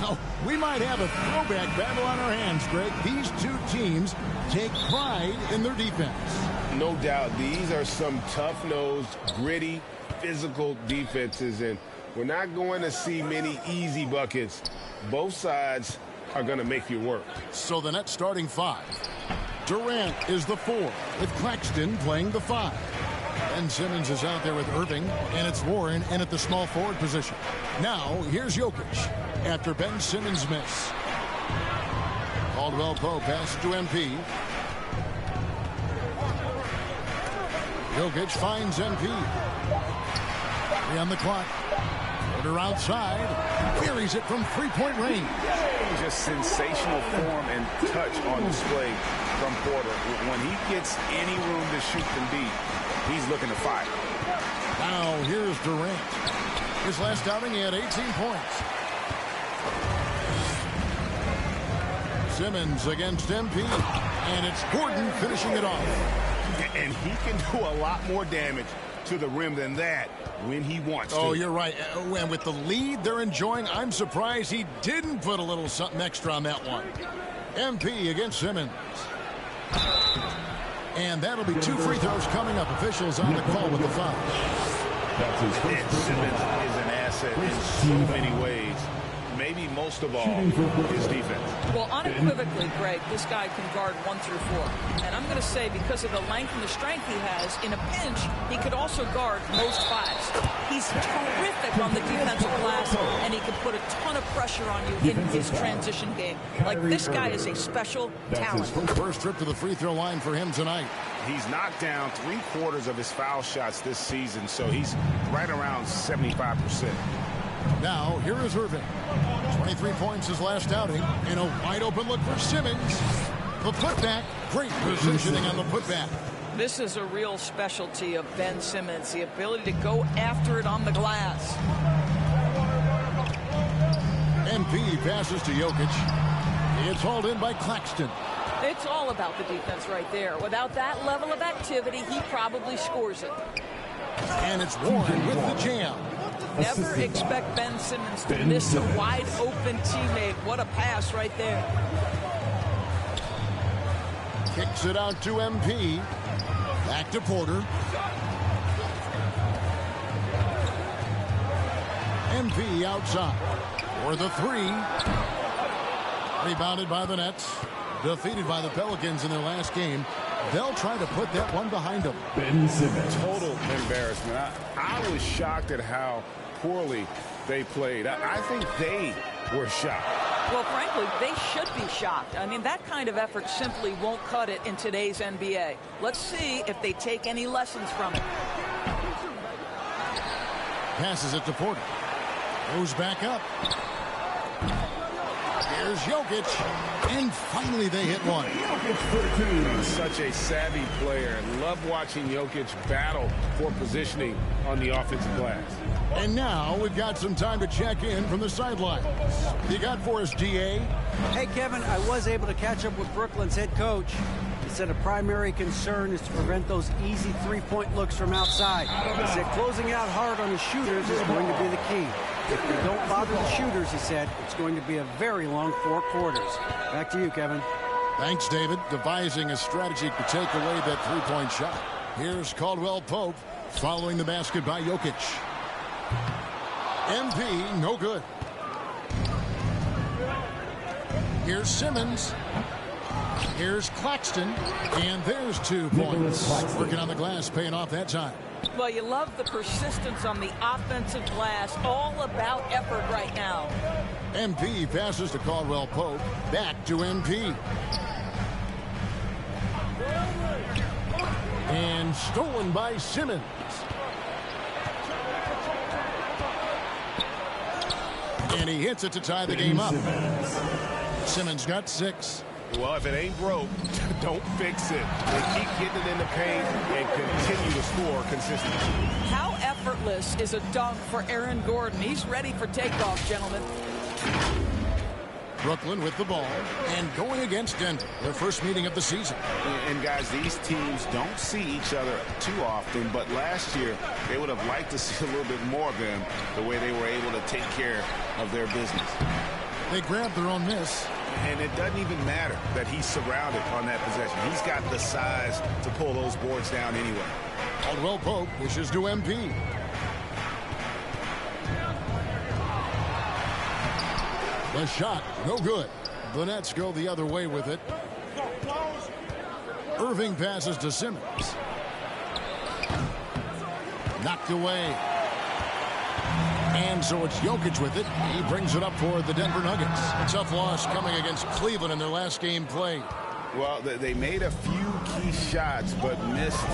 Well, we might have a throwback battle on our hands, Greg. These two teams take pride in their defense. No doubt. These are some tough-nosed, gritty, physical defenses, and we're not going to see many easy buckets. Both sides are going to make you work. So the net starting five. Durant is the 4, with Claxton playing the 5. Ben Simmons is out there with Irving, and it's Warren in at the small forward position. Now, here's Jokic after Ben Simmons' miss. Caldwell Pope passes to MP. Jokic finds MP. 3 on the clock. Porter outside. Buries it from three-point range. Just sensational form and touch on display from Porter. When he gets any room to shoot from deep, he's looking to fire. Now here's Durant. His last outing, he had 18 points. Simmons against MP. And it's Gordon finishing it off. And he can do a lot more damage to the rim than that when he wants to. Oh, you're right. And with the lead they're enjoying, I'm surprised he didn't put a little something extra on that one. MP against Simmons. And that'll be 2 free throws coming up. Officials on the call with the foul. And Simmons is an asset in so many ways. Maybe most of all, his defense. Well, unequivocally, Greg, this guy can guard 1 through 4. And I'm going to say because of the length and the strength he has, in a pinch, he could also guard most 5s. He's terrific on the defensive glass, and he can put a ton of pressure on you in his transition game. Like, this guy is a special talent. First trip to the free throw line for him tonight. He's knocked down 3/4 of his foul shots this season, so he's right around 75%. Now, here is Irving. 23 points his last outing. In a wide-open look for Simmons. The putback. Great positioning on the putback. This is a real specialty of Ben Simmons, the ability to go after it on the glass. MP passes to Jokic. It's hauled in by Claxton. It's all about the defense right there. Without that level of activity, he probably scores it. And it's Warren with the jam. Never expect Ben Simmons to miss a wide-open teammate. What a pass right there. Kicks it out to MP. Back to Porter. MP outside. For the 3. Rebounded by the Nets. Defeated by the Pelicans in their last game. They'll try to put that one behind them. Ben Simmons. Total embarrassment. I was shocked at how poorly they played. I think they were shocked. Well, frankly, they should be shocked. I mean, that kind of effort simply won't cut it in today's NBA. Let's see if they take any lessons from it. Passes it to Porter. Goes back up. Here's Jokic. And finally they hit one. Such a savvy player. Love watching Jokic battle for positioning on the offensive glass. And now we've got some time to check in from the sidelines. You got for us, DA? Hey, Kevin, I was able to catch up with Brooklyn's head coach. He said a primary concern is to prevent those easy three-point looks from outside. He said closing out hard on the shooters is going to be the key. If they don't bother the shooters, he said, it's going to be a very long 4 quarters. Back to you, Kevin. Thanks, David. Devising a strategy to take away that three-point shot. Here's Caldwell Pope following the basket by Jokic. MP, no good. Here's Simmons. Here's Claxton. And there's 2 points. Working on the glass, paying off that time. Well, you love the persistence on the offensive glass. All about effort right now. MP passes to Caldwell Pope. Back to MP. And stolen by Simmons. And he hits it to tie the game up. Simmons got 6. Well, if it ain't broke, don't fix it. They keep getting it in the paint and continue to score consistently. How effortless is a dunk for Aaron Gordon? He's ready for takeoff, gentlemen. Brooklyn with the ball and going against Denver, their first meeting of the season. And guys, these teams don't see each other too often, but last year they would have liked to see a little bit more of them the way they were able to take care of their business. They grab their own miss. And it doesn't even matter that he's surrounded on that possession. He's got the size to pull those boards down anyway. Caldwell Pope wishes to MP. The shot, no good. The Nets go the other way with it. Irving passes to Simmons. Knocked away. And so it's Jokic with it. He brings it up for the Denver Nuggets. A tough loss coming against Cleveland in their last game played. Well, they made a few key shots, but missed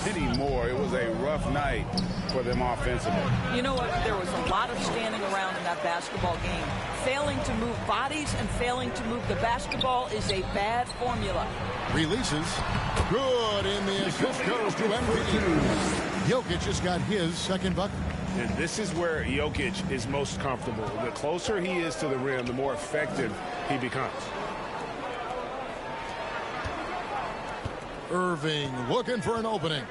many more. It was a rough night for them offensively. You know what? There was a lot of standing around in that basketball game. Failing to move bodies and failing to move the basketball is a bad formula. Releases. Good, and the assist goes to MVP. Jokic just got his second bucket. And this is where Jokic is most comfortable. The closer he is to the rim, the more effective he becomes. Irving looking for an opening.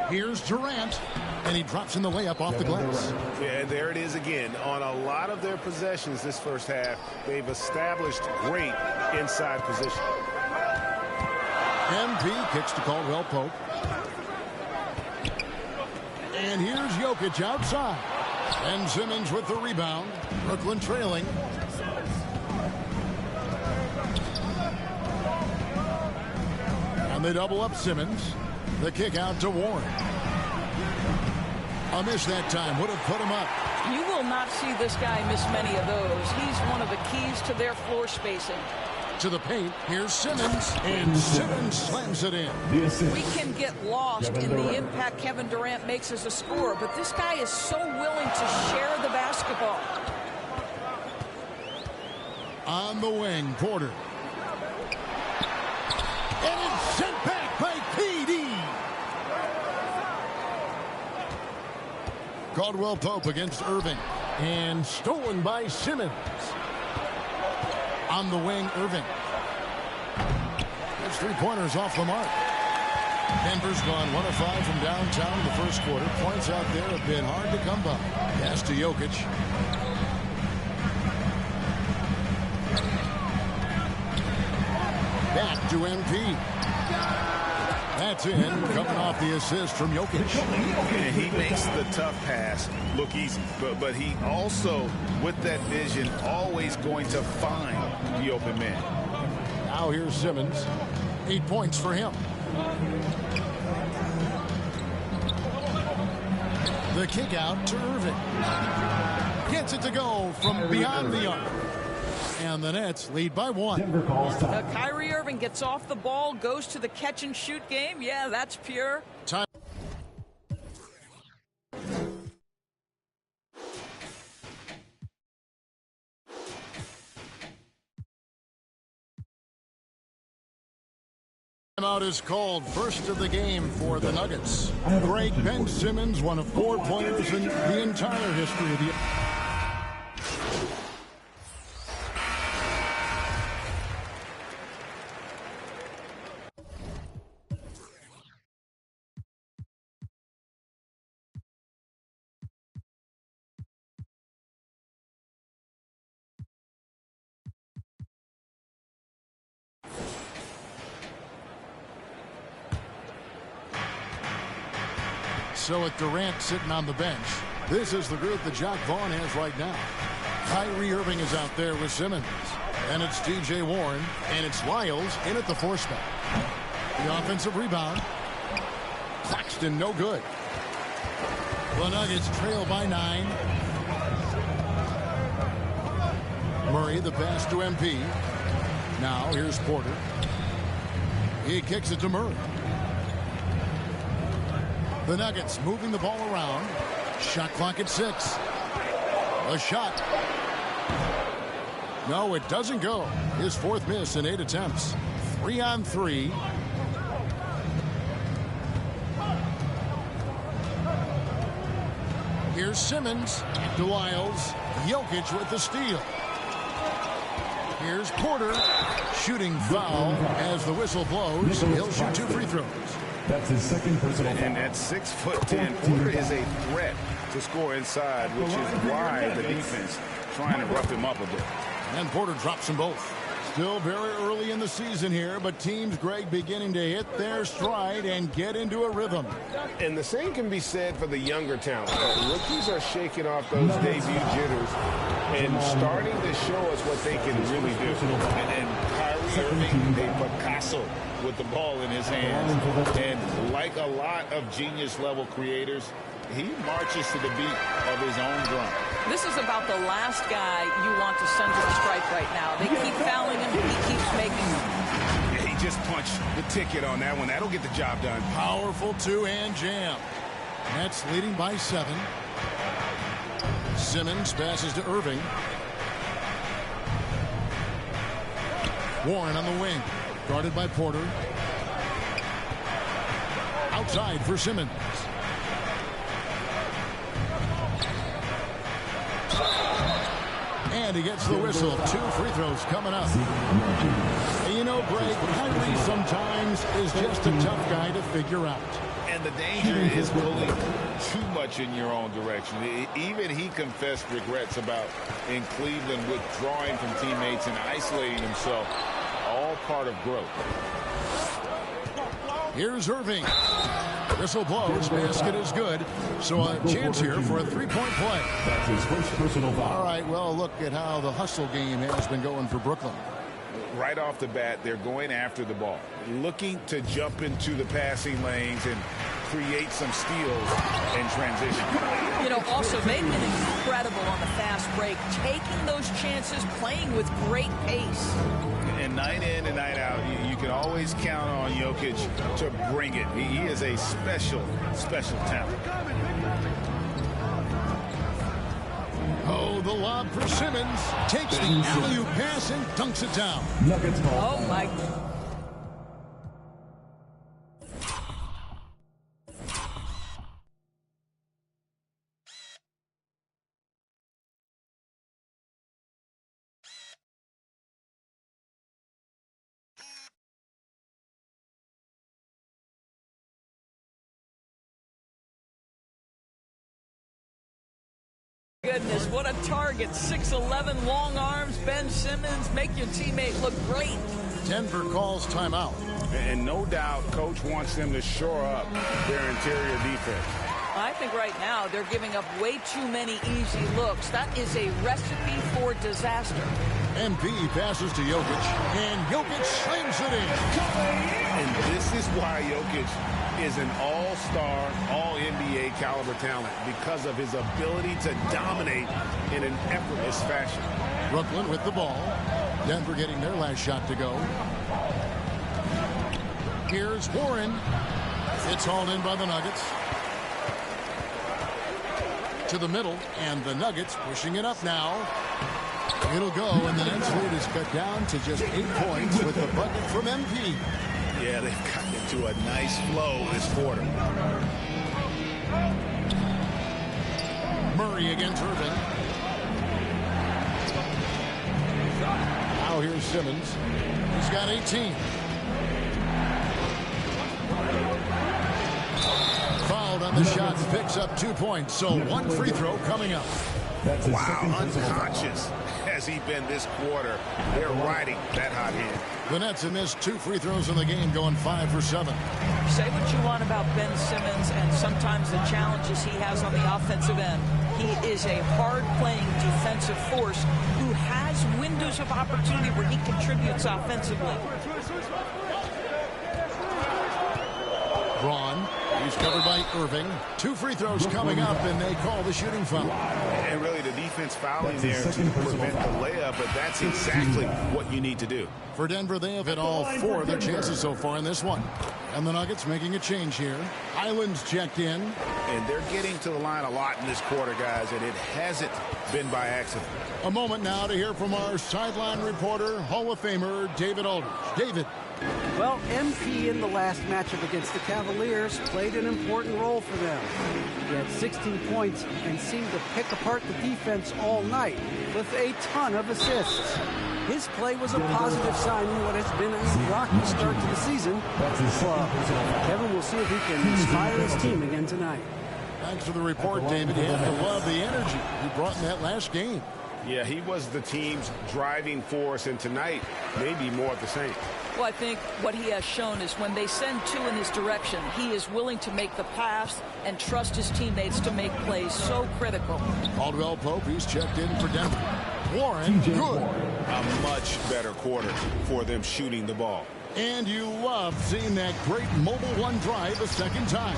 Here's Durant, and he drops in the layup off the glass. Yeah, there it is again. On a lot of their possessions this first half, they've established great inside position. MP kicks to Caldwell Pope. And here's Jokic outside. And Simmons with the rebound. Brooklyn trailing. And they double up Simmons. The kick out to Warren. A miss that time would have put him up. You will not see this guy miss many of those. He's one of the keys to their floor spacing. To the paint, here's Simmons, and Simmons slams it in. We can get lost in the impact Kevin Durant makes as a scorer, but this guy is so willing to share the basketball. On the wing, Porter. And it's sent back by PD. Caldwell Pope against Irving. And stolen by Simmons. On the wing, Irving. His three-pointers off the mark. Denver's gone 1 of 5 from downtown in the first quarter. Points out there have been hard to come by. Pass to Jokic. Back to MP. That's in, coming off the assist from Jokic. And he makes the tough pass look easy. But he also, with that vision, always going to find the open man. Now here's Simmons. 8 points for him. The kick out to Irving. Gets it to go from beyond the arc. And the Nets lead by 1. Kyrie Irving gets off the ball, goes to the catch-and-shoot game. Yeah, that's pure. Time. Timeout is called. First of the game for the Nuggets. Great Ben Simmons, one of 4 pointers in the entire history of the... So with Durant sitting on the bench, this is the group that Jacques Vaughn has right now. Kyrie Irving is out there with Simmons. And it's DJ Warren. And it's Lyles in at the 4 spot. The offensive rebound. Claxton, no good. The Nuggets trail by 9. Murray, the pass to MP. Now here's Porter. He kicks it to Murray. The Nuggets moving the ball around. Shot clock at 6. A shot. No, it doesn't go. His 4th miss in 8 attempts. 3 on 3. Here's Simmons. To Lyles. Jokic with the steal. Here's Porter. Shooting foul as the whistle blows. He'll shoot 2 free throws. That's his second personal foul. And at 6'10", Porter is a threat to score inside, which is why the defense trying to rough him up a bit. And Porter drops them both. Still very early in the season here, but teams, Greg, beginning to hit their stride and get into a rhythm. And the same can be said for the younger talent. Rookies are shaking off those debut jitters and starting to show us what they can really do. And Kyrie Irving, a Picasso with the ball in his hands. And like a lot of genius-level creators, he marches to the beat of his own drum. This is about the last guy you want to send to the stripe right now. They keep fouling him. He keeps making them. Yeah, he just punched the ticket on that one. That'll get the job done. Powerful two-hand jam. Nets leading by 7. Simmons passes to Irving. Warren on the wing. Guarded by Porter. Outside for Simmons. And he gets the whistle. 2 free throws coming up. And you know, Greg, Kyrie sometimes is just a tough guy to figure out. And the danger is pulling too much in your own direction. Even he confessed regrets about in Cleveland withdrawing from teammates and isolating himself. All part of growth. Here's Irving. Whistle blows. Basket is good. So a chance here for a 3-point play. That's his first personal foul. All right, well, look at how the hustle game has been going for Brooklyn. Right off the bat, they're going after the ball, looking to jump into the passing lanes and create some steals and transition. You know, also, they've been incredible on the fast break, taking those chances, playing with great pace. And night in and night out, you can always count on Jokic to bring it. He is a special, special talent. Oh, the lob for Simmons. Takes the alley-oop pass and dunks it down. Nuggets ball. Oh, my. Goodness, what a target. 6'11", long arms. Ben Simmons, make your teammate look great. Denver calls timeout. And no doubt, Coach wants them to shore up their interior defense. I think right now they're giving up way too many easy looks. That is a recipe for disaster. MP passes to Jokic, and Jokic slams it in. And this is why Jokic is an all-star, all-NBA caliber talent, because of his ability to dominate in an effortless fashion. Brooklyn with the ball. Denver getting their last shot to go. Here's Warren. It's hauled in by the Nuggets. To the middle, and the Nuggets pushing it up now. It'll go, and the Nets lead is cut down to just 8 points with the bucket from MP. Yeah, they've gotten into a nice flow this quarter. Murray against Irving. Now here's Simmons. He's got 18. Fouled on the shot, picks up 2 points. So 1 free throw coming up. Wow, unconscious has he been this quarter. They're riding that hot hand. The Nets have missed 2 free throws in the game, going 5 for 7. Say what you want about Ben Simmons and sometimes the challenges he has on the offensive end. He is a hard-playing defensive force who has windows of opportunity where he contributes offensively. Braun, he's covered by Irving. 2 free throws coming up, and they call the shooting foul. And really, the defense fouling there to prevent the layup, but that's exactly what you need to do. For Denver, they have hit all 4 of their chances so far in this one. And the Nuggets making a change here. Island's checked in. And they're getting to the line a lot in this quarter, guys, and it hasn't been by accident. A moment now to hear from our sideline reporter, Hall of Famer David Aldridge. David. Well, MP in the last matchup against the Cavaliers played an important role for them. He had 16 points and seemed to pick apart the defense all night with a ton of assists. His play was a positive sign in what has been a rocky start to the season. Kevin will see if he can inspire his team again tonight. Thanks for the report, David. You have to love the energy he brought in that last game. Yeah, he was the team's driving force, and tonight, maybe more of the same. Well, I think what he has shown is when they send two in his direction, he is willing to make the pass and trust his teammates to make plays so critical. Caldwell Pope, he's checked in for Denver. Warren, good. A much better quarter for them shooting the ball. And you love seeing that great mobile one drive a second time.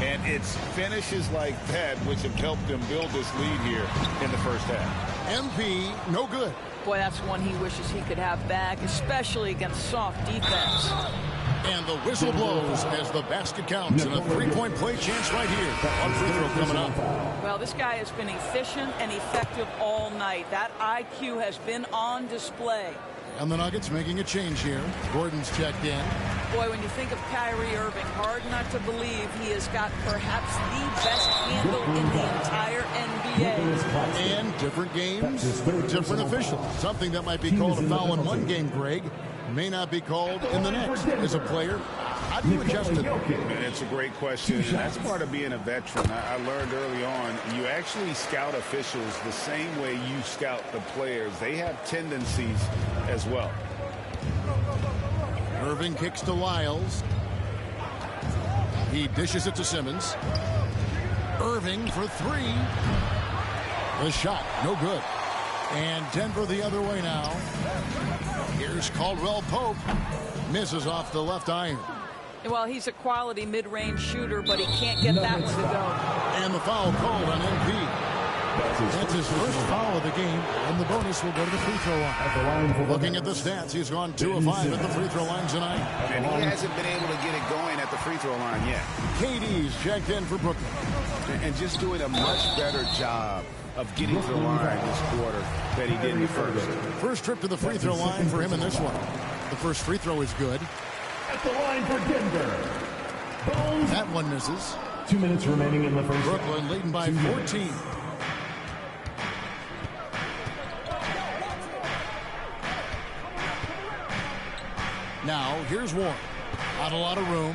And it's finishes like that which have helped them build this lead here in the first half. MP, no good. Boy, that's one he wishes he could have back, especially against soft defense. And the whistle blows as the basket counts, and a three-point play chance right here. One free throw coming up. Well, this guy has been efficient and effective all night. That IQ has been on display. And the Nuggets making a change here. Gordon's checked in. Boy, when you think of Kyrie Irving, hard not to believe he has got perhaps the best handle in the entire NBA. And different games, different officials. Something that might be called a foul in one game, Greg, may not be called in the next. As a player, how do you adjust to that? It's a great question, and that's part of being a veteran. I learned early on, you actually scout officials the same way you scout the players. They have tendencies as well. Irving kicks to Lyles. He dishes it to Simmons. Irving for three. The shot, no good. And Denver the other way now. Here's Caldwell Pope. Misses off the left iron. Well, he's a quality mid-range shooter, but he can't get that one to go. And the foul called on MP. That's his first foul of the game, and the bonus will go to the free throw line. Looking at the stats, he's gone 2 of 5 at the free throw line tonight. And he hasn't been able to get it going at the free throw line yet. KD's checked in for Brooklyn. And just doing a much better job of getting to the line this quarter than he did in the first. First trip to the free throw line for him in this one. The first free throw is good. At the line for Denver. Bones. That one misses. 2 minutes remaining in the first. Brooklyn leading by 14. Now, here's Warren. Not a lot of room.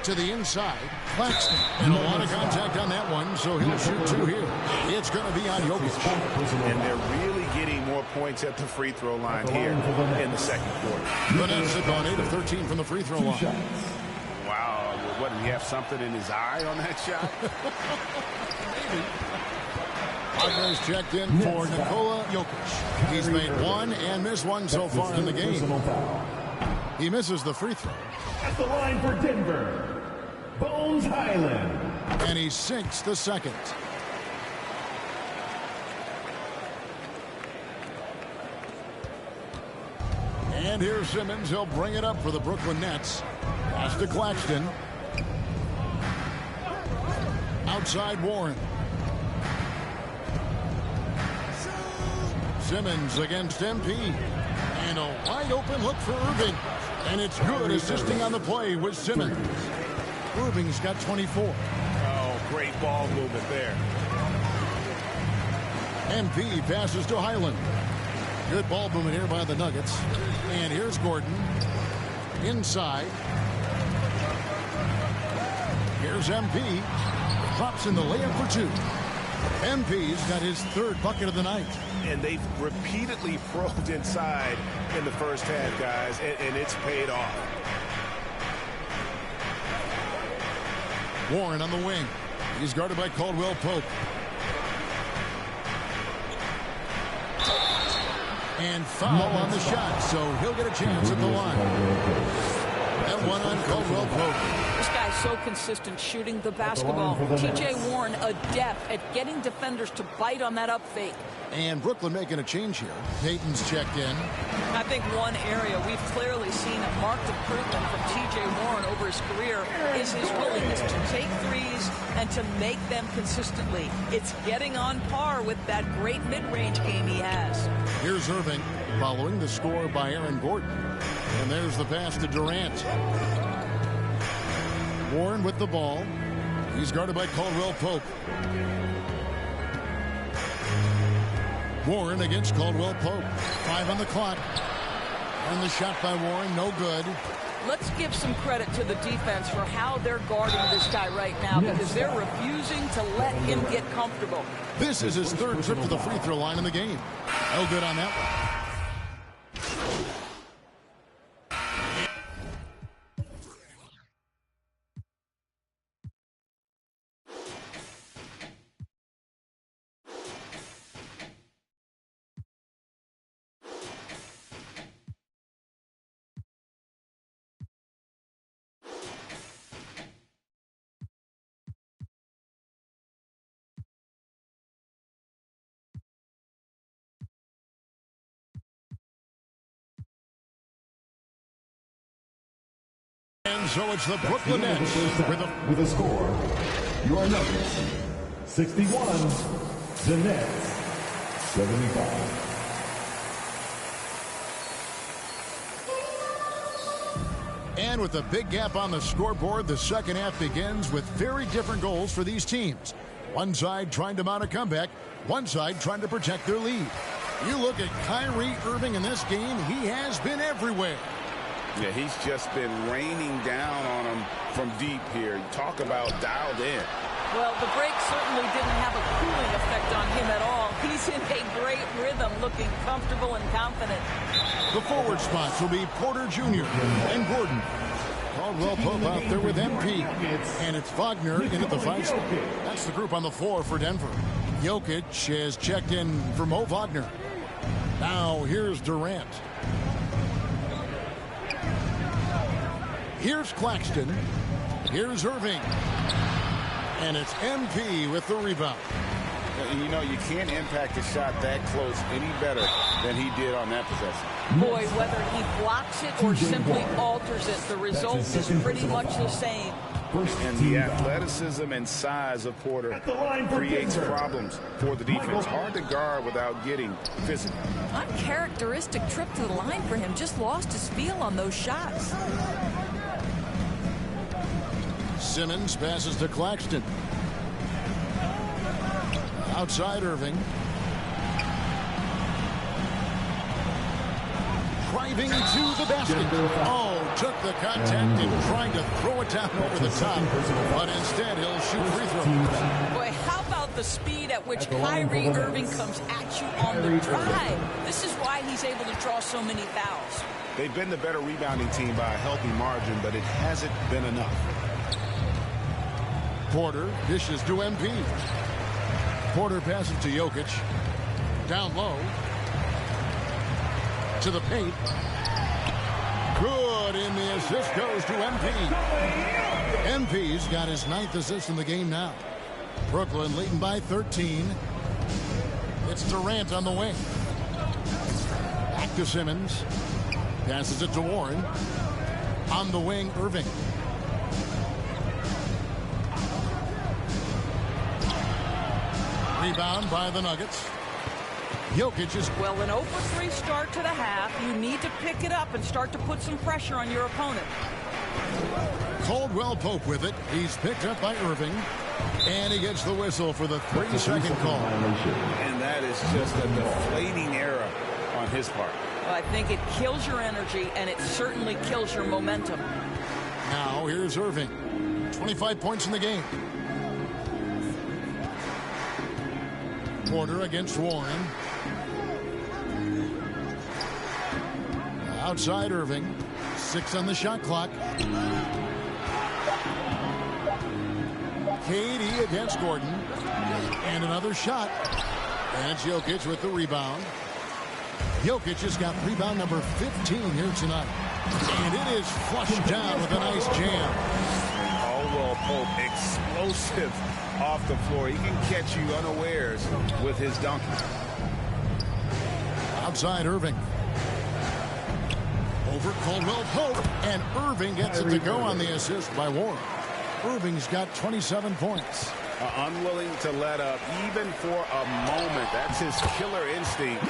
To the inside. Claxton. And a lot of contact on that one, so he'll shoot 2 here. It's going to be on Jokic. And they're really getting more points at the free throw line here in the second quarter. The Nets have gone 8 of 13 from the free throw line. Wow. What, did he have something in his eye on that shot? Maybe. Wagner's checked in for Nikola Jokic. He's made 1 and missed 1 so far in the game. He misses the free throw. At the line for Denver, Bones Highland. And he sinks the second. And here's Simmons. He'll bring it up for the Brooklyn Nets. Pass to Claxton. Outside Warren. Simmons against MP. And a wide open look for Irving. And it's good, assisting on the play with Simmons. Irving's got 24. Oh, great ball movement there. MP passes to Highland. Good ball movement here by the Nuggets. And here's Gordon. Inside. Here's MP. Drops in the layup for 2. MP's got his 3rd bucket of the night. And they've repeatedly probed inside in the first half, guys, and it's paid off. Warren on the wing. He's guarded by Caldwell Pope. And foul on the shot, so he'll get a chance at the line. That one on Caldwell Pope. This guy's so consistent shooting the basketball. T.J. Warren adept at getting defenders to bite on that up fake. And Brooklyn making a change here. Payton's checked in. I think one area we've clearly seen a marked improvement from T.J. Warren over his career is his willingness to take threes and to make them consistently. It's getting on par with that great mid-range game he has. Here's Irving following the score by Aaron Gordon. And there's the pass to Durant. Warren with the ball. He's guarded by Caldwell Pope. Warren against Caldwell Pope. 5 on the clock. And the shot by Warren, no good. Let's give some credit to the defense for how they're guarding this guy right now, because they're refusing to let him get comfortable. This is his third trip to the free throw line in the game. No good on that one. And so it's the Brooklyn Nets with a score. Your Nuggets 61, the Nets 75. And with a big gap on the scoreboard, the second half begins with very different goals for these teams. One side trying to mount a comeback, one side trying to protect their lead. You look at Kyrie Irving in this game, he has been everywhere. Yeah, he's just been raining down on him from deep here. Talk about dialed in. Well, the break certainly didn't have a cooling effect on him at all. He's in a great rhythm, looking comfortable and confident. The forward spots will be Porter Jr. and Gordon. Caldwell Pope out there with MP. And it's Wagner in at the 5 spot. That's the group on the floor for Denver. Jokic has checked in for Mo Wagner. Now here's Durant. Here's Claxton. Here's Irving. And it's MP with the rebound. You know, you can't impact a shot that close any better than he did on that possession. Boy, whether he blocks it or simply alters it, the result is pretty much the same. And the athleticism and size of Porter creates problems for the defense. Hard to guard without getting physical. Uncharacteristic trip to the line for him. Just lost his feel on those shots. Simmons passes to Claxton. Outside Irving. Driving to the basket. Oh, took the contact and tried to throw it down over the top. But instead, he'll shoot free throws. Boy, how about the speed at which Kyrie Irving comes at you on the drive? This is why he's able to draw so many fouls. They've been the better rebounding team by a healthy margin, but it hasn't been enough. Porter dishes to MP. Porter passes to Jokic. Down low. To the paint. Good, and the assist goes to MP. MP's got his 9th assist in the game now. Brooklyn leading by 13. It's Durant on the wing. Back to Simmons. Passes it to Warren. On the wing, Irving. Rebound by the Nuggets. Jokic is... Well, an 0-for-3 start to the half. You need to pick it up and start to put some pressure on your opponent. Caldwell Pope with it. He's picked up by Irving. And he gets the whistle for the 3-second call. And that is just a deflating error on his part. Well, I think it kills your energy, and it certainly kills your momentum. Now, here's Irving. 25 points in the game. Porter against Warren. Outside Irving. 6 on the shot clock. KD against Gordon. And another shot. And it's Jokic with the rebound. Jokic has got rebound number 15 here tonight. And it is flushed down with a nice jam. Pope, explosive off the floor. He can catch you unawares with his dunking. Outside Irving. Over Caldwell Pope, and Irving gets it to go on the assist by Warren. Irving's got 27 points. Unwilling to let up even for a moment. That's his killer instinct,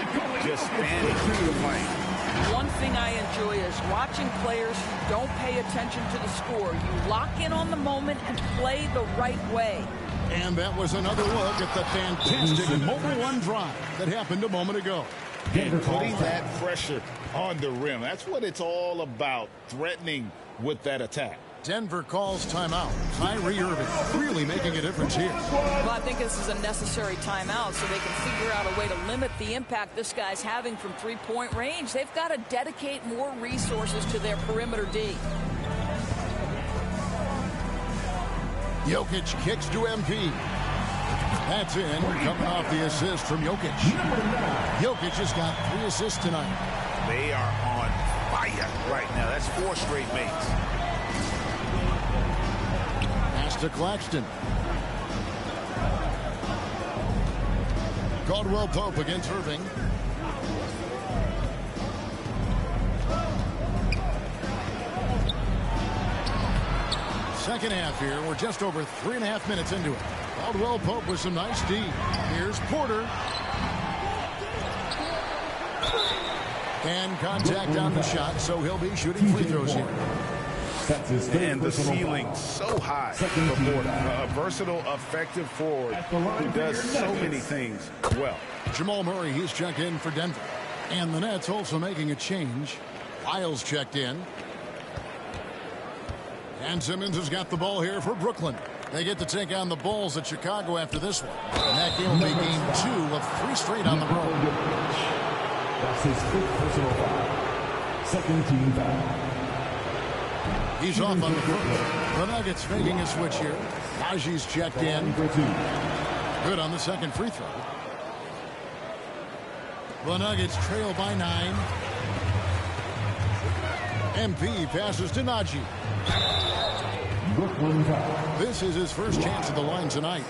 just standing through the fight. One thing I enjoy is watching players who don't pay attention to the score. You lock in on the moment and play the right way. And that was another look at the fantastic Mobile One drive that happened a moment ago. And putting that pressure on the rim. That's what it's all about, threatening with that attack. Denver calls timeout. Kyrie Irving really making a difference here. Well, I think this is a necessary timeout so they can figure out a way to limit the impact this guy's having from three-point range. They've got to dedicate more resources to their perimeter D. Jokic kicks to MP. That's in, coming off the assist from Jokic. Jokic has got 3 assists tonight. They are on fire right now. That's 4 straight makes. Pass to Claxton. Caldwell Pope against Irving. Second half here. We're just over 3.5 minutes into it. Caldwell Pope with some nice D. Here's Porter. And contact on the shot, so he'll be shooting free throws here. And the ceiling so high for Porter. A versatile, effective forward who does so many things well. Jamal Murray, he's checked in for Denver. And the Nets also making a change. Lyles checked in. And Simmons has got the ball here for Brooklyn. They get to take on the Bulls at Chicago after this one. And that game will be game 2 of 3 straight on the road. That's his 5th personal foul. Second team foul. He's off on the first. The Nuggets making a switch here. Naji's checked in. Good on the second free throw. The Nuggets trail by 9. MP passes to Naji. This is his first chance at the line tonight.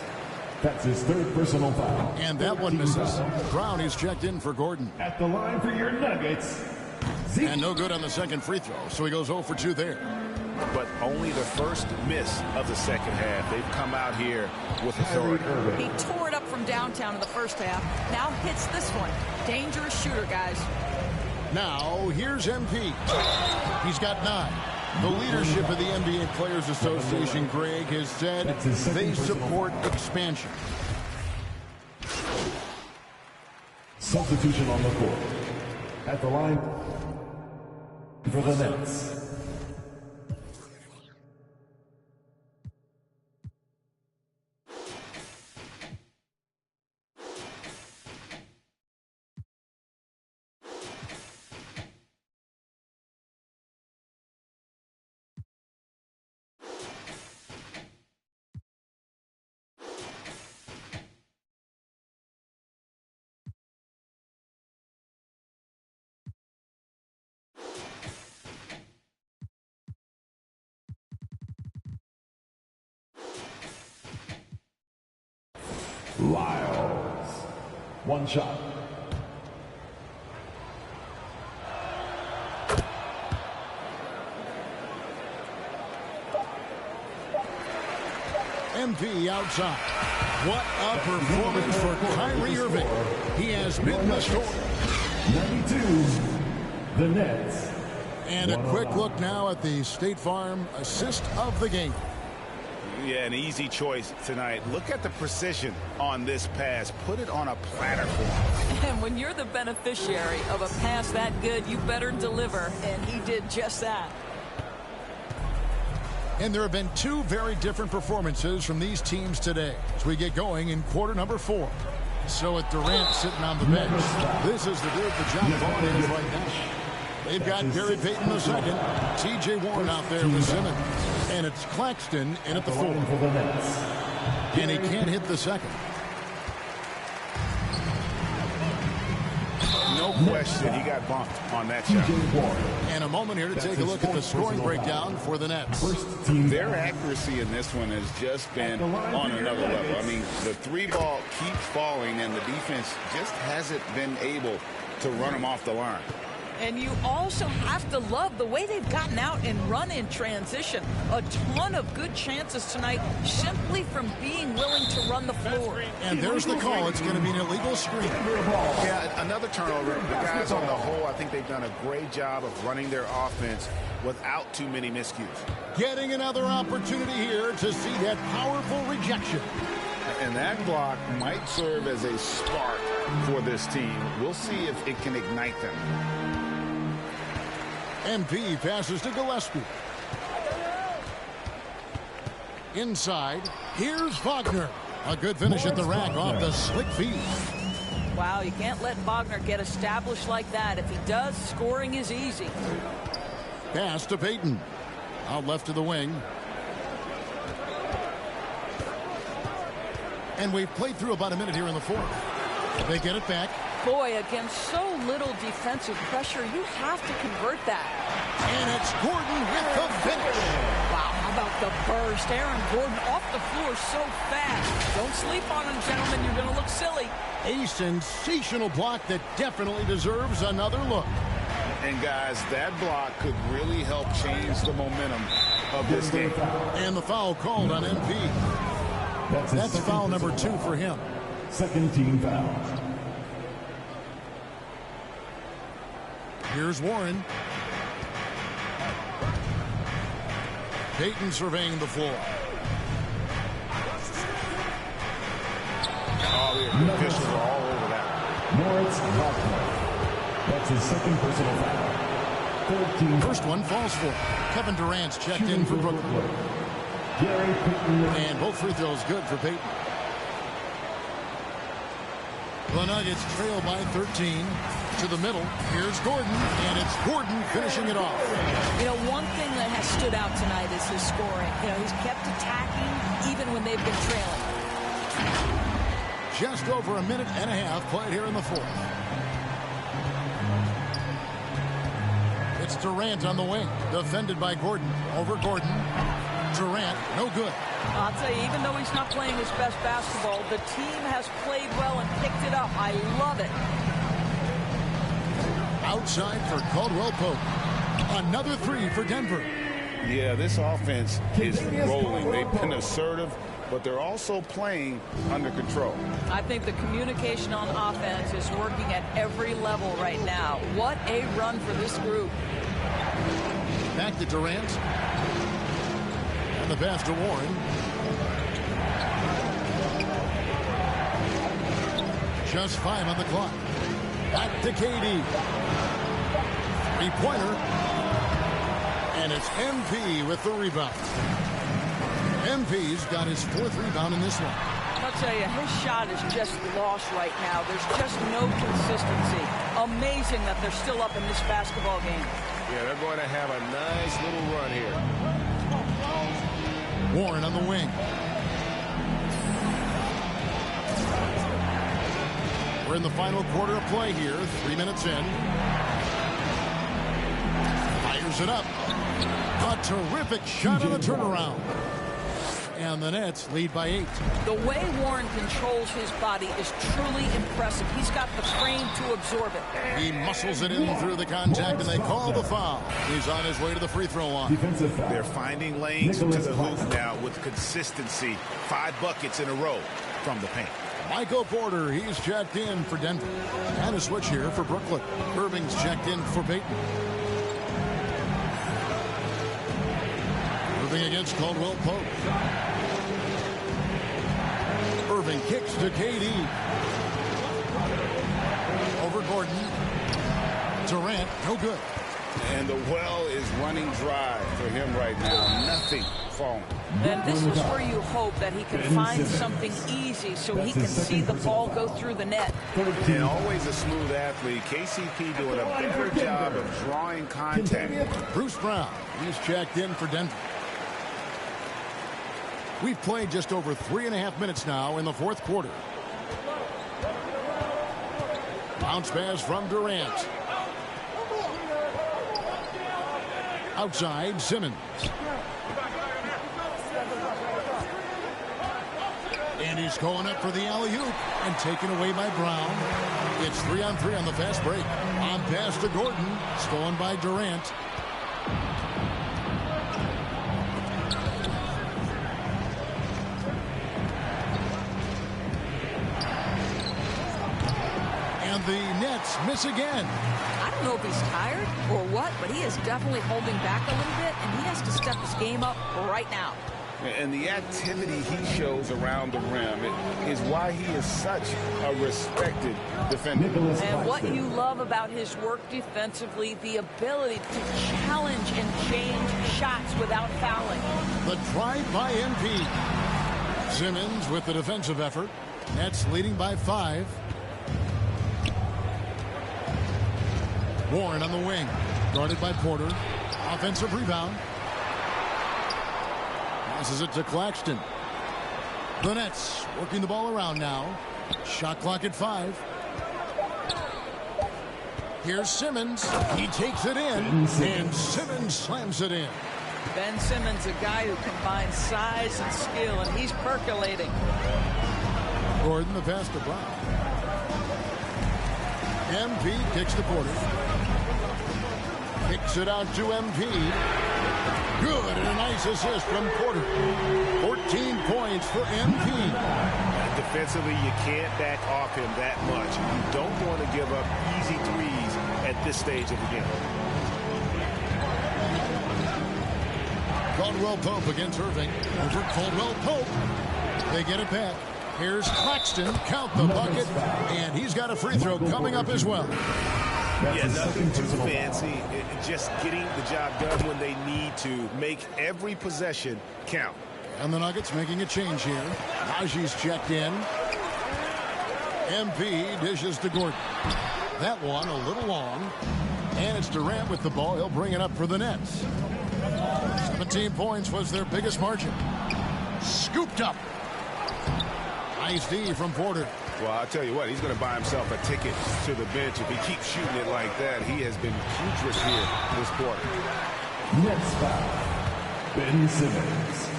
That's his 3rd personal foul. And that one misses. Brown is checked in for Gordon. At the line for your Nuggets. And no good on the second free throw, so he goes 0 for 2 there. But only the first miss of the second half. They've come out here with authority. He tore it up from downtown in the first half. Now hits this one. Dangerous shooter, guys. Now, here's MP. He's got 9. The leadership of the NBA Players Association, Greg, has said they support expansion. Substitution on the court. At the line for the Nets. Lyles. One shot. MP outside. What a performance for Kyrie Irving. He has been the story. 92, the Nets. And a quick look now at the State Farm assist of the game. Yeah, an easy choice tonight. Look at the precision on this pass. Put it on a platter for him. And when you're the beneficiary of a pass that good, you better deliver. And he did just that. And there have been 2 very different performances from these teams today as we get going in quarter number 4. So at Durant sitting on the bench, this is the dude that John Vaughn is right now. They've got Gary Payton the second, T.J. Warren out there with Simmons, and it's Claxton in at the 4. And he can't hit the second. No No question, he got bumped on that shot. And a moment here to take a look at the scoring breakdown for the Nets. Their accuracy in this one has just been on another level. I mean, the three ball keeps falling, and the defense just hasn't been able to run them off the line. And you also have to love the way they've gotten out and run in transition. A ton of good chances tonight simply from being willing to run the floor. And there's the call. It's going to be an illegal screen. Yeah, another turnover. The guys on the whole, I think they've done a great job of running their offense without too many miscues. Getting another opportunity here to see that powerful rejection. And that block might serve as a spark for this team. We'll see if it can ignite them. MP passes to Gillespie. Inside, here's Wagner. A good finish at the rack off the slick feed. Wow, you can't let Wagner get established like that. If he does, scoring is easy. Pass to Payton. Out left to the wing. And we've played through about a minute here in the fourth. They get it back. Boy, against so little defensive pressure, you have to convert that. And it's Gordon with the finish. Wow, how about the burst? Aaron Gordon off the floor so fast. Don't sleep on him, gentlemen. You're going to look silly. A sensational block that definitely deserves another look. And, guys, that block could really help change the momentum of this game. And the foul called on MP. That's foul number 2 for him. Second team foul. Here's Warren. Payton surveying the floor. Oh, the officials are all over that. Moritz Wagner. That's his second personal foul. Third team. First one falls for Kevin Durant's checked in for Brooklyn. Gary Payton. And both free throws good for Payton. The Nuggets trail by 13. To the middle. Here's Gordon. And it's Gordon finishing it off. You know, one thing that has stood out tonight is his scoring. You know, he's kept attacking even when they've been trailing. Just over a minute and a half played here in the fourth. It's Durant on the wing. Defended by Gordon. Over Gordon. Durant, no good. I'll tell you, even though he's not playing his best basketball, the team has played well and picked it up. I love it. Outside for Caldwell Pope. Another 3 for Denver. Yeah, this offense is rolling. They've been assertive, but they're also playing under control. I think the communication on offense is working at every level right now. What a run for this group. Back to Durant. And the pass to Warren. Just 5 on the clock. Back to KD. Three-pointer. And it's MP with the rebound. MP's got his 4th rebound in this one. I'll tell you, his shot is just lost right now. There's just no consistency. Amazing that they're still up in this basketball game. Yeah, they're going to have a nice little run here. Warren on the wing. We're in the final quarter of play here. 3 minutes in. Fires it up. A terrific shot on the turnaround. And the Nets lead by 8. The way Warren controls his body is truly impressive. He's got the frame to absorb it. He muscles it in through the contact, and they call the foul. He's on his way to the free throw line. They're finding lanes to the hoop now with consistency. 5 buckets in a row from the paint. Michael Porter, he's checked in for Denver. And a switch here for Brooklyn. Irving's checked in for Payton. Irving against Caldwell Pope. Irving kicks to KD. Over Gordon. Durant, no good. And the well is running dry for him right now. Nothing falling. And this is where you hope that he can find something easy so he can see the ball go through the net. And always a smooth athlete. KCP doing a better job of drawing contact. Bruce Brown, he's checked in for Denver. We've played just over 3.5 minutes now in the fourth quarter. Bounce pass from Durant. Outside, Simmons. And he's going up for the alley-oop and taken away by Brown. It's 3-on-3 on the fast break. On pass to Gordon. Stolen by Durant. And the Nets miss again. I don't know if he's tired or what, but he is definitely holding back a little bit, and he has to step his game up right now. And the activity he shows around the rim is why he is such a respected defender. And what you love about his work defensively, the ability to challenge and change shots without fouling. The drive by MP. Simmons with the defensive effort. Nets leading by 5. Warren on the wing. Guarded by Porter. Offensive rebound. Passes it to Claxton. The Nets working the ball around now. Shot clock at 5. Here's Simmons. He takes it in. And Simmons slams it in. Ben Simmons, a guy who combines size and skill, and he's percolating. Gordon, the pass to Brown. MP kicks to Porter. Kicks it out to MP. Good, and a nice assist from Porter. 14 points for MP. Defensively, you can't back off him that much. You don't want to give up easy threes at this stage of the game. Caldwell Pope against Irving. Over Caldwell Pope. They get it back. Here's Claxton. Count the bucket. And he's got a free throw coming up as well. Yeah, nothing too fancy. Just getting the job done when they need to. Make every possession count. And the Nuggets making a change here. Najee's checked in. MP dishes to Gordon. That one a little long. And it's Durant with the ball. He'll bring it up for the Nets. 17 points was their biggest margin. Scooped up. Nice D from Porter. Well, I'll tell you what, he's going to buy himself a ticket to the bench. If he keeps shooting it like that, he has been putrid here this quarter. Next foul, Ben Simmons.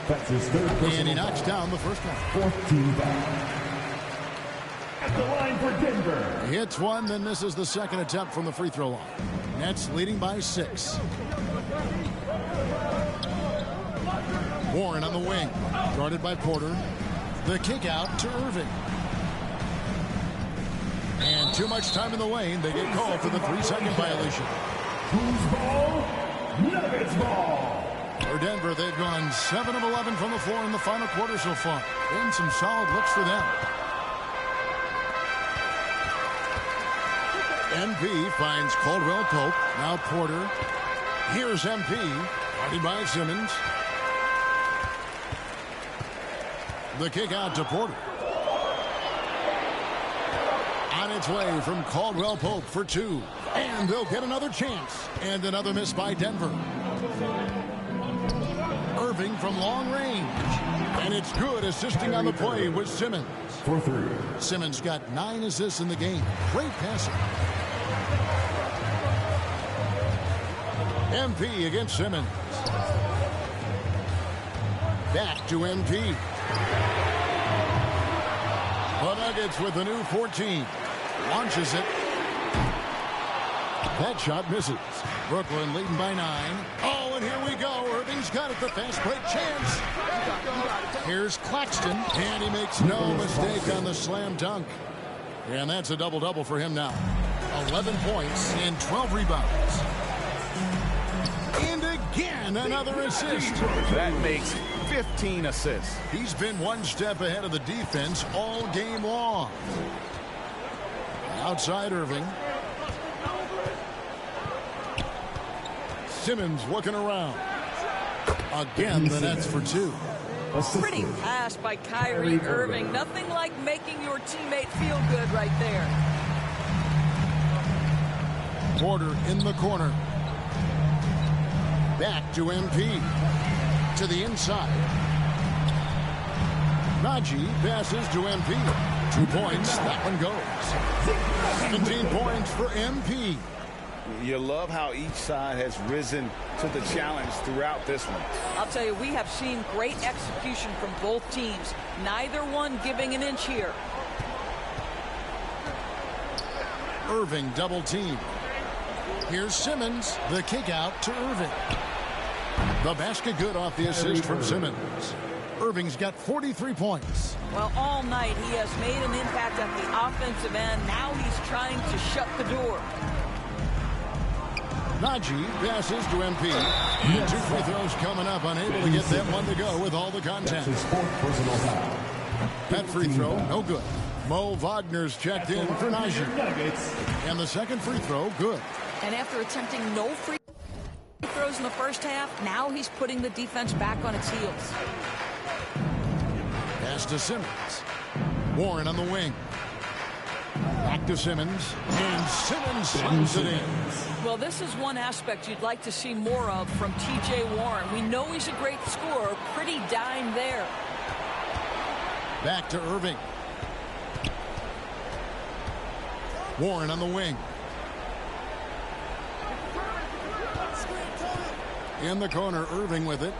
That's his third personal And he knocks down the first one. 14 foul. At the line for Denver. He hits one, then misses the second attempt from the free throw line. Nets leading by 6. Warren on the wing. Guarded by Porter. The kick out to Irving. And too much time in the lane. They get called for the 3-second violation. Who's ball? Nuggets ball. For Denver, they've gone 7 of 11 from the floor in the final quarter so far. And some solid looks for them. MP finds Caldwell Pope. Now Porter. Here's MP. Guarded by Simmons. The kick out to Porter. On its way from Caldwell Pope for 2. And they'll get another chance. And another miss by Denver. Irving from long range. And it's good, assisting on the play with Simmons. For 3. Simmons got 9 assists in the game. Great passing. MP against Simmons. Back to MP. The Nuggets with the new 14. Launches it. That shot misses. Brooklyn leading by 9. Oh, and here we go. Irving's got it. The fast break chance. Here's Claxton. And he makes no mistake on the slam dunk. And that's a double-double for him now. 11 points and 12 rebounds. And again, another assist. That makes 15 assists. He's been one step ahead of the defense all game long. Outside Irving. Simmons looking around. Again, the Nets for 2. Pretty pass by Kyrie Irving. Nothing like making your teammate feel good right there. Porter in the corner. Back to MP. To the inside. Najee passes to MP. 2 points. That one goes. 17 points for MP. You love how each side has risen to the challenge throughout this one. I'll tell you, we have seen great execution from both teams. Neither one giving an inch here. Irving double team. Here's Simmons. The kick out to Irving. The basket good off the assist from Simmons. Irving's got 43 points. Well, all night he has made an impact at the offensive end. Now he's trying to shut the door. Najee passes to MP. And 2 free throws coming up. Unable to get that one to go with all the contact. That free throw, no good. Mo Wagner's checked in for Najee. And the second free throw, good. And after attempting no free throws in the first half, now he's putting the defense back on its heels. Pass to Simmons. Warren on the wing. Back to Simmons. And Simmons slams it in. Well, this is one aspect you'd like to see more of from T.J. Warren. We know he's a great scorer. Pretty dime there. Back to Irving. Warren on the wing. In the corner, Irving with it.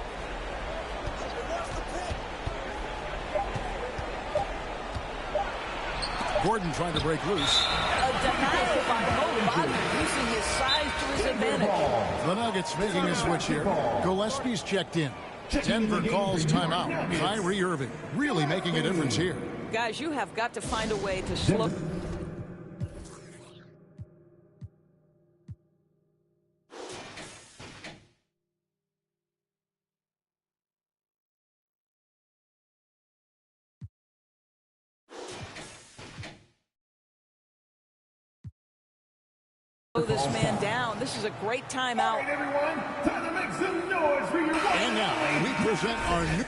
Gordon trying to break loose. A denial by Mo Wagner, using his size to his advantage. The Nuggets making a switch here. Gillespie's checked in. Denver calls timeout. Kyrie Irving really making a difference here. Guys, you have got to find a way to slow. This man down. This is a great timeout. All right, everyone, time to make some noise for your wife. And now we present our new...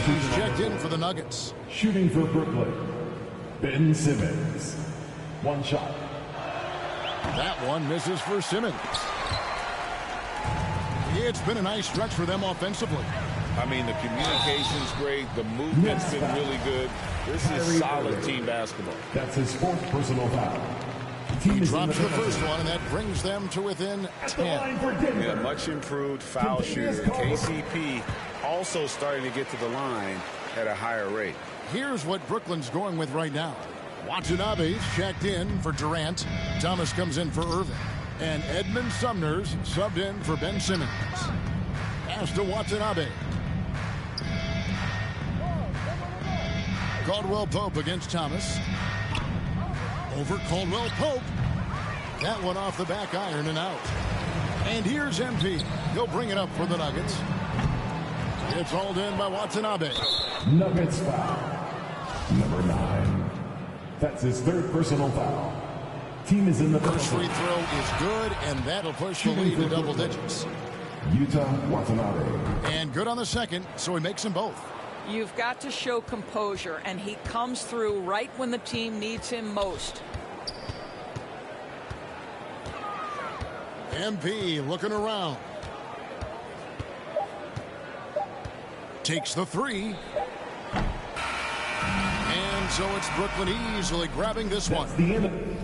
He's checked in for the Nuggets. Shooting for Brooklyn, Ben Simmons. One shot. That one misses for Simmons. It's been a nice stretch for them offensively. I mean, the communication's great. The movement's been really good. This is solid team basketball. That's his 4th personal foul. He drops the first one, and that brings them to within 10. Yeah, much improved foul shooter. KCP also starting to get to the line at a higher rate. Here's what Brooklyn's going with right now. Watanabe's checked in for Durant. Thomas comes in for Irving. And Edmund Sumner's subbed in for Ben Simmons. Pass to Watanabe. Caldwell Pope against Thomas. Over Caldwell Pope. That one off the back iron and out. And here's MP. He'll bring it up for the Nuggets. It's hauled in by Watanabe. Nuggets foul. Number 9. That's his 3rd personal foul. Team is in the First free throw is good, and that'll push the lead to double digits. Utah Watanabe. And good on the second, so he makes them both. You've got to show composure, and he comes through right when the team needs him most. MP looking around. Takes the three. And so it's Brooklyn easily grabbing this one. The end.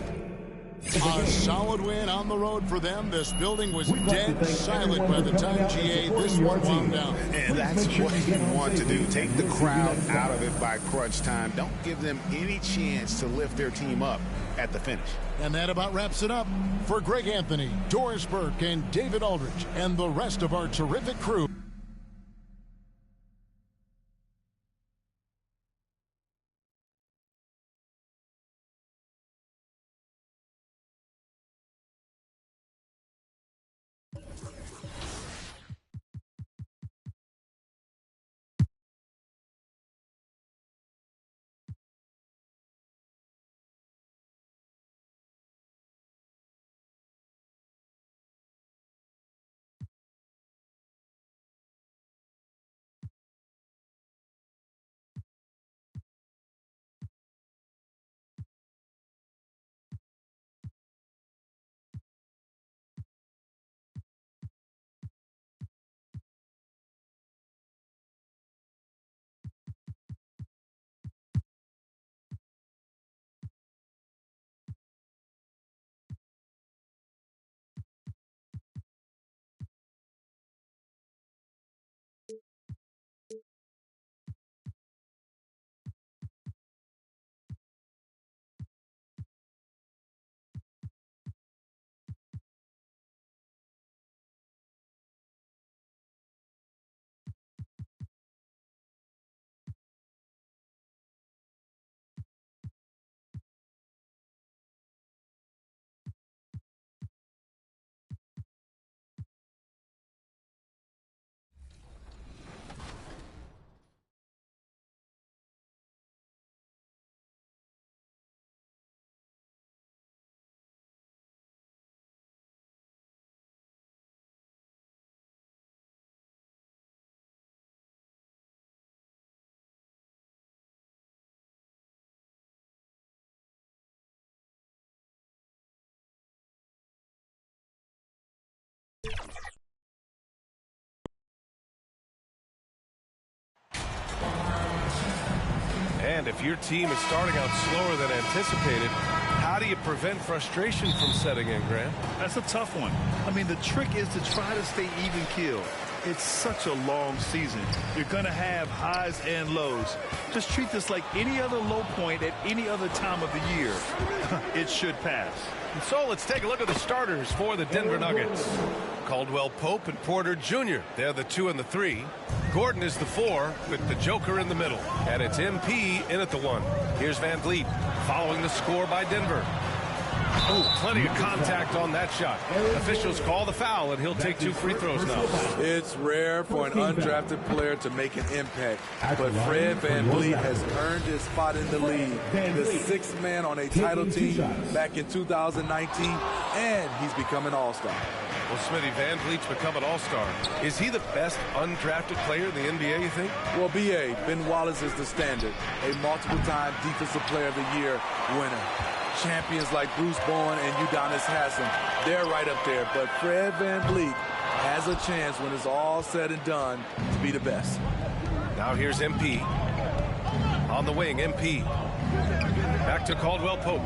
A solid win on the road for them. This building was dead silent by the time GA this one wound down. And that's what you want to do. Take the crowd out of it by crunch time. Don't give them any chance to lift their team up at the finish. And that about wraps it up. For Greg Anthony, Doris Burke, and David Aldridge, and the rest of our terrific crew. And if your team is starting out slower than anticipated, how do you prevent frustration from setting in, Grant? That's a tough one. I mean, the trick is to try to stay even keeled. It's such a long season. You're going to have highs and lows. Just treat this like any other low point at any other time of the year. It should pass. And so let's take a look at the starters for the Denver Nuggets. Caldwell Pope and Porter Jr. They're the 2 and the 3. Gordon is the 4 with the Joker in the middle. And it's MP in at the 1. Here's Van Vliet following the score by Denver. Oh, plenty of contact on that shot. Officials call the foul, and he'll take 2 free throws now. It's rare for an undrafted player to make an impact, but Fred Van Vliet has earned his spot in the league. The 6th man on a title team back in 2019, and he's become an all-star. Well, Smitty, Van Vliet's become an all-star. Is he the best undrafted player in the NBA, you think? Well, B.A., Ben Wallace is the standard, a multiple-time Defensive Player of the Year winner. Champions like Bruce Bowen and Udonis Haslem, they're right up there. But Fred Van Vliet has a chance when it's all said and done to be the best. Now here's MP. On the wing, MP. Back to Caldwell Pope.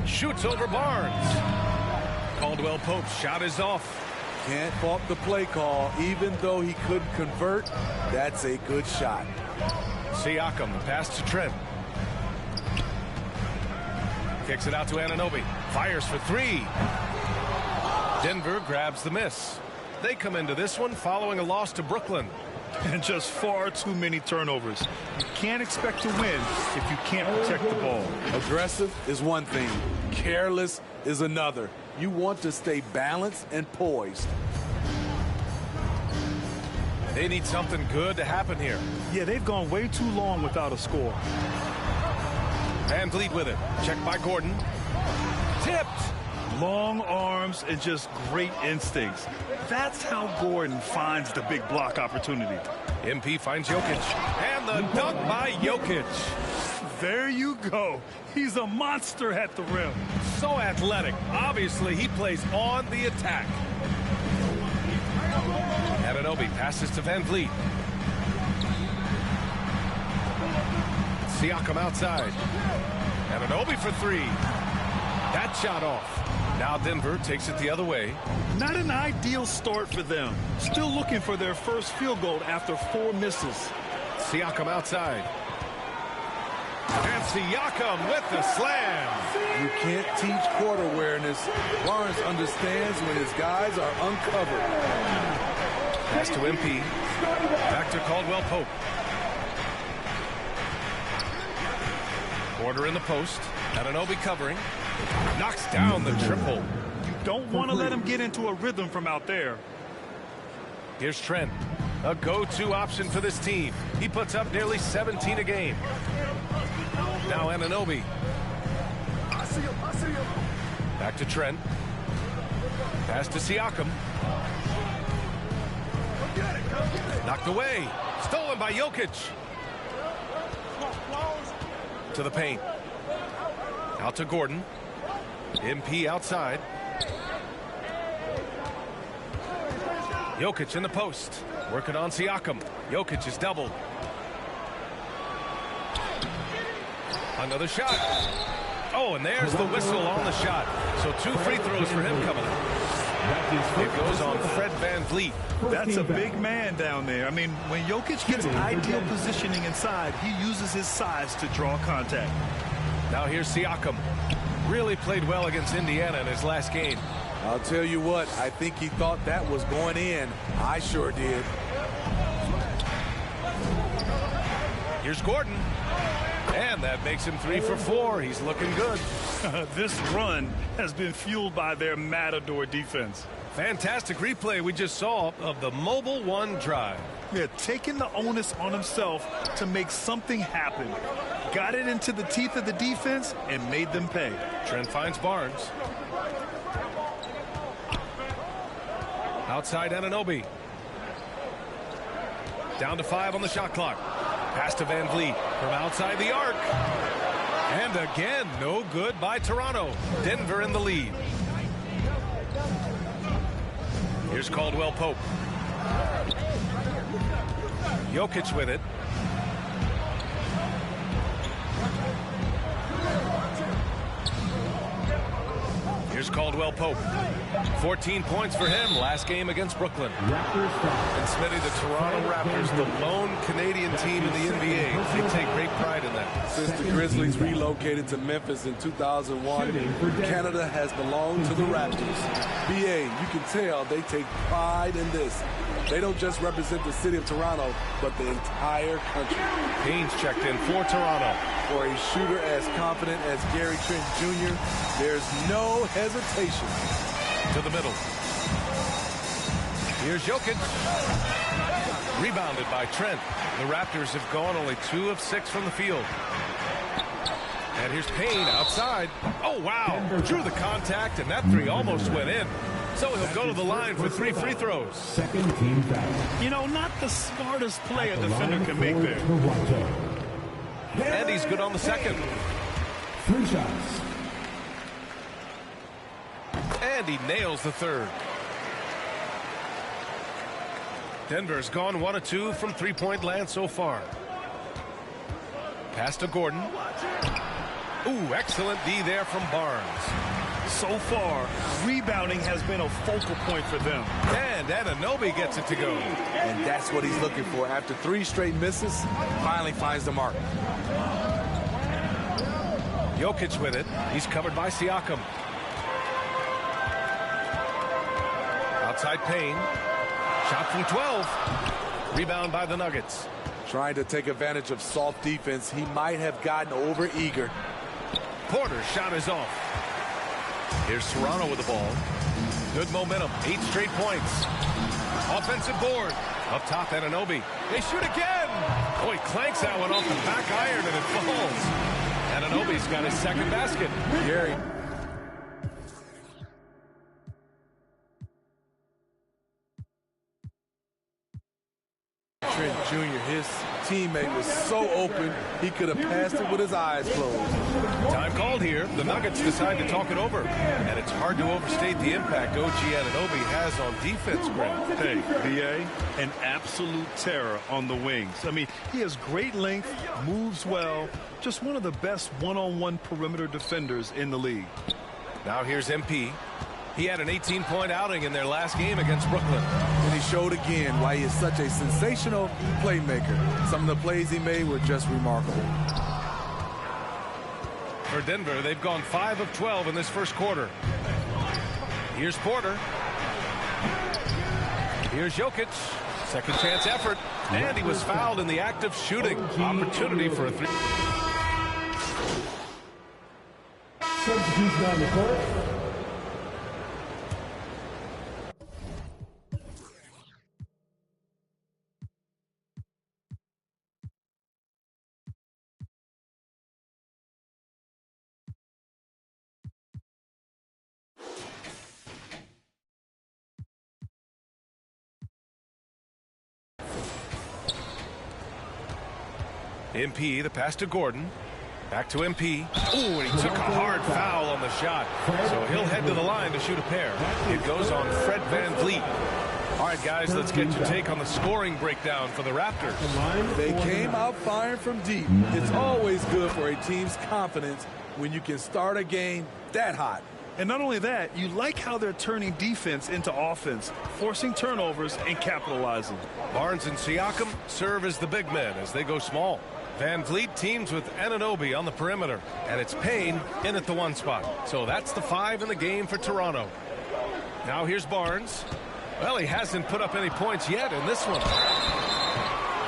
Shoots over Barnes. Caldwell Pope's shot is off. Can't fault the play call. Even though he couldn't convert, that's a good shot. Siakam, the pass to Trent. Kicks it out to Anunoby. Fires for 3. Denver grabs the miss. They come into this one following a loss to Brooklyn. And just far too many turnovers. You can't expect to win if you can't protect the ball. Aggressive is one thing. Careless is another. You want to stay balanced and poised. They need something good to happen here. Yeah, they've gone way too long without a score. Van Vliet with it. Checked by Gordon. Tipped. Long arms and just great instincts. That's how Gordon finds the big block opportunity. MP finds Jokic. And the dunk by Jokic. There you go. He's a monster at the rim. So athletic. Obviously, he plays on the attack. Anunoby passes to Van Vliet. Siakam outside. Anunoby for 3. That shot off. Now Denver takes it the other way. Not an ideal start for them. Still looking for their first field goal after 4 misses. Siakam outside. And Siakam with the slam. You can't teach court awareness. Barnes understands when his guys are uncovered. Pass to MP. Back to Caldwell Pope. Porter in the post. Anunoby covering. Knocks down the triple. You don't want to let him get into a rhythm from out there. Here's Trent. A go-to option for this team. He puts up nearly 17 a game. Now Anunoby. Back to Trent. Pass to Siakam. Knocked away. Stolen by Jokic. To the paint. Out to Gordon. MP outside. Jokic in the post. Working on Siakam. Jokic is doubled. Another shot. Oh, and there's the whistle on the shot. So 2 free throws for him coming up. It goes on Fred Van Vliet. That's a big man down there. I mean, when Jokic gets ideal positioning inside, he uses his size to draw contact. Now here's Siakam. Really played well against Indiana in his last game. I'll tell you what, I think he thought that was going in. I sure did. Here's Gordon. And that makes him 3 for 4. He's looking good. This run has been fueled by their Matador defense. Fantastic replay we just saw of the Mobile One drive. Yeah, taking the onus on himself to make something happen. Got it into the teeth of the defense and made them pay. Trent finds Barnes. Outside Anunoby. Down to 5 on the shot clock. Pass to Van Vliet from outside the arc. And again, no good by Toronto. Denver in the lead. Here's Caldwell Pope. Jokic with it. Here's Caldwell Pope. 14 points for him last game against Brooklyn. And Smitty, the Toronto Raptors, the lone Canadian team in the NBA. They take great pride in that. Since the Grizzlies relocated to Memphis in 2001, Canada has belonged to the Raptors. BA, you can tell they take pride in this. They don't just represent the city of Toronto, but the entire country. Haynes checked in for Toronto. For a shooter as confident as Gary Trent Jr., there's no hesitation. To the middle. Here's Jokic. Rebounded by Trent. The Raptors have gone only 2 of 6 from the field. And here's Payne outside. Oh, wow. Drew the contact, and that three almost went in. So he'll go to the line for 3 free throws. Second team foul. You know, not the smartest play a defender can make there. And he's good on the second. 3 shots. And he nails the third. Denver's gone 1 of 2 from 3-point land so far. Pass to Gordon. Ooh, excellent D there from Barnes. So far, rebounding has been a focal point for them. And Anunoby gets it to go. And that's what he's looking for. After 3 straight misses, finally finds the mark. Jokic with it. He's covered by Siakam. Outside Payne. Shot from 12. Rebound by the Nuggets. Trying to take advantage of soft defense. He might have gotten over eager. Porter's shot is off. Here's Toronto with the ball. Good momentum. 8 straight points. Offensive board. Up top, Anunoby. They shoot again. Oh, he clanks that one off the back iron and it falls. Anunoby's got his second basket. Gary. Trent Jr., his teammate was so open, he could have passed it with his eyes closed. Time called here. The Nuggets decide to talk it over. And it's hard to overstate the impact OG Anunoby has on defense, Grant. Hey, BA, an absolute terror on the wings. I mean, he has great length, moves well, just one of the best one-on-one perimeter defenders in the league. Now here's MP. He had an 18-point outing in their last game against Brooklyn. And he showed again why he is such a sensational playmaker. Some of the plays he made were just remarkable. For Denver, they've gone 5 of 12 in this first quarter. Here's Porter. Here's Jokic. Second chance effort. And he was fouled in the act of shooting. Opportunity for a 3. Substitution on the court. MP, the pass to Gordon. Back to MP. Ooh, and he took a hard foul on the shot. So he'll head to the line to shoot a pair. It goes on Fred VanVleet. All right, guys, let's get your take on the scoring breakdown for the Raptors. They came out firing from deep. It's always good for a team's confidence when you can start a game that hot. And not only that, you like how they're turning defense into offense, forcing turnovers and capitalizing. Barnes and Siakam serve as the big men as they go small. VanVleet teams with Anunoby on the perimeter, and it's Payne in at the 1 spot. So that's the 5 in the game for Toronto. Now here's Barnes. Well, he hasn't put up any points yet in this one.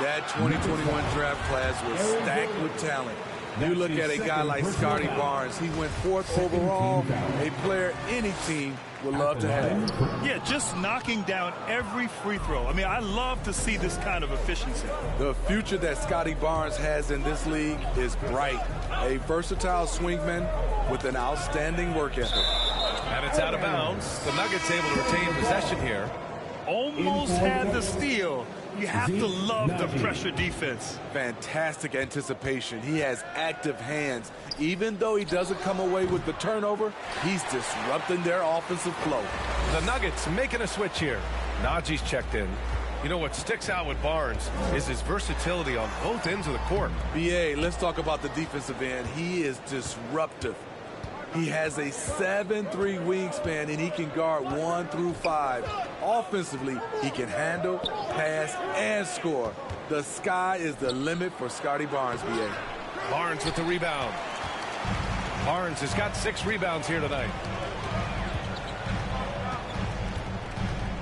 That 2021 draft class was stacked with talent. You look at a guy like Scotty Barnes. He went 4th overall, a player any team would love to have. Yeah, just knocking down every free throw. I mean, I love to see this kind of efficiency. The future that Scotty Barnes has in this league is bright. A versatile swingman with an outstanding work ethic. And it's out of bounds. The Nuggets able to retain possession here. Almost had the steal, You have to love the pressure defense. Fantastic anticipation. He has active hands. Even though he doesn't come away with the turnover, he's disrupting their offensive flow. The Nuggets making a switch here. Najee's checked in. You know, what sticks out with Barnes is his versatility on both ends of the court. BA, let's talk about the defensive end. He is disruptive. He has a 7'3" wingspan, and he can guard 1 through 5. Offensively, he can handle, pass, and score. The sky is the limit for Scotty Barnes, BA. Barnes with the rebound. Barnes has got 6 rebounds here tonight.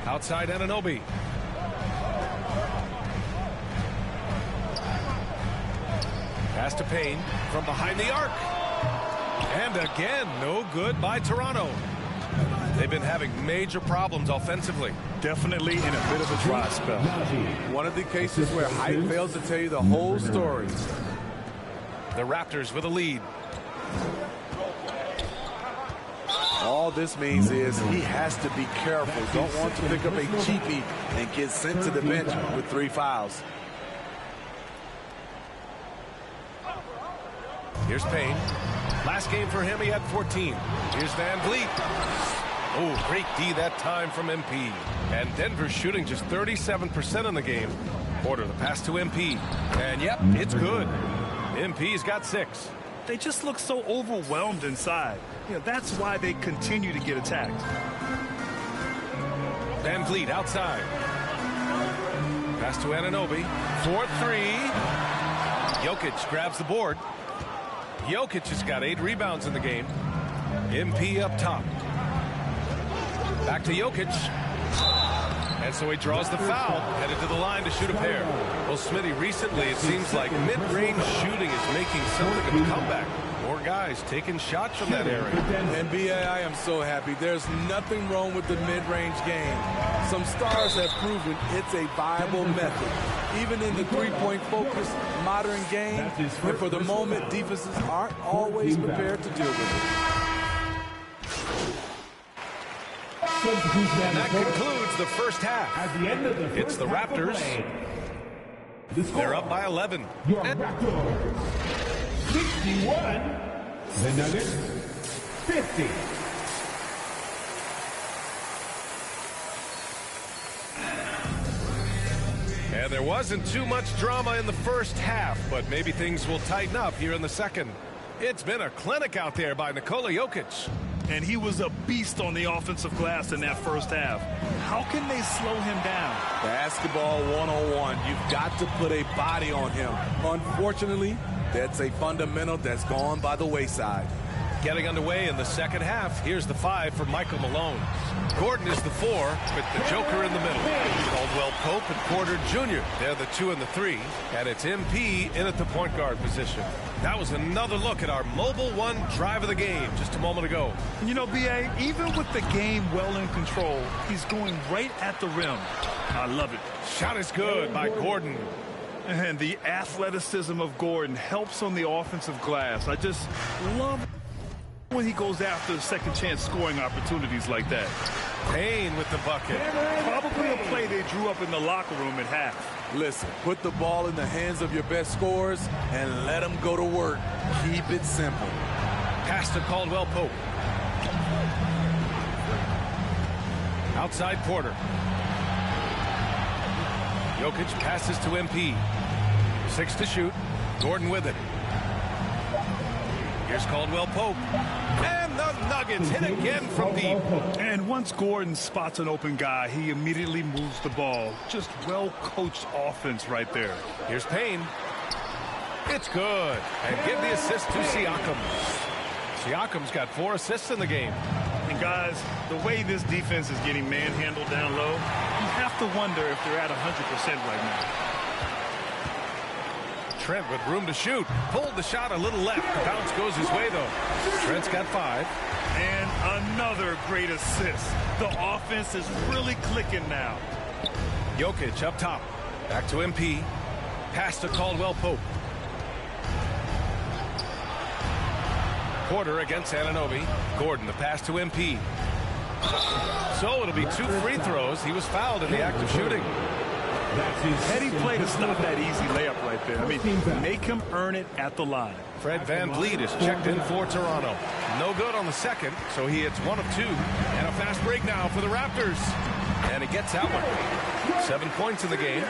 Outside Anunoby. Pass to Payne from behind the arc. And again, no good by Toronto. They've been having major problems offensively. Definitely in a bit of a dry spell. One of the cases where height fails to tell you the whole story. The Raptors with a lead. All this means is he has to be careful. Don't want to pick up a cheapie and get sent to the bench with 3 fouls. Here's Payne. Last game for him, he had 14. Here's Van Vliet. Oh, great D that time from MP. And Denver shooting just 37% in the game. Porter, the pass to MP. And yep, it's good. MP's got 6. They just look so overwhelmed inside. You know, that's why they continue to get attacked. Van Vliet outside. Pass to Anunoby. 4-3. Jokic grabs the board. Jokic has got 8 rebounds in the game. MP up top. Back to Jokic. And so he draws the foul, headed to the line to shoot a pair. Well, Smitty, recently it seems like mid-range shooting is making something of a comeback. More guys taking shots from that area. NBA, I am so happy. There's nothing wrong with the mid-range game. Some stars have proven it's a viable method. Even in the three-point focused modern game, and for the moment, defenses aren't always prepared to deal with it. And that concludes the first half. At the end of the It's the Raptors. They're up by 11. Your Raptors, 61. The Nuggets, 50. And there wasn't too much drama in the first half, but maybe things will tighten up here in the second. It's been a clinic out there by Nikola Jokic. And he was a beast on the offensive glass in that first half. How can they slow him down? Basketball 101. You've got to put a body on him. Unfortunately, that's a fundamental that's gone by the wayside. Getting underway in the second half. Here's the 5 for Michael Malone. Gordon is the 4 with the Joker in the middle. Caldwell Pope and Porter Jr. They're the 2 and the 3. And it's MP in at the point guard position. That was another look at our Mobile One drive of the game just a moment ago. You know, B.A., even with the game well in control, he's going right at the rim. I love it. Shot is good by Gordon. And the athleticism of Gordon helps on the offensive glass. I just love when he goes after second chance scoring opportunities like that. Payne with the bucket. Probably a play they drew up in the locker room at half. Listen, put the ball in the hands of your best scorers and let them go to work. Keep it simple. Pass to Caldwell Pope. Outside Porter. Jokic passes to MP. 6 to shoot. Gordon with it. Here's Caldwell Pope. And the Nuggets hit again from deep. And once Gordon spots an open guy, he immediately moves the ball. Just well-coached offense right there. Here's Payne. It's good. And give the assist to Siakam. Siakam's got 4 assists in the game. And guys, the way this defense is getting manhandled down low, you have to wonder if they're at 100% right now. Trent with room to shoot. Pulled the shot a little left. The bounce goes his way, though. Trent's got 5. And another great assist. The offense is really clicking now. Jokic up top. Back to MP. Pass to Caldwell Pope. Porter against Anunoby. Gordon, the pass to MP. So it'll be 2 free throws. He was fouled in the act of shooting. Heady play to stop that easy layup right there. I mean, make him earn it at the line. Fred VanVleet is checked in for Toronto. No good on the second, so he hits 1 of 2. And a fast break now for the Raptors. And he gets that one. 7 points in the game.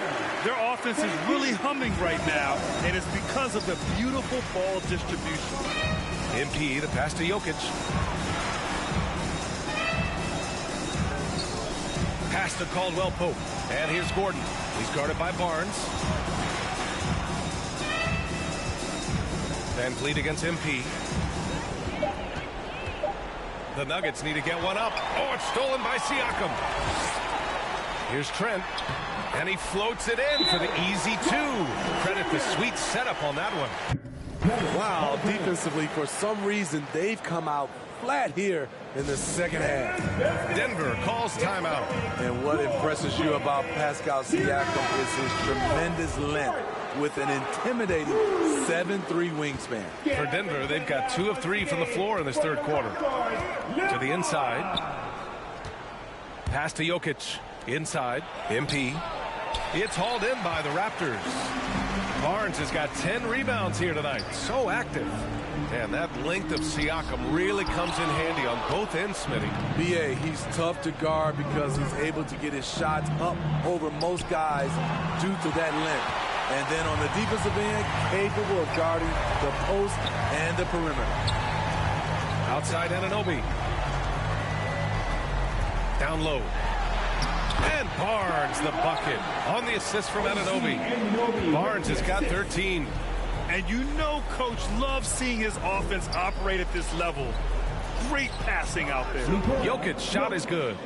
Their offense is really humming right now, and it's because of the beautiful ball distribution. MP, the pass to Jokic. Pass to Caldwell Pope. And here's Gordon. He's guarded by Barnes. VanVleet against MP. The Nuggets need to get one up. Oh, it's stolen by Siakam. Here's Trent. And he floats it in for the easy 2. Credit the sweet setup on that one. Wow, defensively, for some reason, they've come out flat here in the second half. Denver calls timeout. And what impresses you about Pascal Siakam is his tremendous length with an intimidating 7'3" wingspan. For Denver, they've got 2 of 3 from the floor in this third quarter. To the inside. Pass to Jokic. Inside. MP. It's hauled in by the Raptors. Barnes has got 10 rebounds here tonight. So active. And that length of Siakam really comes in handy on both ends, Smitty. BA, he's tough to guard because he's able to get his shots up over most guys due to that length. And then on the defensive end, capable of guarding the post and the perimeter. Outside Anunoby. Down low. And Barnes, the bucket, on the assist from Anunoby. Barnes has got 13. And you know Coach loves seeing his offense operate at this level. Great passing out there. Jokic's shot is good.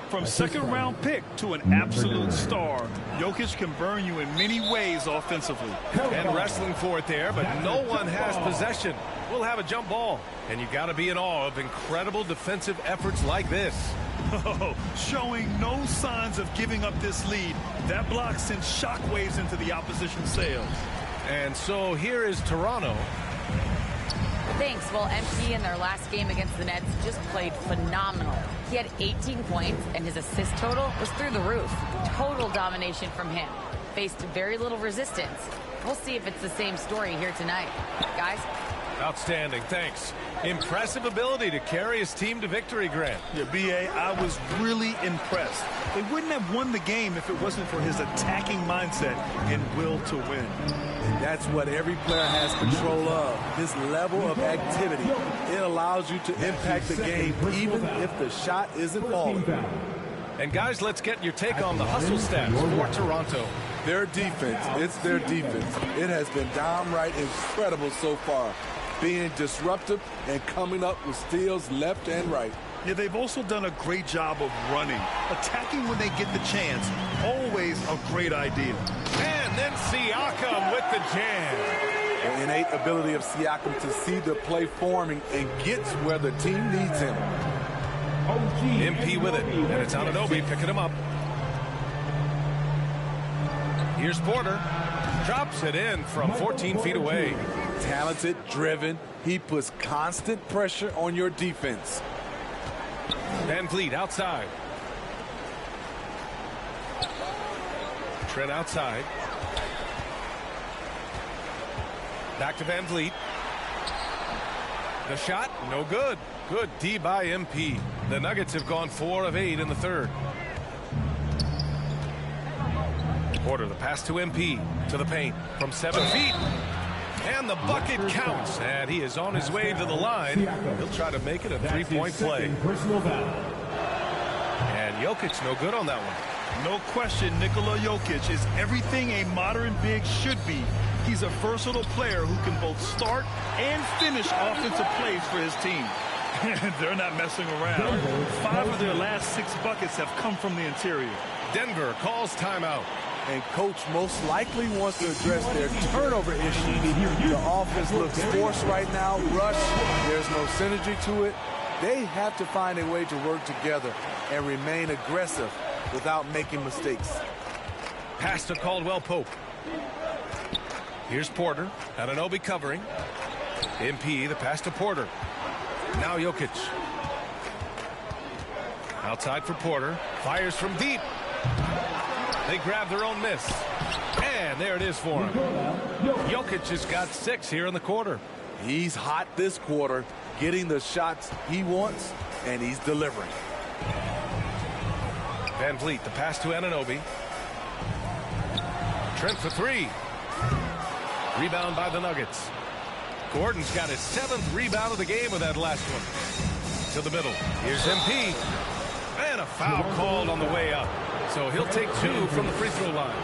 From second-round pick to an absolute star, Jokic can burn you in many ways offensively. And wrestling for it there, but no one has possession. We'll have a jump ball. And you got to be in awe of incredible defensive efforts like this. Oh, showing no signs of giving up this lead. That block sends shockwaves into the opposition sails. And so here is Toronto. Thanks. Well, MP in their last game against the Nets just played phenomenal. He had 18 points, and his assist total was through the roof. Total domination from him. Faced very little resistance. We'll see if it's the same story here tonight. Guys? Outstanding. Thanks. Impressive ability to carry his team to victory, Grant. Yeah, B.A., I was really impressed. They wouldn't have won the game if it wasn't for his attacking mindset and will to win. And that's what every player has control of, this level of activity. It allows you to impact the game even if the shot isn't falling. And guys, let's get your take on the hustle stats for Toronto. Their defense, it's their defense. It has been downright incredible so far, being disruptive and coming up with steals left and right. Yeah, they've also done a great job of running. Attacking when they get the chance, always a great idea. And then Siakam with the jam. The innate ability of Siakam to see the play forming and gets where the team needs him. MP with it, and it's Anunoby picking him up. Here's Porter. Drops it in from 14 feet away. Talented, driven. He puts constant pressure on your defense. VanVleet outside. Trent outside. Back to VanVleet. The shot, no good. Good D by MP. The Nuggets have gone 4 of 8 in the third. Porter, the pass to MP. To the paint from 7 feet. And the bucket counts. And he is on his way to the line. He'll try to make it a three-point play. And Jokic no good on that one. No question, Nikola Jokic is everything a modern big should be. He's a versatile player who can both start and finish offensive plays for his team. They're not messing around. 5 of their last 6 buckets have come from the interior. Denver calls timeout. And coach most likely wants to address their turnover issue. The offense looks forced right now, rush. There's no synergy to it. They have to find a way to work together and remain aggressive without making mistakes. Pass to Caldwell Pope. Here's Porter. Anunoby covering. MP, the pass to Porter. Now Jokic. Outside for Porter. Fires from deep. They grab their own miss. And there it is for him. Jokic has got 6 here in the quarter. He's hot this quarter, getting the shots he wants, and he's delivering. Van Vliet, the pass to Anunoby. Trent for 3. Rebound by the Nuggets. Gordon's got his 7th rebound of the game with that last one. To the middle. Here's MP. And a foul called on the way up. So he'll take 2 from the free throw line.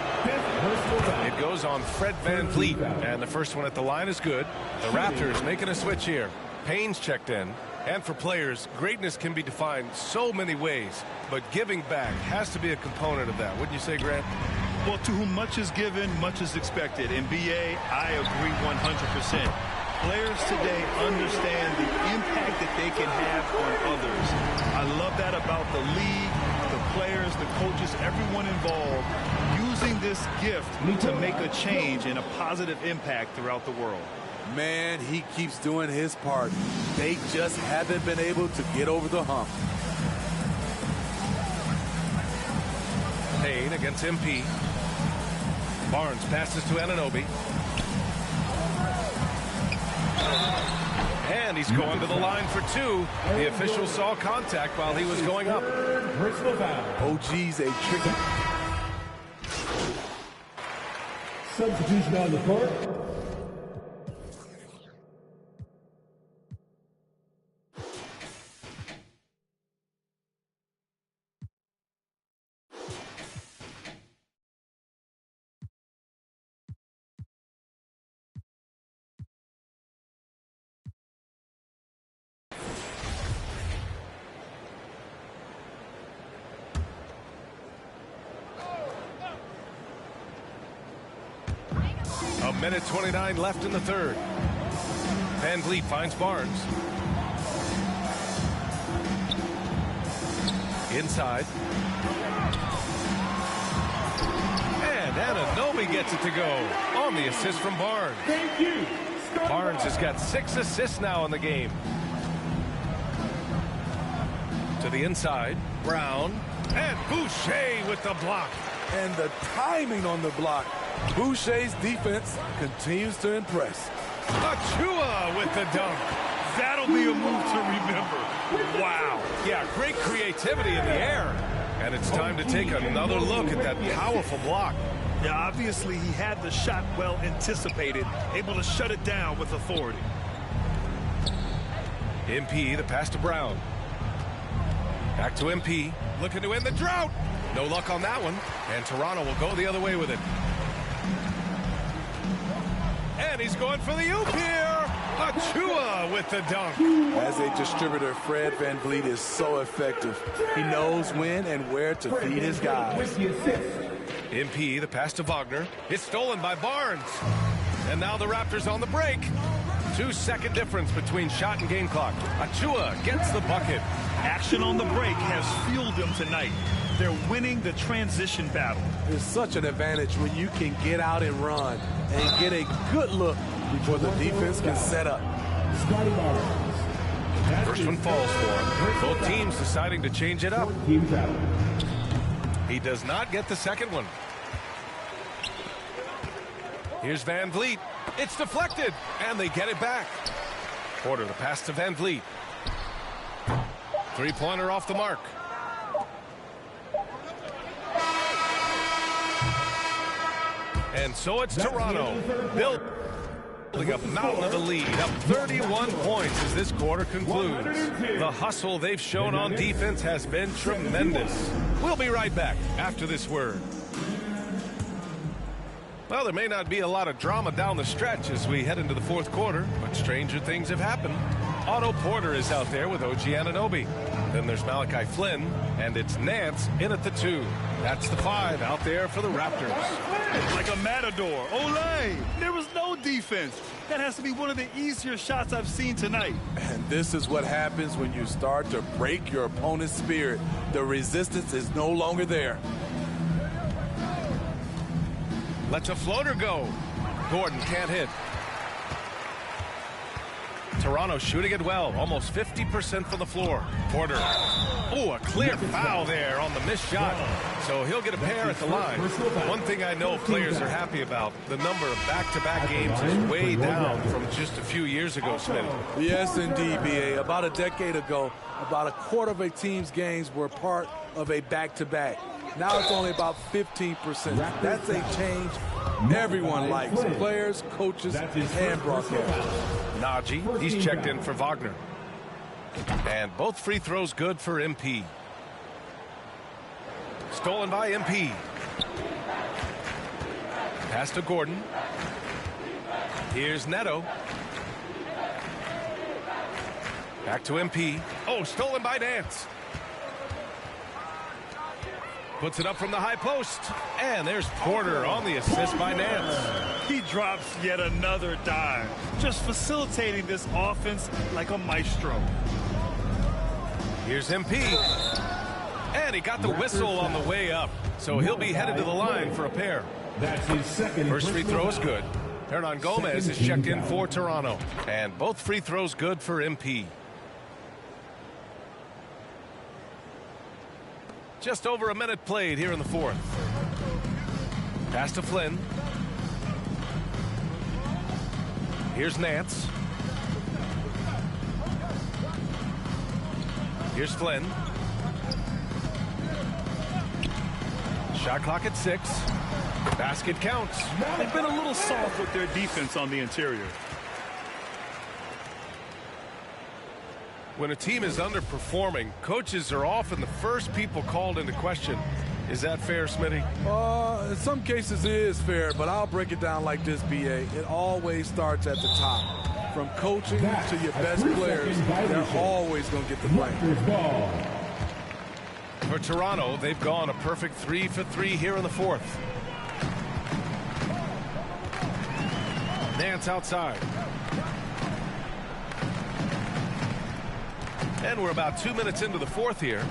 It goes on Fred Van Vliet. And the first one at the line is good. The Raptors making a switch here. Payne's checked in. And for players, greatness can be defined so many ways. But giving back has to be a component of that. Wouldn't you say, Grant? Well, to whom much is given, much is expected. In BA, I agree 100%. Players today understand the impact that they can have on others. I love that about the league, the players, the coaches, everyone involved, using this gift to make a change and a positive impact throughout the world. Man, he keeps doing his part. They just haven't been able to get over the hump. Payne against MP. Barnes passes to Anunoby. And he's going to the line for 2. The official saw contact while he was going up. OG's a tricky. Substitution on the court. A minute 29 left in the third. Van Vliet finds Barnes. Inside. And Anunoby gets it to go on the assist from Barnes. Thank you. Barnes has got 6 assists now in the game. To the inside. Brown. And Boucher with the block. And the timing on the block. Boucher's defense continues to impress. Achua with the dunk. That'll be a move to remember. Wow. Yeah, great creativity in the air. And it's time to take another look at that powerful block. Yeah, obviously he had the shot well anticipated, able to shut it down with authority. MP, the pass to Brown. Back to MP, looking to end the drought. No luck on that one, and Toronto will go the other way with it. And he's going for the oop here. Achua with the dunk. As a distributor, Fred Van Vliet is so effective. He knows when and where to feed his guys. MP, the pass to Wagner. It's stolen by Barnes. And now the Raptors on the break. 2-second difference between shot and game clock. Achua gets the bucket. Action on the break has fueled them tonight. They're winning the transition battle. It's such an advantage when you can get out and run and get a good look before the defense can set up. First one falls for him. Both teams deciding to change it up. He does not get the second one. Here's Van Vliet. It's deflected, and they get it back. Porter, the pass to Van Vliet. Three-pointer off the mark. And so it's Toronto, building a mountain of the lead, up 31 points as this quarter concludes. The hustle they've shown on defense has been tremendous. We'll be right back after this word. Well, there may not be a lot of drama down the stretch as we head into the fourth quarter, but stranger things have happened. Otto Porter is out there with OG Anunoby. Then there's Malachi Flynn, and it's Nance in at the 2. That's the 5 out there for the Raptors. Like a matador. Olay! There was no defense. That has to be one of the easier shots I've seen tonight. And this is what happens when you start to break your opponent's spirit. The resistance is no longer there. Lets a floater go. Gordon can't hit. Toronto shooting it well, almost 50% from the floor. Porter. Oh, a clear foul there on the missed shot. So he'll get a pair at the line. One thing I know players are happy about, the number of back-to-back games is way down from just a few years ago, Smith. Yes, indeed, B.A. About a decade ago, about a quarter of a team's games were part of a back-to-back. Now it's only about 15%. That's a change everyone likes. Players, coaches, and broadcasters. Najee, he's checked in for Wagner. And both free throws good for MP. Stolen by MP. Pass to Gordon. Here's Neto. Back to MP. Oh, stolen by Nance. Puts it up from the high post. And there's Porter on the assist by Nance. He drops yet another dive, just facilitating this offense like a maestro. Here's MP. And he got the whistle on the way up. So he'll be headed to the line for a pair. That's his second. First free throw is good. Hernan Gomez is checked in for Toronto. And both free throws good for MP. Just over a minute played here in the fourth. Pass to Flynn. Here's Nance. Here's Flynn. Shot clock at 6. Basket counts. They've been a little soft with their defense on the interior. When a team is underperforming, coaches are often the first people called into question. Is that fair, Smitty? In some cases it is fair, but I'll break it down like this, B.A. It always starts at the top. From coaching to your best players, they're always going to get the blame. For Toronto, they've gone a perfect 3 for 3 here in the fourth. Nance outside. And we're about 2 minutes into the fourth here.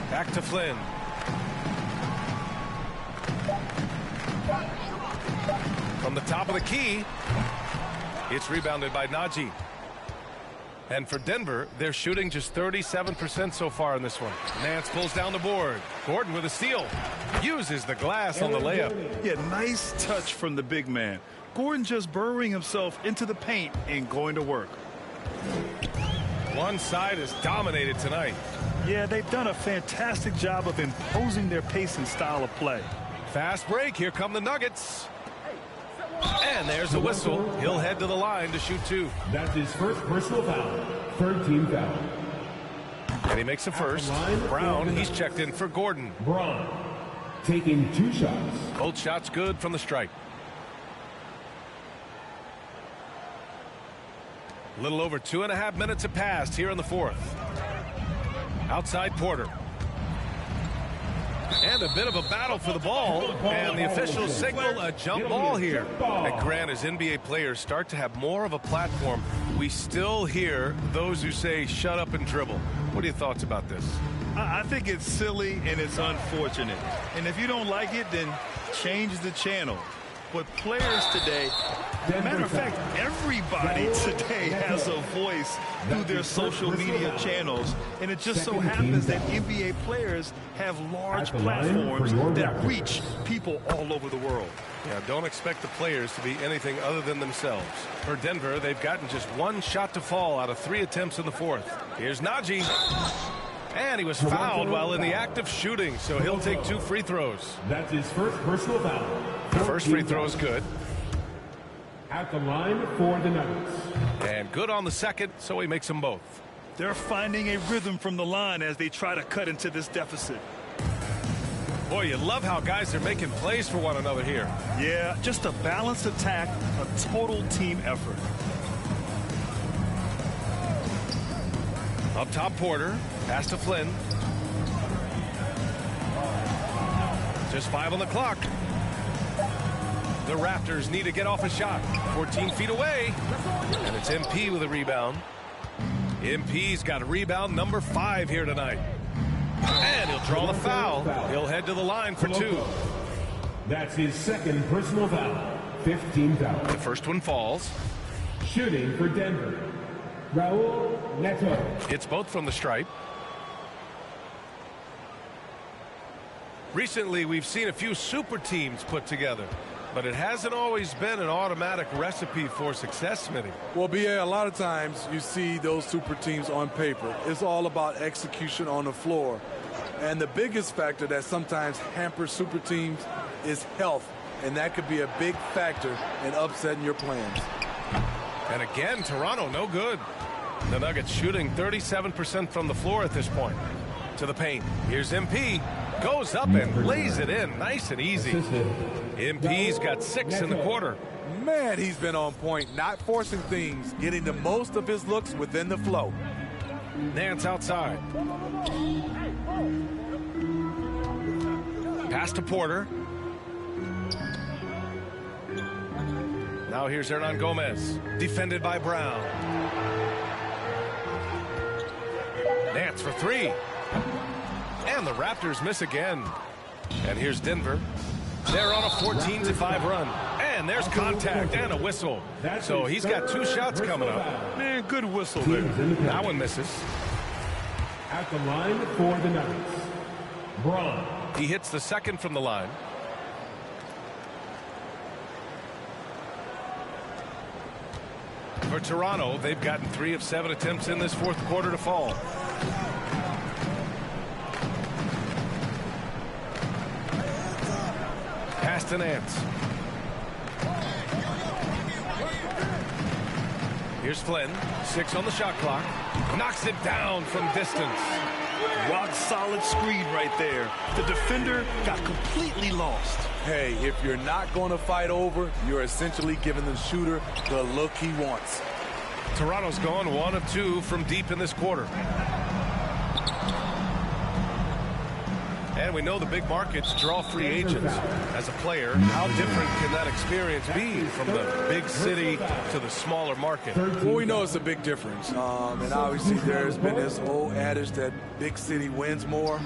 Back to Flynn. From the top of the key, it's rebounded by Najee. And for Denver, they're shooting just 37% so far in this one. Nance pulls down the board. Gordon with a steal. Uses the glass on the layup. Yeah, nice touch from the big man. Gordon just burrowing himself into the paint and going to work. One side is dominated tonight. Yeah, they've done a fantastic job of imposing their pace and style of play. Fast break. Here come the Nuggets. And there's a whistle. He'll head to the line to shoot 2. That's his first personal foul. Third team foul. And he makes the first. Brown, he's checked in for Gordon. Braun taking 2 shots. Both shots good from the stripe. A little over 2.5 minutes have passed here in the fourth. Outside Porter. And a bit of a battle for the ball. And the officials signal a jump ball here. And Grant, as NBA players start to have more of a platform, we still hear those who say shut up and dribble. What are your thoughts about this? I think it's silly and it's unfortunate. And if you don't like it, then change the channel. But players today, matter of fact, everybody today has a voice through their social media channels. And it just so happens that NBA players have large platforms that reach people all over the world. Yeah, don't expect the players to be anything other than themselves. For Denver, they've gotten just 1 shot to fall out of 3 attempts in the fourth. Here's Najee. And he was fouled while in the act of shooting, so he'll take 2 free throws. That's his first personal foul. The first free throw is good. At the line for the Nuggets. And good on the second, so he makes them both. They're finding a rhythm from the line as they try to cut into this deficit. Boy, you love how guys are making plays for one another here. Yeah, just a balanced attack, a total team effort. Up top, Porter. Pass to Flynn. Just 5 on the clock. The Raptors need to get off a shot. 14 feet away. And it's MP with a rebound. MP's got a rebound number 5 here tonight. And he'll draw the foul. He'll head to the line for 2. That's his second personal foul. 15 foul. The first one falls. Shooting for Denver, Raul Neto. It's both from the stripe. Recently, we've seen a few super teams put together, but it hasn't always been an automatic recipe for success, Smitty. Well, BA, a lot of times you see those super teams on paper. It's all about execution on the floor. And the biggest factor that sometimes hampers super teams is health, and that could be a big factor in upsetting your plans. And again, Toronto, no good. The Nuggets shooting 37% from the floor at this point. To the paint. Here's MP. Goes up and lays it in nice and easy. MP's got 6 in the quarter. Man, he's been on point, not forcing things, getting the most of his looks within the flow. Nance outside. Pass to Porter. Now here's Hernan Gomez, defended by Brown. Nance for 3. And the Raptors miss again. And here's Denver. They're on a 14-5 run. And there's contact and a whistle. So he's got 2 shots coming up. Man, good whistle there. That one misses. At the line for the Nuggets, Braun. He hits the second from the line. For Toronto, they've gotten 3 of 7 attempts in this fourth quarter to fall. Pass to Nance. Here's Flynn. 6 on the shot clock. Knocks it down from distance. Rock solid screen right there. The defender got completely lost. Hey, if you're not going to fight over, you're essentially giving the shooter the look he wants. Toronto's gone 1 of 2 from deep in this quarter. And we know the big markets draw free agents. As a player, how different can that experience be from the big city to the smaller market? Well, we know it's a big difference. And obviously there's been this old adage that big city wins more.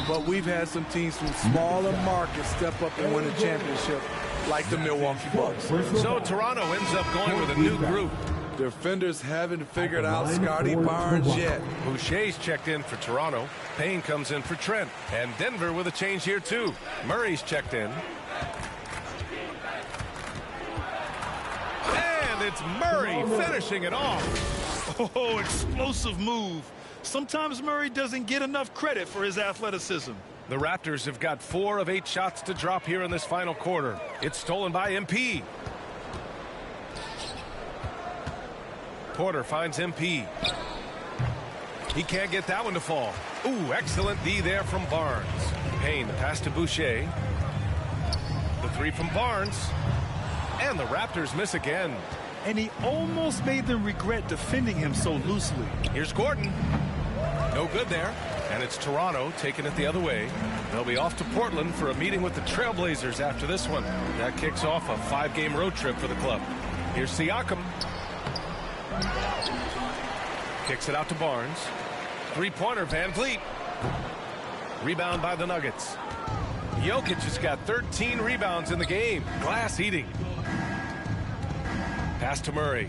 But we've had some teams from smaller markets step up and win a championship, like the Milwaukee Bucks. So Toronto ends up going with a new group. Defenders haven't figured out Scotty Barnes yet. Boucher's checked in for Toronto. Payne comes in for Trent. And Denver with a change here, too. Murray's checked in. And it's Murray finishing it off. Oh, explosive move. Sometimes Murray doesn't get enough credit for his athleticism. The Raptors have got 4 of 8 shots to drop here in this final quarter. It's stolen by MP. Porter finds MP. He can't get that one to fall. Ooh, excellent D there from Barnes. Payne, the pass to Boucher. The 3 from Barnes. And the Raptors miss again. And he almost made them regret defending him so loosely. Here's Gordon. No good there. And it's Toronto taking it the other way. They'll be off to Portland for a meeting with the Trailblazers after this one. That kicks off a 5-game road trip for the club. Here's Siakam. Kicks it out to Barnes. 3-pointer, Van Vliet. Rebound by the Nuggets. Jokic has got 13 rebounds in the game. Glass eating. Pass to Murray.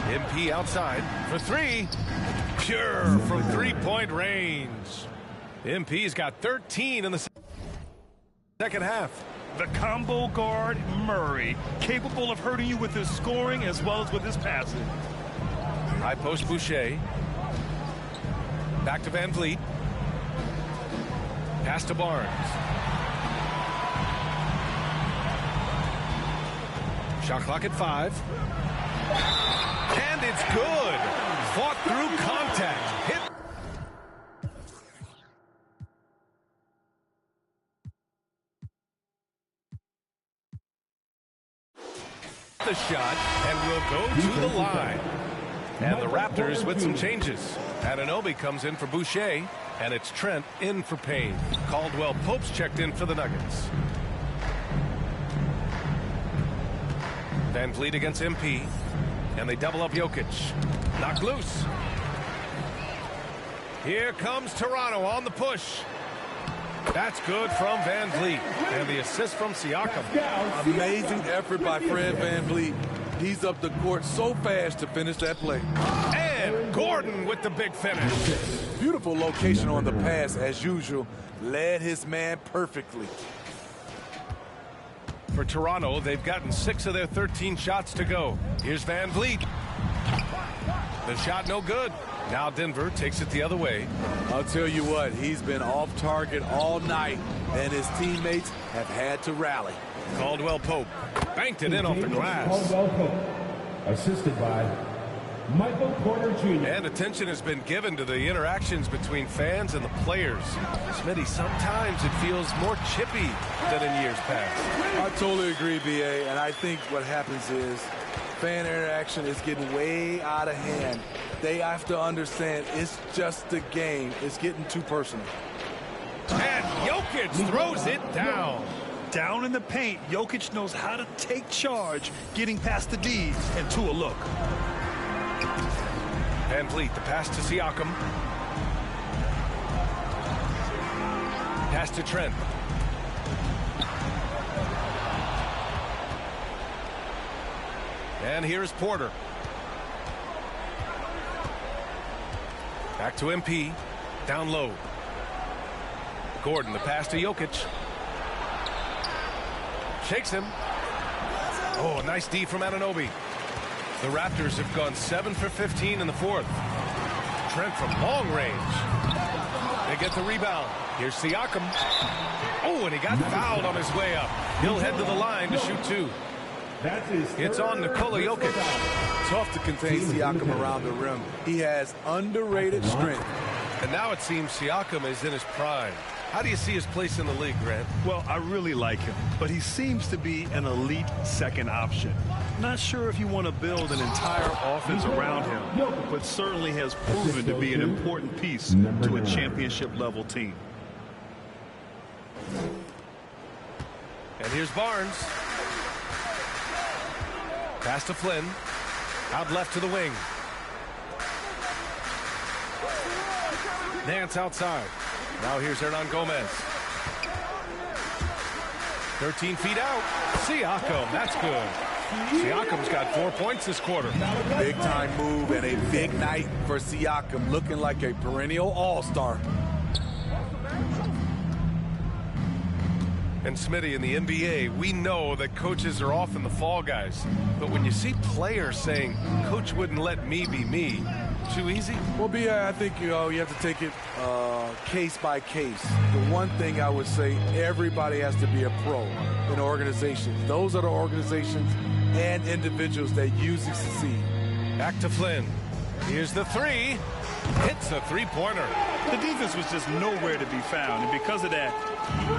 MP outside for 3. Pure from 3-point range. MP's got 13 in the second half. The combo guard, Murray, capable of hurting you with his scoring as well as with his passing. High post Boucher. Back to Van Vliet. Pass to Barnes. Shot clock at 5. And it's good. Fought through contact. Hit. The shot and will go to the line. And the Raptors with some changes. Anunoby comes in for Boucher, and it's Trent in for Payne. Caldwell Pope's checked in for the Nuggets. Van Vliet against MP, and they double up Jokic. Knocked loose. Here comes Toronto on the push. That's good from Van Vliet. And the assist from Siakam. Amazing effort by Fred Van Vliet. He's up the court so fast to finish that play. And Gordon with the big finish. Beautiful location on the pass, as usual. Led his man perfectly. For Toronto, they've gotten 6 of their 13 shots to go. Here's Van Vliet. The shot no good. Now Denver takes it the other way. I'll tell you what, he's been off target all night, and his teammates have had to rally. Caldwell Pope banked it in off the glass. Caldwell Pope, assisted by Michael Porter Jr. And attention has been given to the interactions between fans and the players. Smitty, sometimes it feels more chippy than in years past. I totally agree, B.A., and I think what happens is fan interaction is getting way out of hand. They have to understand it's just a game. It's getting too personal. And Jokic throws it down. Down in the paint, Jokic knows how to take charge, getting past the D and to a look. Van Vliet, the pass to Siakam. Pass to Trent. And here's Porter. Back to MP. Down low. Gordon, the pass to Jokic. Shakes him. Oh, nice D from Anunoby. The Raptors have gone 7 for 15 in the fourth. Trent from long range. They get the rebound. Here's Siakam. Oh, and he got fouled on his way up. He'll head to the line to shoot 2. It's on Nikola Jokic. Tough to contain Siakam around the rim. He has underrated strength. And now it seems Siakam is in his prime. How do you see his place in the league, Grant? Well, I really like him, but he seems to be an elite second option. Not sure if you want to build an entire offense around him, but certainly has proven to be an important piece to a championship-level team. And here's Barnes. Pass to Flynn. Out left to the wing. Nance outside. Now here's Hernan Gomez. 13 feet out. Siakam, that's good. Siakam's got 4 points this quarter. Big time move and a big night for Siakam, looking like a perennial all-star. And Smitty, in the NBA, we know that coaches are often the fall guys. But when you see players saying, "Coach wouldn't let me be me," too easy? Well, B.A., I think you have to take it case by case. The one thing I would say, everybody has to be a pro in an organization. Those are the organizations and individuals that usually succeed. Back to Flynn. Here's the 3. Hits a three-pointer. The defense was just nowhere to be found, and because of that,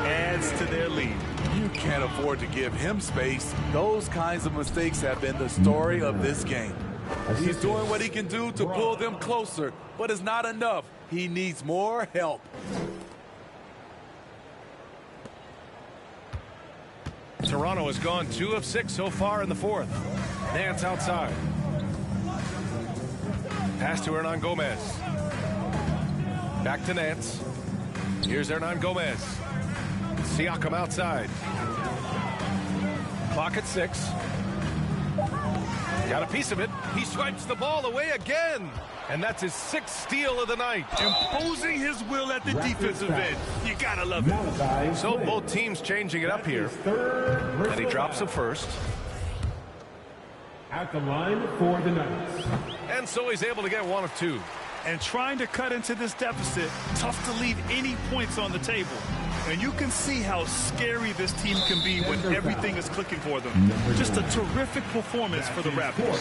adds to their lead. You can't afford to give him space. Those kinds of mistakes have been the story of this game. He's doing what he can do to pull them closer, but it's not enough. He needs more help. Toronto has gone 2 of 6 so far in the fourth. Nance outside. Pass to Hernan Gomez. Back to Nance. Here's Hernan Gomez. Siakam outside. Clock at 6. Got a piece of it. He swipes the ball away again. And that's his 6th steal of the night. Imposing his will at the defensive end. You gotta love it. So both teams changing it up here. And he drops the first. At the line for the Nuggets. And so he's able to get 1 of 2. And trying to cut into this deficit, tough to leave any points on the table. And you can see how scary this team can be when everything is clicking for them. Just a terrific performance for the Raptors.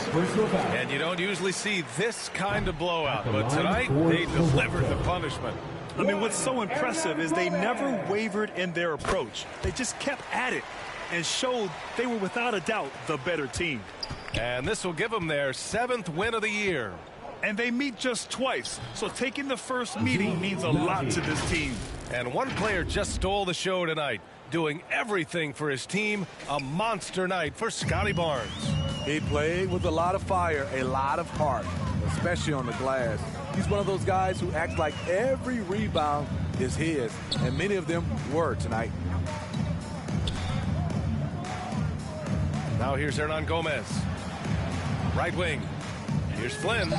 And you don't usually see this kind of blowout, but tonight they delivered the punishment. I mean, what's so impressive is they never wavered in their approach. They just kept at it and showed they were without a doubt the better team. And this will give them their 7th win of the year. And they meet just twice, so taking the first meeting means a lot to this team. And one player just stole the show tonight, doing everything for his team. A monster night for Scotty Barnes. He played with a lot of fire, a lot of heart, especially on the glass. He's one of those guys who acts like every rebound is his, and many of them were tonight. Now here's Hernan Gomez. Right wing. Here's Flynn.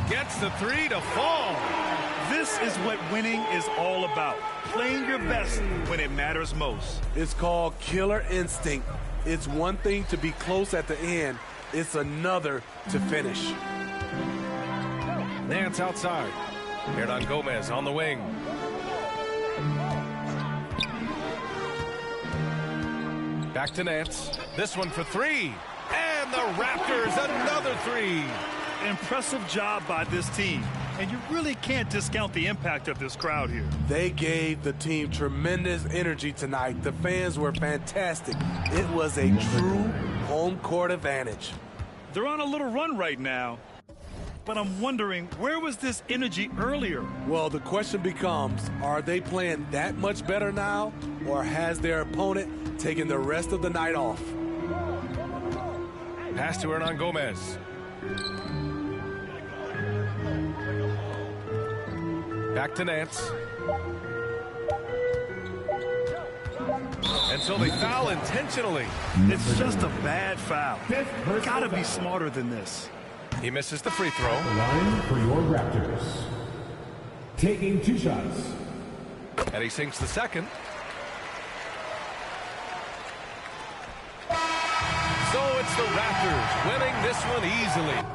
Gets the three to fall. This is what winning is all about. Playing your best when it matters most. It's called killer instinct. It's one thing to be close at the end. It's another to finish. Nance outside. Hernan Gomez on the wing. Back to Nance. This one for three. And the Raptors, another three. Impressive job by this team. And you really can't discount the impact of this crowd here. They gave the team tremendous energy tonight. The fans were fantastic. It was a true home court advantage. They're on a little run right now. But I'm wondering, where was this energy earlier? Well, the question becomes, are they playing that much better now, or has their opponent taken the rest of the night off? Pass to Hernan Gomez. Back to Nance. And so they foul intentionally. It's just a bad foul. Gotta be smarter than this. He misses the free throw. Line for your Raptors. Taking 2 shots. And he sinks the second. So it's the Raptors winning this one easily.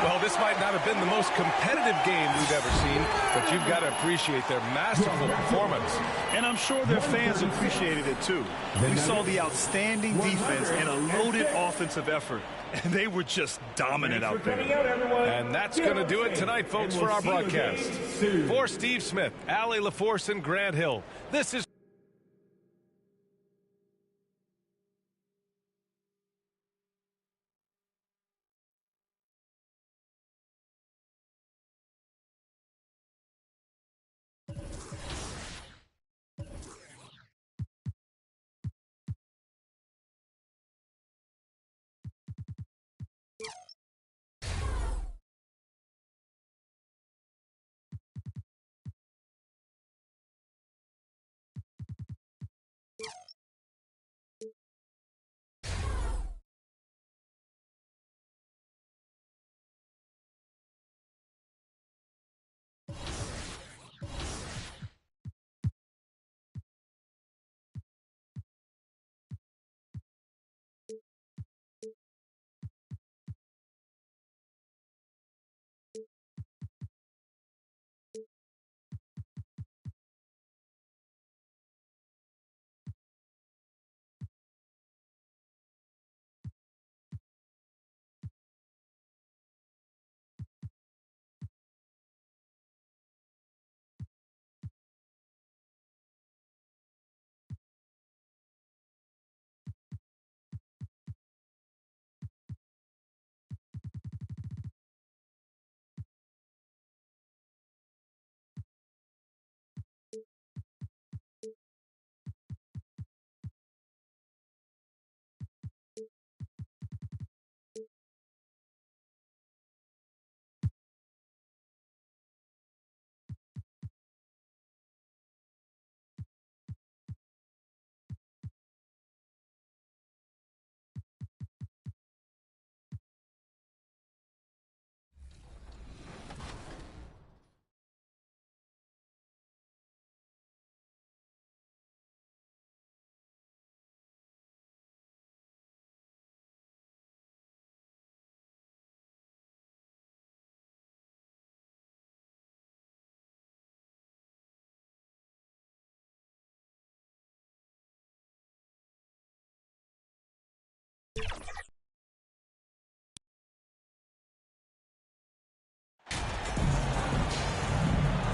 Well, this might not have been the most competitive game we've ever seen, but you've got to appreciate their masterful performance. And I'm sure their fans appreciated it too. We saw the outstanding defense and a loaded offensive effort, and they were just dominant out there. And that's going to do it tonight, folks, for our broadcast. For Steve Smith, Allie LaForce, and Grant Hill, this is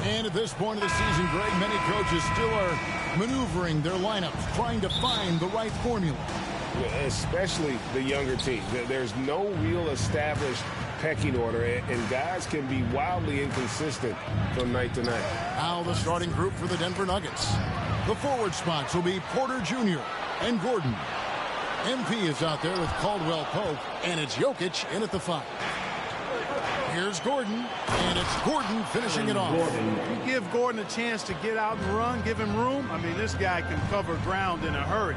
And at this point of the season, Greg, many coaches still are maneuvering their lineups, trying to find the right formula. Especially the younger team. There's no real established pecking order, and guys can be wildly inconsistent from night to night. Now the starting group for the Denver Nuggets. The forward spots will be Porter Jr. and Gordon. MP is out there with Caldwell Pope, and it's Jokic in at the 5. Here's Gordon, and it's Gordon finishing it off. You give Gordon a chance to get out and run, give him room. I mean, this guy can cover ground in a hurry.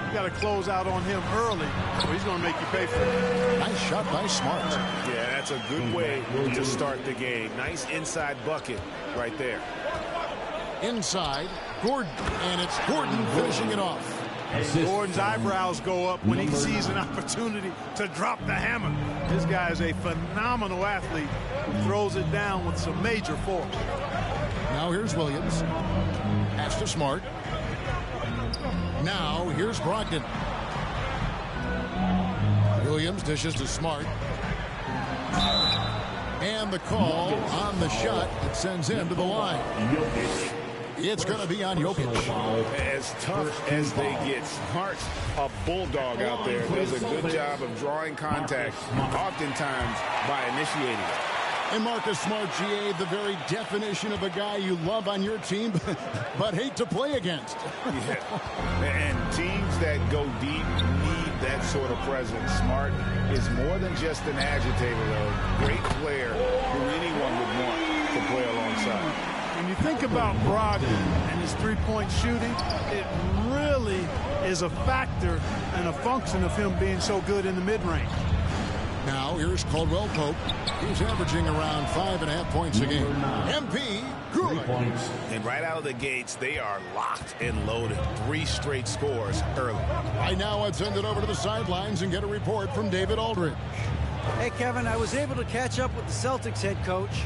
You got to close out on him early, or he's going to make you pay for it. Nice shot by Smart. Yeah, that's a good way to start the game. Nice inside bucket right there. Inside, Gordon, and it's Gordon finishing it off. Gordon's eyebrows go up when he sees an opportunity to drop the hammer. This guy is a phenomenal athlete who throws it down with some major force. Now here's Williams. Pass to Smart. Now here's Brogdon. Williams dishes to Smart. And the call on the shot that sends him to the line. It's going to be on Jokic. As tough as they get, Smart's a bulldog out there. Does a good job of drawing contact, oftentimes by initiating it. And Marcus Smart, GA, the very definition of a guy you love on your team, but hate to play against. Yeah. And teams that go deep need that sort of presence. Smart is more than just an agitator, though. Great player who anyone would want to play alongside. When you think about Brogdon and his three-point shooting, it really is a factor and a function of him being so good in the mid-range. Now here's Caldwell Pope. He's averaging around 5.5 points a game. MP, good. And right out of the gates, they are locked and loaded. 3 straight scores early. Right now, I'd send it over to the sidelines and get a report from David Aldridge. Hey, Kevin, I was able to catch up with the Celtics head coach.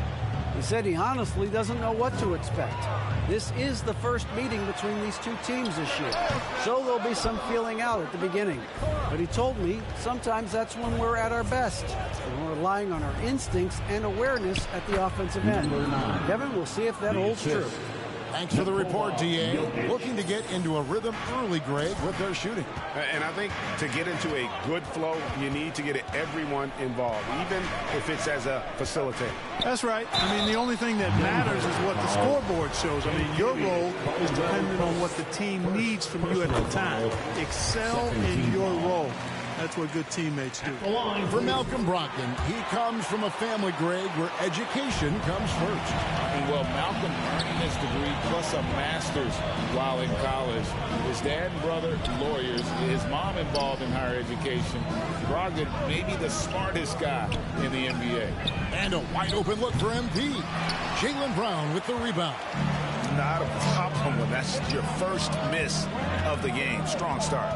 He said he honestly doesn't know what to expect. This is the first meeting between these two teams this year, so there'll be some feeling out at the beginning. But he told me sometimes that's when we're at our best, when we're relying on our instincts and awareness at the offensive end. Kevin, we'll see if that holds true. Thanks for the report, DA. Looking to get into a rhythm early, Greg, with their shooting. And I think to get into a good flow, you need to get everyone involved, even if it's as a facilitator. That's right. I mean, the only thing that matters is what the scoreboard shows. I mean, your role is dependent on what the team needs from you at the time. Excel in your role. That's what good teammates do. For Malcolm Brogdon, he comes from a family, Greg, where education comes first. And well, Malcolm earning his degree plus a master's while in college. His dad and brother, lawyers. His mom involved in higher education. Brogdon may be the smartest guy in the NBA. And a wide open look for MP. Jaylen Brown with the rebound. Not a problem when that's your first miss of the game. Strong start.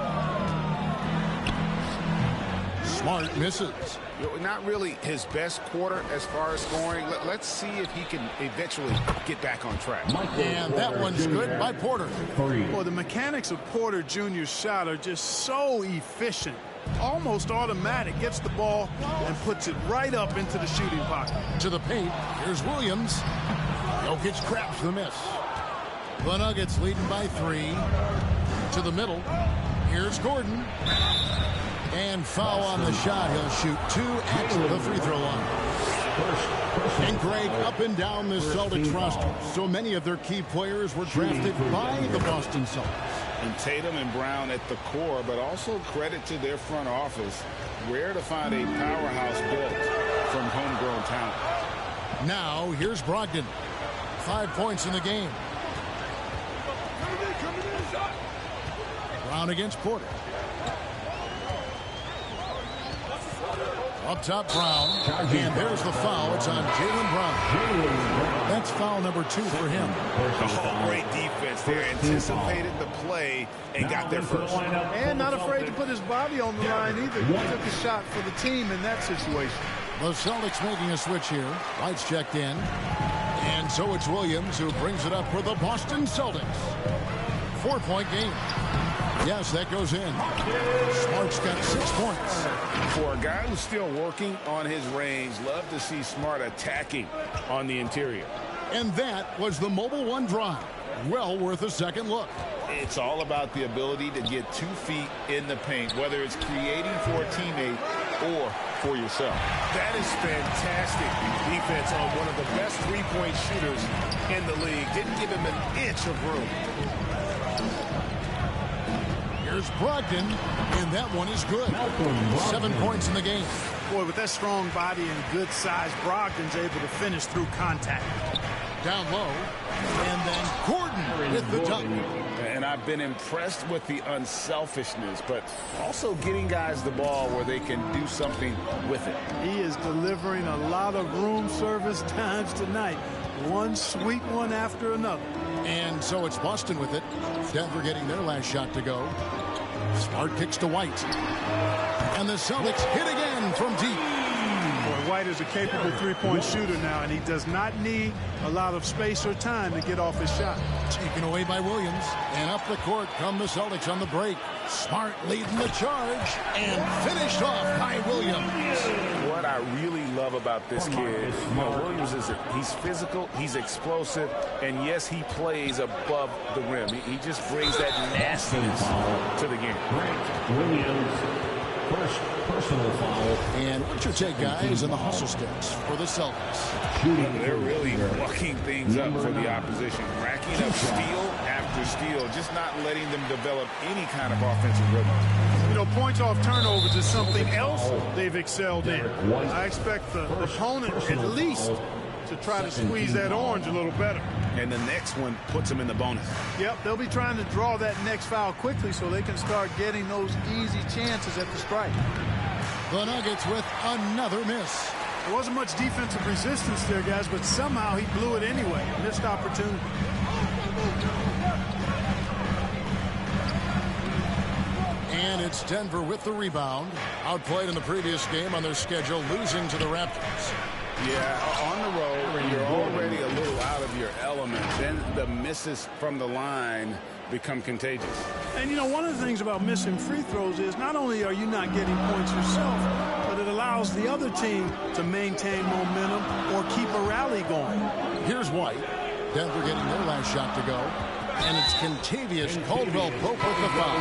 Smart misses. Not really his best quarter as far as scoring. Let's see if he can eventually get back on track. And that one's good by Porter. Well, the mechanics of Porter Jr.'s shot are just so efficient. Almost automatic. Gets the ball and puts it right up into the shooting pocket. To the paint. Here's Williams. Jokic craps the miss. The Nuggets leading by 3. To the middle. Here's Gordon. And foul on the shot. He'll shoot 2 at the free throw line. And Greg, up and down the Celtics roster, so many of their key players were drafted by the Boston Celtics. And Tatum and Brown at the core, but also credit to their front office. Rare to find a powerhouse built from homegrown talent. Now, here's Brogdon. 5 points in the game. Brown against Porter. Up top, Brown. And there's the foul. It's on Jaylen Brown. That's foul number 2 for him. Oh, great defense there. Anticipated the play and got there first. And not afraid to put his body on the line either. He took a shot for the team in that situation. The Celtics making a switch here. White's checked in. And so it's Williams who brings it up for the Boston Celtics. 4-point game. Yes, that goes in. Smart's got 6 points. For a guy who's still working on his range, love to see Smart attacking on the interior. And that was the Mobile One drive. Well worth a second look. It's all about the ability to get 2 feet in the paint, whether it's creating for a teammate or for yourself. That is fantastic defense on one of the best three-point shooters in the league. Didn't give him an inch of room. Here's Brogdon, and that one is good. 7 points in the game. Boy, with that strong body and good size, Brogdon's able to finish through contact. Down low, and then Gordon with the dunk. And I've been impressed with the unselfishness, but also getting guys the ball where they can do something with it. He is delivering a lot of room service times tonight. One sweet one after another. And so it's Boston with it. Denver getting their last shot to go. Smart kicks to White. And the Celtics hit again from deep. Boy, White is a capable three-point shooter now, and he does not need a lot of space or time to get off his shot. Taken away by Williams. And up the court come the Celtics on the break. Smart leading the charge. And finished off by Williams. What I really love about this kid, Williams he's physical, he's explosive, and yes, he plays above the rim. He just brings that nastiness to the game. Williams, first personal foul. And what's your take, guys, in the hustle sticks for the Celtics? They're really mucking things up for the opposition, racking up steal after steal, just not letting them develop any kind of offensive rhythm. You know, points off turnovers is something else they've excelled in. I expect the opponent at least to try to squeeze that orange a little better. And the next one puts them in the bonus. Yep, they'll be trying to draw that next foul quickly so they can start getting those easy chances at the strike. The Nuggets with another miss. There wasn't much defensive resistance there, guys, but somehow he blew it anyway. Missed opportunity. And it's Denver with the rebound. Outplayed in the previous game on their schedule, losing to the Raptors. Yeah, on the road, when you're already a little out of your element, then the misses from the line become contagious. And, you know, one of the things about missing free throws is not only are you not getting points yourself, but it allows the other team to maintain momentum or keep a rally going. Here's White. Denver getting their last shot to go. And it's Kentavious Caldwell-Pope with the foul.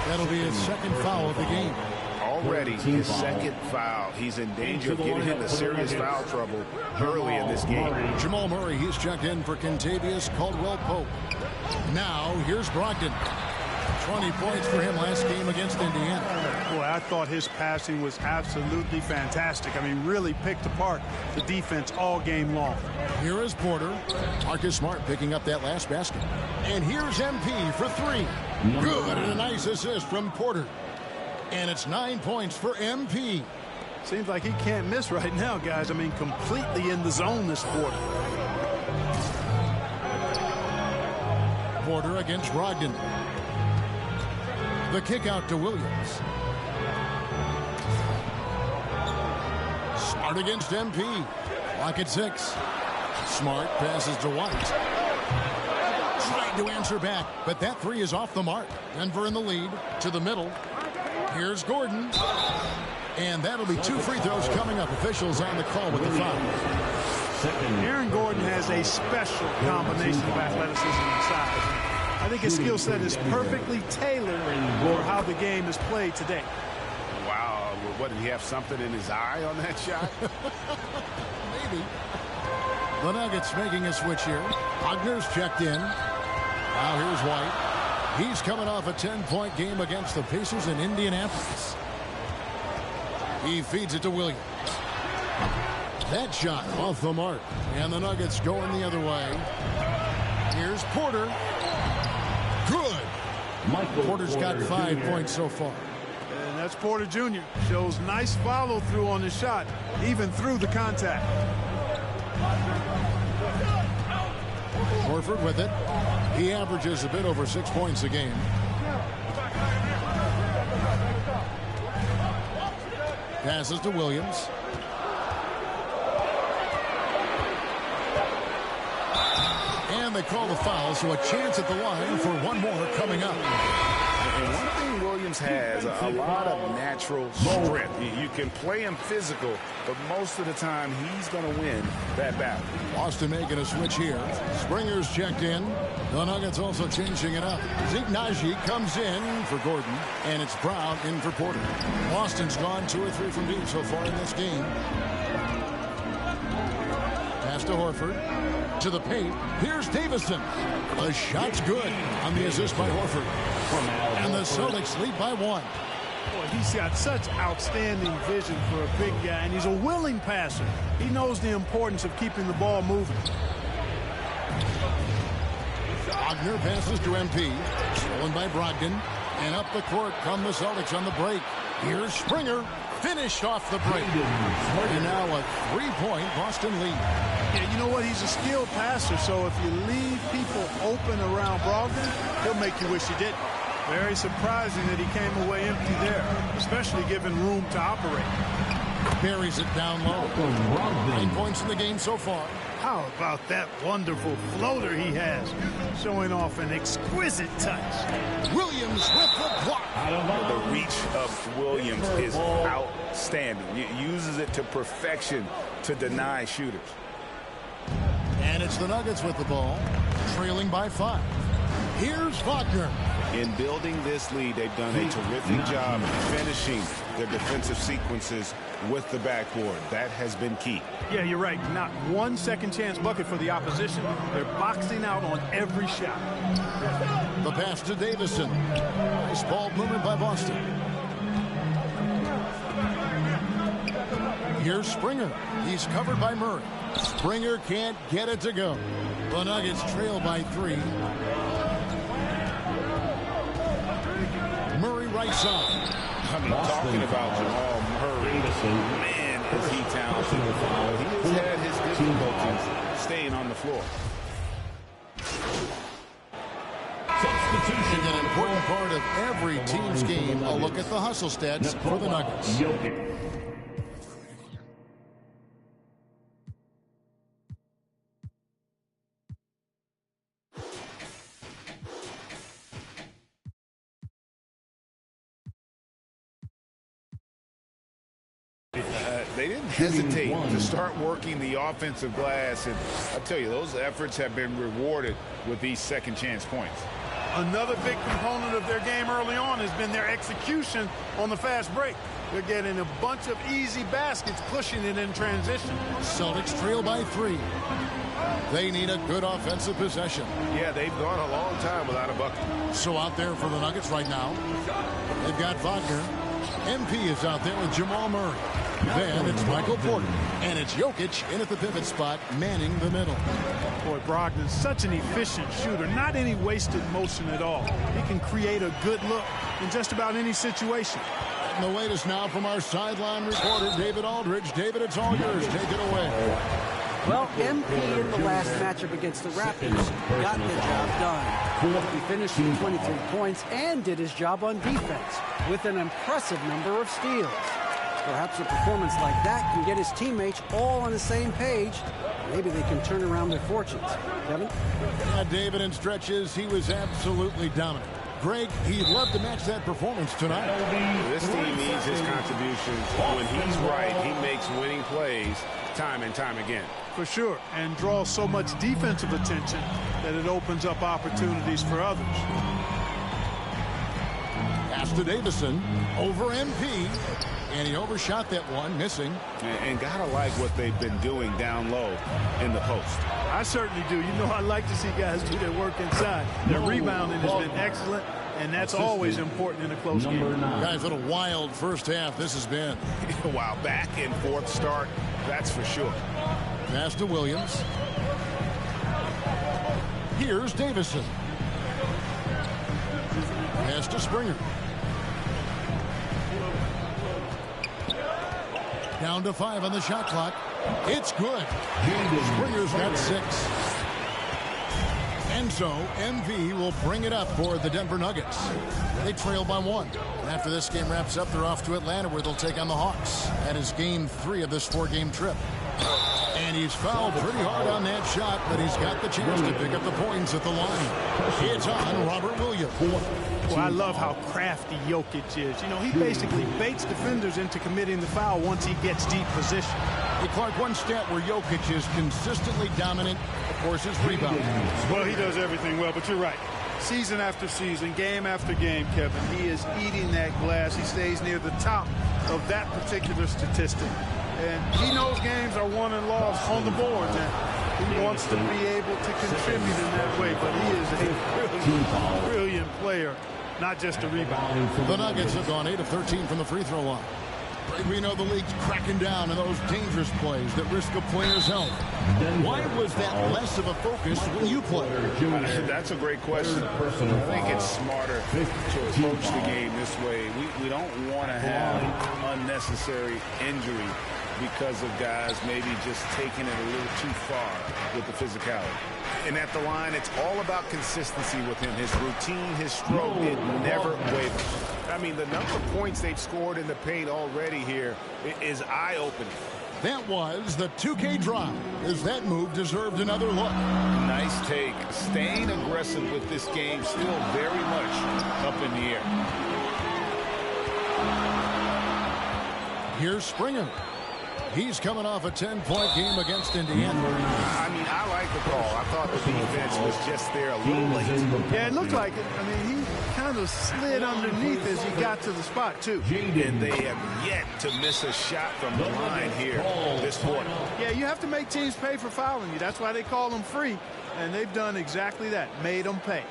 That'll be his second foul of the game. Already his second foul. He's in danger of getting into serious foul trouble early in this game. Jamal Murray, he's checked in for Kentavious Caldwell-Pope. Now, here's Brogdon. 20 points for him last game against Indiana. Boy, I thought his passing was absolutely fantastic. I mean, really picked apart the defense all game long. Here is Porter. Marcus Smart picking up that last basket. And here's MP for three. Good, and a nice assist from Porter. And it's 9 points for MP. Seems like he can't miss right now, guys. I mean, completely in the zone this quarter. Porter against Brogdon. The kick out to Williams. Smart against MP. Lock at 6. Smart passes to White. Trying to answer back, but that three is off the mark. Denver in the lead to the middle. Here's Gordon. And that'll be 2 free throws coming up. Officials on the call with the foul. Aaron Gordon has a special combination of athleticism and size. I think his skill set is perfectly tailored for how the game is played today. Wow. What, did he have something in his eye on that shot? Maybe. The Nuggets making a switch here. Wagner's checked in. Now here's White. He's coming off a 10-point game against the Pacers in Indianapolis. He feeds it to Williams. That shot off the mark. And the Nuggets going the other way. Here's Porter. Good. Porter's got 5 points so far. And that's Porter Jr. Shows nice follow-through on the shot, even through the contact. Horford with it. He averages a bit over 6 points a game. Passes to Williams. And they call the foul, so a chance at the line for one more coming up. And one thing Williams has, a lot of natural strength. You can play him physical, but most of the time he's going to win that battle. Boston making a switch here. Springer's checked in. The Nuggets also changing it up. Zeke Naji comes in for Gordon, and it's Brown in for Porter. Boston's gone 2 or 3 from deep so far in this game. Pass to Horford. To the paint. Here's Davison. The shot's good on the assist by Horford. And the Celtics lead by 1. Boy, he's got such outstanding vision for a big guy, and he's a willing passer. He knows the importance of keeping the ball moving. Wagner passes to MP. Stolen by Brogdon. And up the court come the Celtics on the break. Here's Springer. Finished off the break. And now a 3-point Boston lead. Yeah, you know what? He's a skilled passer, so if you leave people open around Brogdon, he'll make you wish you didn't. Very surprising that he came away empty there, especially given room to operate. Buries it down low. 9 points in the game so far. How about that wonderful floater he has, showing off an exquisite touch. Williams with the block. The reach of Williams is outstanding. He uses it to perfection to deny shooters. And it's the Nuggets with the ball, trailing by 5. Here's Wagner. In building this lead, they've done a terrific job finishing their defensive sequences with the backboard. That has been key. Yeah, you're right. Not one second chance bucket for the opposition. They're boxing out on every shot. The pass to Davison. Nice ball movement by Boston. Here's Springer. He's covered by Murray. Springer can't get it to go. The Nuggets trail by 3. Murray right side. I mean, talking about Jamal Murray, man, is he talented. He has had his difficulties staying on the floor. Substitution, an important part of every team's game. A look at the hustle stats for the Nuggets. They didn't hesitate to start working the offensive glass, and I tell you, those efforts have been rewarded with these second chance points. Another big component of their game early on has been their execution on the fast break. They're getting a bunch of easy baskets, pushing it in transition. Celtics trail by 3. They need a good offensive possession. Yeah, they've gone a long time without a bucket. So out there for the Nuggets right now, they've got Wagner. MP is out there with Jamal Murray. Then it's Michael Porter. And it's Jokic in at the pivot spot, manning the middle. Boy, Brogdon's such an efficient shooter. Not any wasted motion at all. He can create a good look in just about any situation. And the latest now from our sideline reporter, David Aldridge. David, it's all yours. Take it away. Well, MP in the last matchup against the Raptors got the job done. He finished with 23 points and did his job on defense with an impressive number of steals. Perhaps a performance like that can get his teammates all on the same page. Maybe they can turn around their fortunes. Kevin? David, in stretches, he was absolutely dominant. Greg, he'd love to match that performance tonight. This team needs his contributions. When he's right, he makes winning plays time and time again. For sure, and draws so much defensive attention that it opens up opportunities for others. Pass to Davison over MP. And he overshot that one, missing. And gotta like what they've been doing down low in the post. I certainly do. You know, I like to see guys do their work inside. Their rebounding has been excellent, and that's always important in a close game. Guys, what a wild first half this has been. Wow, back and forth start, that's for sure. Pass to Williams. Here's Davison. Pass to Springer. Down to 5 on the shot clock. It's good. Springer's got 6. And so MV will bring it up for the Denver Nuggets. They trail by 1. After this game wraps up, they're off to Atlanta where they'll take on the Hawks. That is game 3 of this 4-game trip. And he's fouled pretty hard on that shot, but he's got the chance to pick up the points at the line. It's on Robert Williams. Well, I love how crafty Jokic is. You know, he basically baits defenders into committing the foul once he gets deep position. Hey, Clark, one stat where Jokic is consistently dominant, of course, is rebounding. Well, he does everything well, but you're right. Season after season, game after game, Kevin, he is eating that glass. He stays near the top of that particular statistic. And he knows games are won and lost on the boards, and he wants to be able to contribute in that way. But he is a brilliant player, not just a rebounder. The Nuggets have gone 8 of 13 from the free throw line. We know the league's cracking down on those dangerous plays that risk a player's health. Why was that less of a focus when you played? That's a great question. I think it's smarter to approach the game this way. We don't want to have unnecessary injury because of guys maybe just taking it a little too far with the physicality. And at the line, it's all about consistency with him. His routine, his stroke, it never wavers. I mean, the number of points they've scored in the paint already here is eye-opening. That was the 2K drive, as that move deserved another look. Nice take. Staying aggressive with this game, still very much up in the air. Here's Springer. He's coming off a 10-point game against Indiana. I mean, I like the call. I thought the defense was just there a little late. Yeah, it looked like it. I mean, he kind of slid underneath as he got to the spot, too. And they have yet to miss a shot from the line here this quarter. Yeah, you have to make teams pay for fouling you. That's why they call them free. And they've done exactly that, made them pay.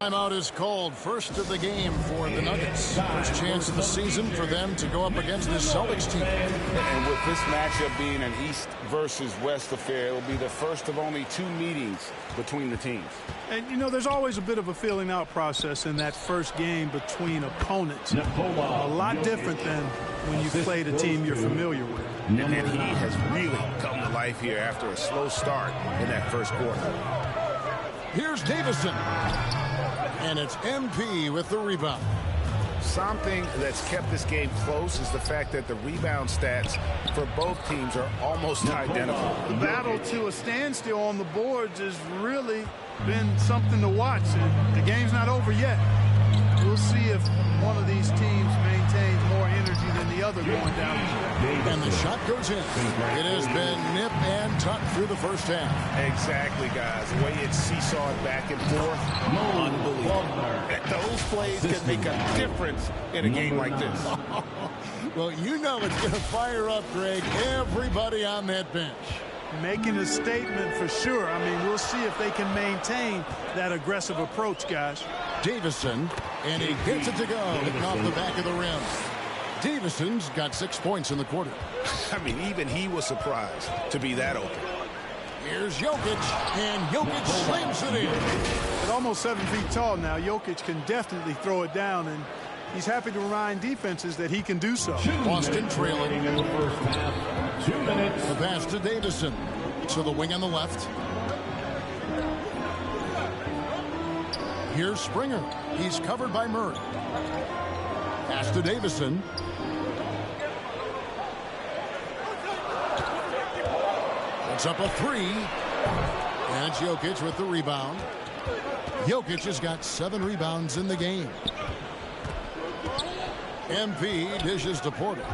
Timeout is called, first of the game for the Nuggets. First chance of the season for them to go up against this Celtics team. And with this matchup being an East versus West affair, it'll be the first of only 2 meetings between the teams. And, you know, there's always a bit of a filling out process in that first game between opponents. A lot different than when you played a team you're familiar with. And he has really come to life here after a slow start in that first quarter. Here's Davison. And it's MP with the rebound. Something that's kept this game close is the fact that the rebound stats for both teams are almost identical. The battle to a standstill on the boards has really been something to watch. And the game's not over yet. We'll see if one of these teams maintains more energy than the other going down. And the shot goes in. It has been nip and tuck through the first half. Exactly, guys. The way it's seesawed back and forth, unbelievable. Those plays can make a difference in a game like this. Well, you know it's going to fire up, Greg, everybody on that bench. Making a statement for sure. I mean, we'll see if they can maintain that aggressive approach, guys. Davison, and he gets it to go, hitting off the back of the rim. Davison's got 6 points in the quarter. I mean, even he was surprised to be that open. Here's Jokic, and Jokic slams it in. At almost 7 feet tall now, Jokic can definitely throw it down, and he's happy to remind defenses that he can do so. Boston trailing. In the first half, 2 minutes. The pass to Davison. To the wing on the left. Here's Springer. He's covered by Murray. Pass to Davison. It's up a 3. And it's Jokic with the rebound. Jokic has got 7 rebounds in the game. MP dishes to Porter.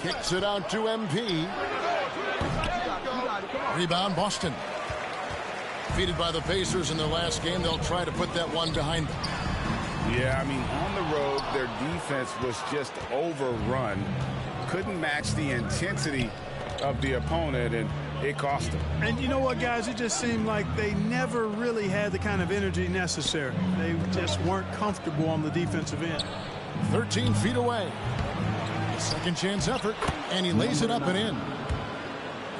Kicks it out to MP. Rebound Boston. Defeated by the Pacers in their last game, they'll try to put that one behind them. Yeah, I mean, on the road, their defense was just overrun. Couldn't match the intensity of the opponent, and it cost them. And you know what, guys? It just seemed like they never really had the kind of energy necessary. They just weren't comfortable on the defensive end. 13 feet away. Second chance effort, and he lays it up and in.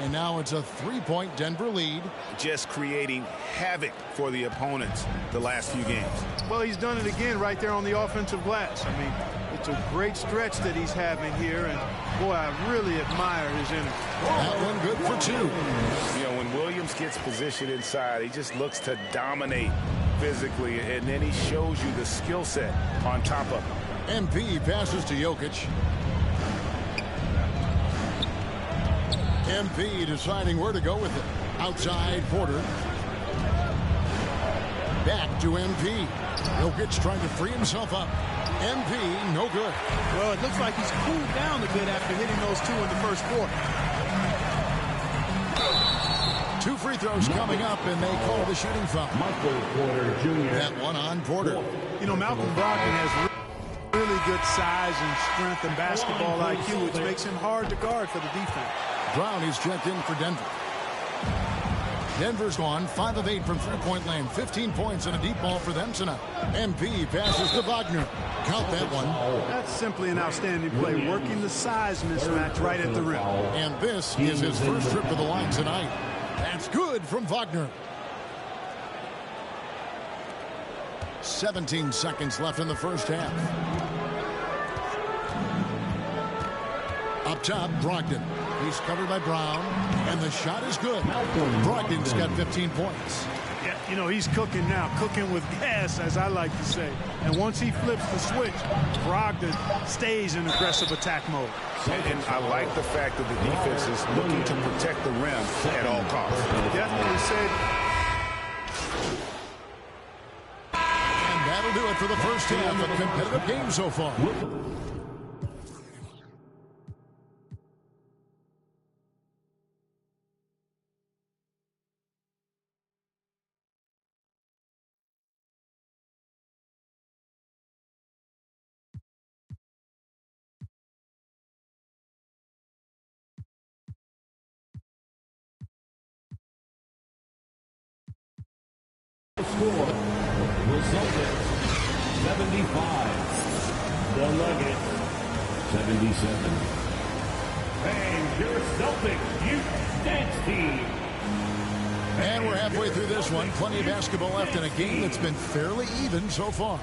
And now it's a 3-point Denver lead. Just creating havoc for the opponents the last few games. Well, he's done it again right there on the offensive glass. I mean, it's a great stretch that he's having here, and boy, I really admire his energy. That one good for 2. You know, when Williams gets positioned inside, he just looks to dominate physically, and then he shows you the skill set on top of him. MP passes to Jokic. MP deciding where to go with it. Outside Porter. Back to MP. Jokic trying to free himself up. MP, no good. Well, it looks like he's cooled down a bit after hitting those two in the first quarter. 2 free throws coming up, and they call the shooting foul. That one on Porter. You know, Malcolm Brogdon has really good size and strength and basketball IQ, which makes him hard to guard for the defense. Brown is checked in for Denver. Denver's gone 5 of 8 from three-point land. 15 points and a deep ball for them tonight. MP passes to Wagner. Count that one. That's simply an outstanding play, working the size mismatch right at the rim. And this is his first trip to the line tonight. That's good from Wagner. 17 seconds left in the first half. Up top, Brogdon. He's covered by Brown, and the shot is good. Brogdon's got 15 points. Yeah, you know, he's cooking now, cooking with gas, as I like to say. And once he flips the switch, Brogdon stays in aggressive attack mode. And I like the fact that the defense is looking to protect the rim at all costs. Definitely said. And that'll do it for the first half. A competitive game so far. Score resulted 75. The Nuggets 77. And your Celtics Youth Dance Team. And we're halfway through this one. Plenty of basketball left in a game that's been fairly even so far.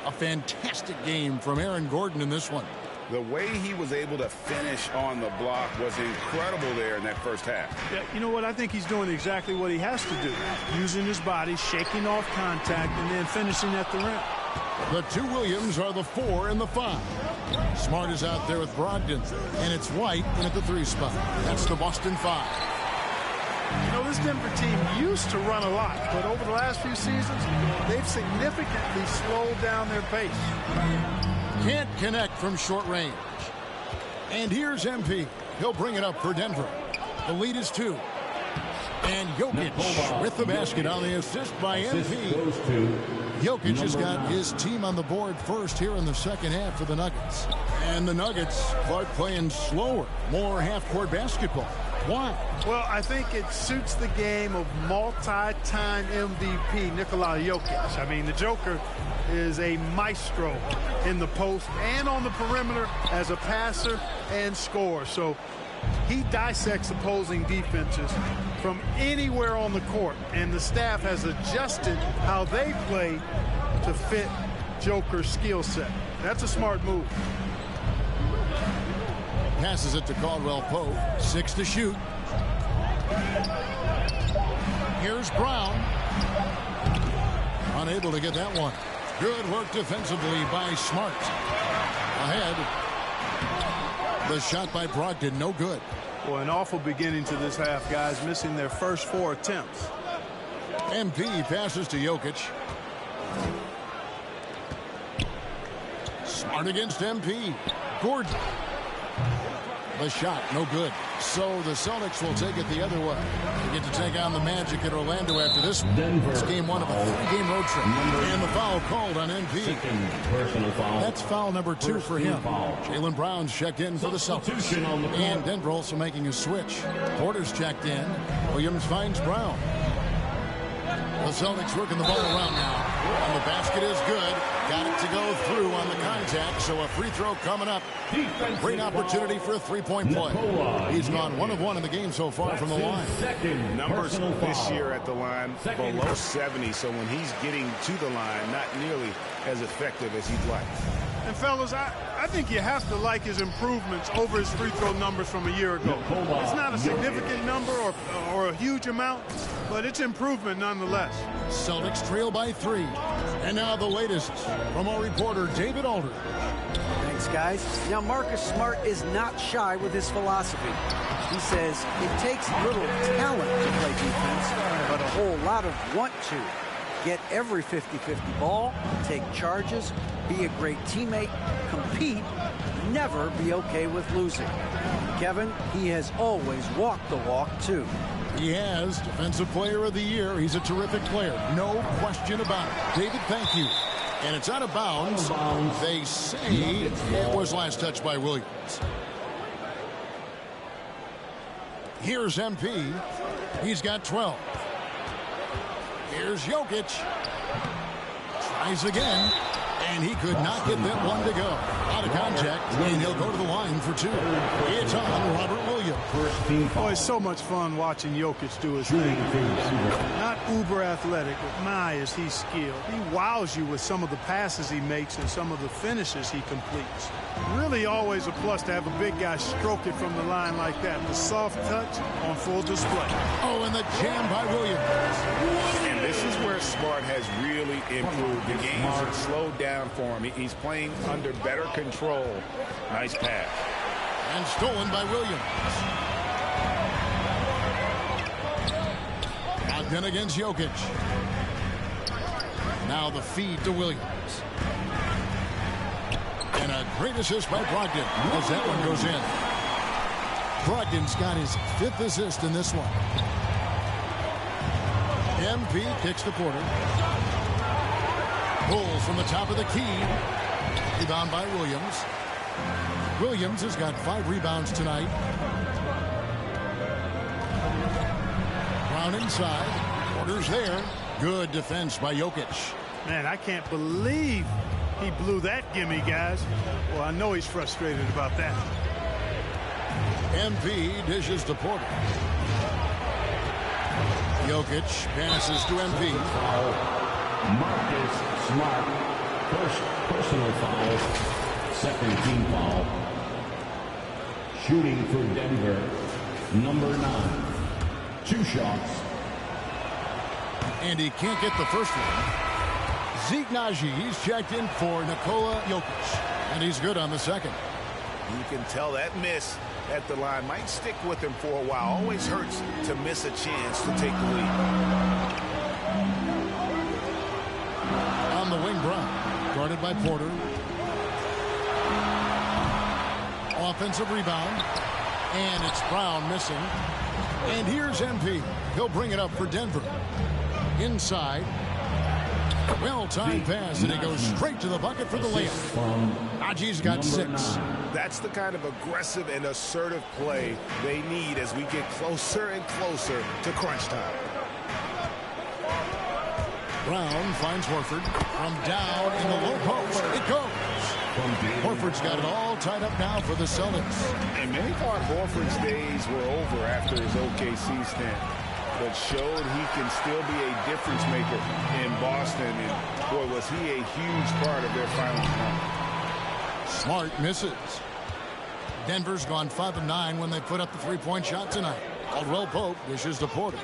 A fantastic game from Aaron Gordon in this one. The way he was able to finish on the block was incredible there in that first half. Yeah, you know what? I think he's doing exactly what he has to do. Using his body, shaking off contact, and then finishing at the rim. The 2 Williams are the 4 and the 5. Smart is out there with Brogdon, and it's White in at the 3 spot. That's the Boston 5. You know, this Denver team used to run a lot, but over the last few seasons, they've significantly slowed down their pace. Can't connect from short range. And here's MP. He'll bring it up for Denver. The lead is 2. And Jokic with the basket on the assist by MP. Jokic has got his team on the board first here in the second half for the Nuggets. And the Nuggets start playing slower, more half-court basketball. Why? Well, I think it suits the game of multi-time MVP Nikola Jokic. I mean, the Joker is a maestro in the post and on the perimeter as a passer and scorer. So he dissects opposing defenses from anywhere on the court, and the staff has adjusted how they play to fit Joker's skill set. That's a smart move. Passes it to Caldwell Pope. 6 to shoot. Here's Brown. Unable to get that one. Good work defensively by Smart. Ahead. The shot by Brogdon, no good. Well, an awful beginning to this half, guys, missing their first 4 attempts. MP passes to Jokic. Smart against MP. Gordon. The shot, no good. So the Celtics will take it the other way. They get to take on the Magic at Orlando after this one. It's game 1 of a 3-game road trip. And the foul called on MP. That's foul number 2 for him. Jaylen Brown's checked in for the Celtics. And Denver also making a switch. Porter's checked in. Williams finds Brown. The Celtics working the ball around now. And the basket is good. Got it to go through on the contact. So a free throw coming up. Great opportunity for a 3-point play. He's gone 1 of 1 in the game so far from the line. Numbers this year at the line below 70. So when he's getting to the line, not nearly as effective as he'd like. And fellas, I think you have to like his improvements over his free throw numbers from a year ago. It's not a significant number or a huge amount, but it's improvement nonetheless. Celtics trail by 3. And now the latest from our reporter, David Aldridge. Thanks, guys. Now, Marcus Smart is not shy with his philosophy. He says it takes little talent to play defense, but a whole lot of want to. Get every 50-50 ball, take charges, be a great teammate, compete, never be okay with losing. Kevin, he has always walked the walk, too. He has Defensive Player of the Year. He's a terrific player. No question about it. David, thank you. And it's out of bounds. They say it was last touched by Williams. Here's MP. He's got 12. Here's Jokic. Tries again. And he could not get that one to go. Out of contact, and he'll go to the line for 2. It's on Robert Williams. Oh, it's so much fun watching Jokic do his thing. Not uber athletic, but my, is he skilled. He wows you with some of the passes he makes and some of the finishes he completes. Really always a plus to have a big guy stroke it from the line like that. The soft touch on full display. Oh, and the jam by Williams. And this is where Smart has really improved. The games have slowed down for him. He's playing under better control. Nice pass. And stolen by Williams. Ogden against Jokic. Now the feed to Williams. And a great assist by Brogdon as that one goes in. Brogdon's got his 5th assist in this one. MP kicks to Porter. Pulls from the top of the key. Rebound by Williams. Williams has got 5 rebounds tonight. Brown inside. Porter's there. Good defense by Jokic. Man, I can't believe he blew that gimme, guys. Well, I know he's frustrated about that. MP dishes to Porter. Jokic passes to MP. Marcus Smart, first personal foul, second team foul. Shooting for Denver, number 9. 2 shots. And he can't get the first one. Zeke Naji, he's checked in for Nikola Jokic. And he's good on the second. You can tell that miss at the line might stick with him for a while. Always hurts to miss a chance to take the lead. On the wing, Brown. Guarded by Porter. Offensive rebound. And it's Brown missing. And here's MP. He'll bring it up for Denver. Inside. Well-timed pass, and it goes straight to the bucket for the layup. Naji's got 6. That's the kind of aggressive and assertive play they need as we get closer and closer to crunch time. Brown finds Horford from down in the low post. It goes. Horford's got it all tied up now for the Celtics. And many thought Horford's days were over after his OKC stint, but showed he can still be a difference maker in Boston. And boy, was he a huge part of their final run. Smart misses. Denver's gone 5 of 9 when they put up the 3-point shot tonight. Caldwell Pope dishes to Porter.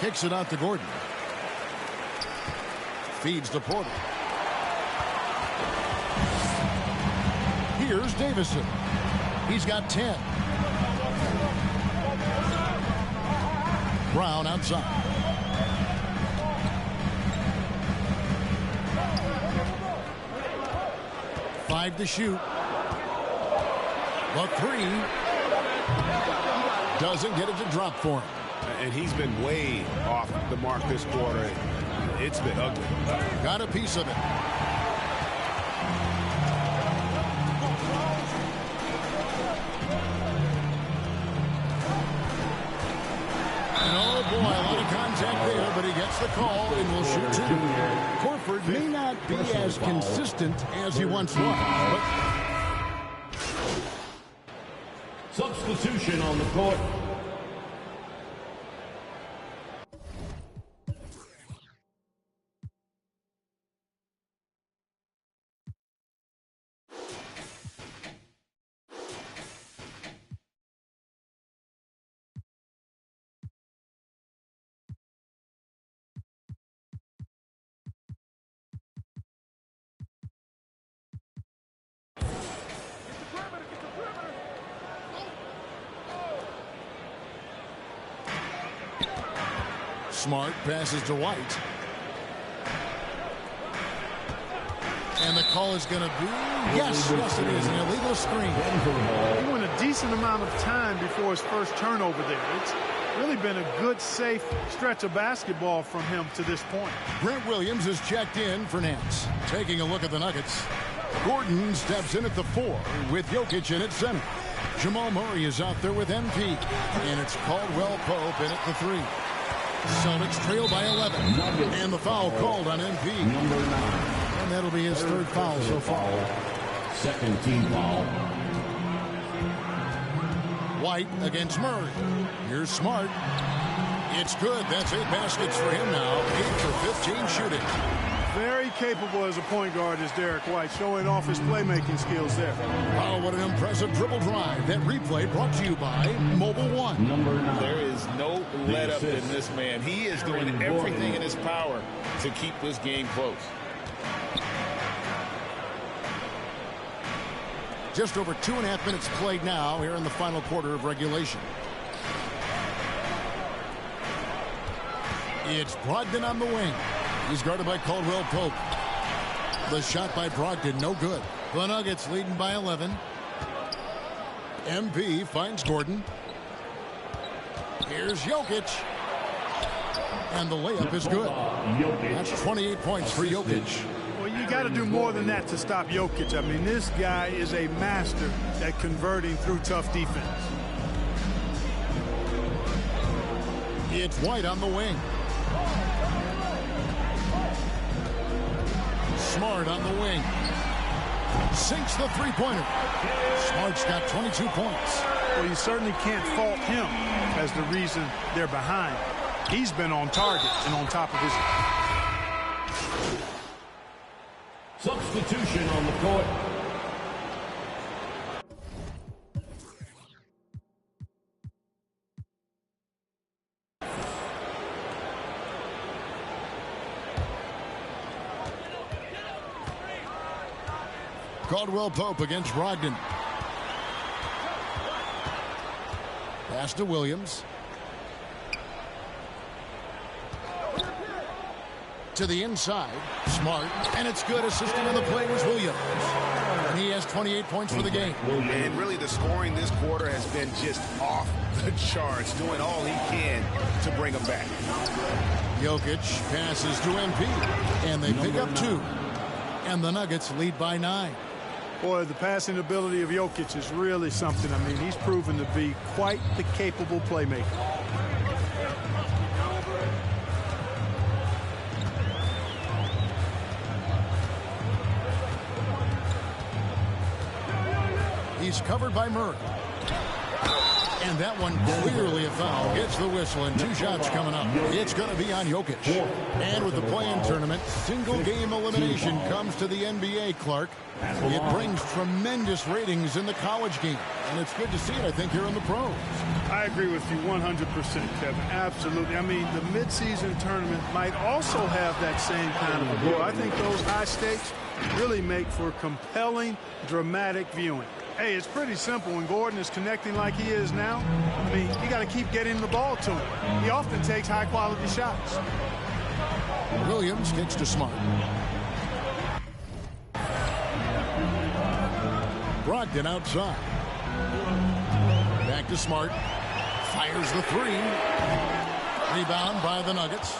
Kicks it out to Gordon. Feeds to Porter. Here's Davison. He's got 10. Brown outside. Five to shoot. The 3 doesn't get it to drop for him. And he's been way off the mark this quarter. It's been ugly. Got a piece of it. And oh boy, a lot of contact there, but he gets the call and will shoot 2. Horford may not be as consistent as he once was, but substitution on the court. Smart passes to White. And the call is going to be, yes, it is, an illegal screen. He went a decent amount of time before his first turnover there. It's really been a good, safe stretch of basketball from him to this point. Grant Williams is checked in for Nance. Taking a look at the Nuggets. Gordon steps in at the 4 with Jokic in at center. Jamal Murray is out there with MP. And it's Caldwell Pope in at the 3. Celtics trail by 11. And the foul called on MP. Number 9. And that'll be his third foul so far. Second team foul. White against Murray. Here's Smart. It's good. That's 8 baskets for him now. 8 for 15 shooting. Very capable as a point guard is Derek White, showing off his playmaking skills there. Oh, what an impressive dribble drive. That replay brought to you by Mobile One. Number 9. There is no let up in this man. He is doing everything in his power to keep this game close. Just over 2.5 minutes played now here in the final quarter of regulation. It's Brogdon on the wing. He's guarded by Caldwell Pope. The shot by Brogdon, no good. The Nuggets leading by 11. MP finds Gordon. Here's Jokic. And the layup is good. That's 28 points for Jokic. Well, you got to do more than that to stop Jokic. I mean, this guy is a master at converting through tough defense. It's White on the wing. Smart on the wing. Sinks the three-pointer. Smart's got 22 points. Well, you certainly can't fault him as the reason they're behind. He's been on target and on top of his... Substitution on the court. Caldwell Pope against Brogdon. Pass to Williams. To the inside. Smart. And it's good. Assisting on the play was Williams. And he has 28 points for the game. And really the scoring this quarter has been just off the charts, doing all he can to bring them back. Jokic passes to MP. And they pick up 2. And the Nuggets lead by 9. Boy, the passing ability of Jokic is really something. I mean, he's proven to be quite the capable playmaker. He's covered by Murray. And that one clearly a foul. Gets the whistle and 2 shots coming up. It's going to be on Jokic. And with the play-in tournament, single-game elimination comes to the NBA, Clark. It brings tremendous ratings in the college game. And it's good to see it, I think, here in the pros. I agree with you 100%, Kevin. Absolutely. I mean, the midseason tournament might also have that same kind of appeal. I think those high stakes really make for compelling, dramatic viewing. Hey, it's pretty simple. When Gordon is connecting like he is now, I mean, you got to keep getting the ball to him. He often takes high-quality shots. Williams kicks to Smart. Brogdon outside. Back to Smart. Fires the 3. Rebound by the Nuggets.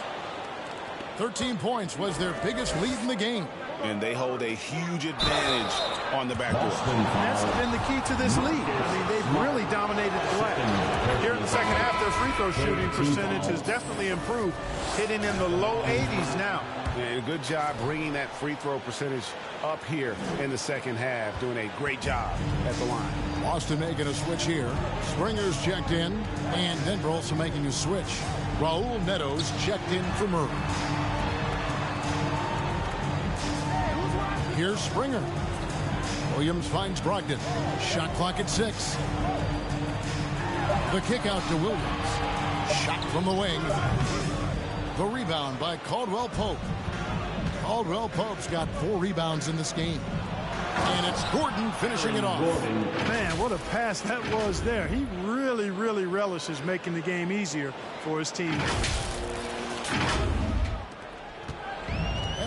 13 points was their biggest lead in the game. And they hold a huge advantage on the backcourt. That's been the key to this league. I mean, they've really dominated the glass. Here in the second half, their free throw shooting percentage has definitely improved, hitting in the low 80s now. And a good job bringing that free throw percentage up here in the second half, doing a great job at the line. Boston making a switch here. Springer's checked in, and Denver also making a switch. Raul Neto's checked in for Murray. Here's Springer. Williams finds Brogdon. Shot clock at 6. The kick out to Williams. Shot from the wing. The rebound by Caldwell Pope. Caldwell Pope's got 4 rebounds in this game. And it's Gordon finishing it off. Man, what a pass that was there. He really relishes making the game easier for his team.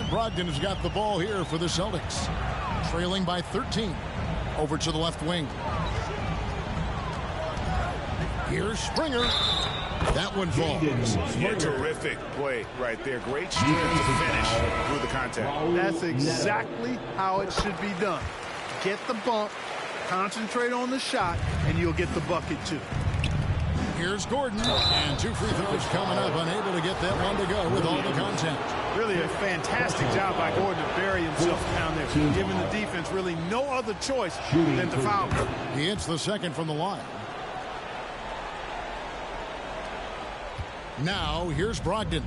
Brogdon has got the ball here for the Celtics. Trailing by 13. Over to the left wing. Here's Springer. That one falls. Yeah, terrific play right there. Great strength to finish through the contact. That's exactly how it should be done. Get the bump, concentrate on the shot, and you'll get the bucket too. Here's Gordon, and 2 free throws coming up, unable to get that one to go with all the contact. Really a fantastic job by Gordon to bury himself down there, giving the defense really no other choice than to foul him. He hits the second from the line. Now, here's Brogdon.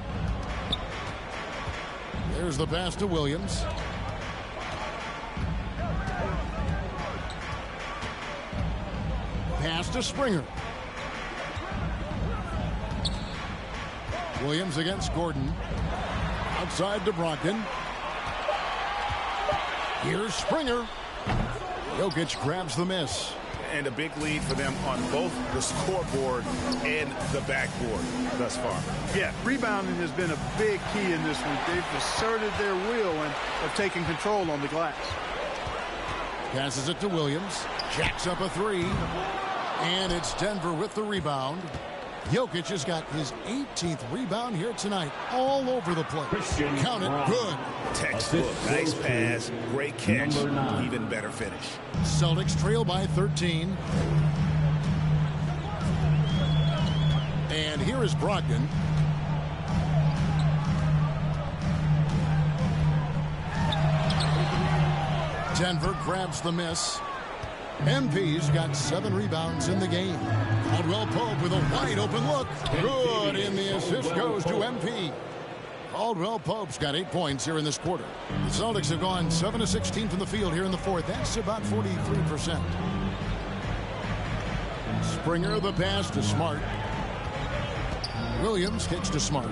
There's the pass to Williams. Pass to Springer. Williams against Gordon. Outside to Brogdon. Here's Springer. Jokic grabs the miss. And a big lead for them on both the scoreboard and the backboard thus far. Yeah, rebounding has been a big key in this one. They've asserted their will and have taken control on the glass. Passes it to Williams. Jacks up a 3. And it's Denver with the rebound. Jokic has got his 18th rebound here tonight. All over the place. Count it. Good. Textbook. Nice pass. Great catch. Even better finish. Celtics trail by 13. And here is Brogdon. Denver grabs the miss. MP's got 7 rebounds in the game. Caldwell Pope with a wide open look. Good, and the assist goes to MP. Caldwell Pope's got 8 points here in this quarter. The Celtics have gone 7 of 16 from the field here in the fourth. That's about 43%. Springer the pass to Smart. Williams kicks to Smart.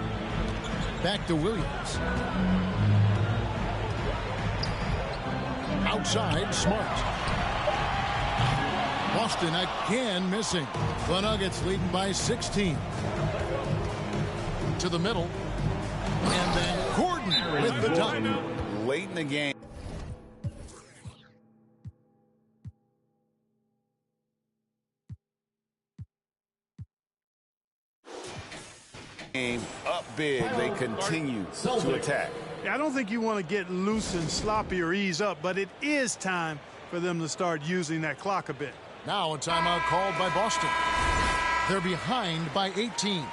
Back to Williams. Outside, Smart. Boston again missing. The Nuggets leading by 16. To the middle. And then Gordon with the dunk. Late in the game. Up big, they continue to attack. I don't think you want to get loose and sloppy or ease up, but it is time for them to start using that clock a bit. Now a timeout called by Boston. They're behind by 18.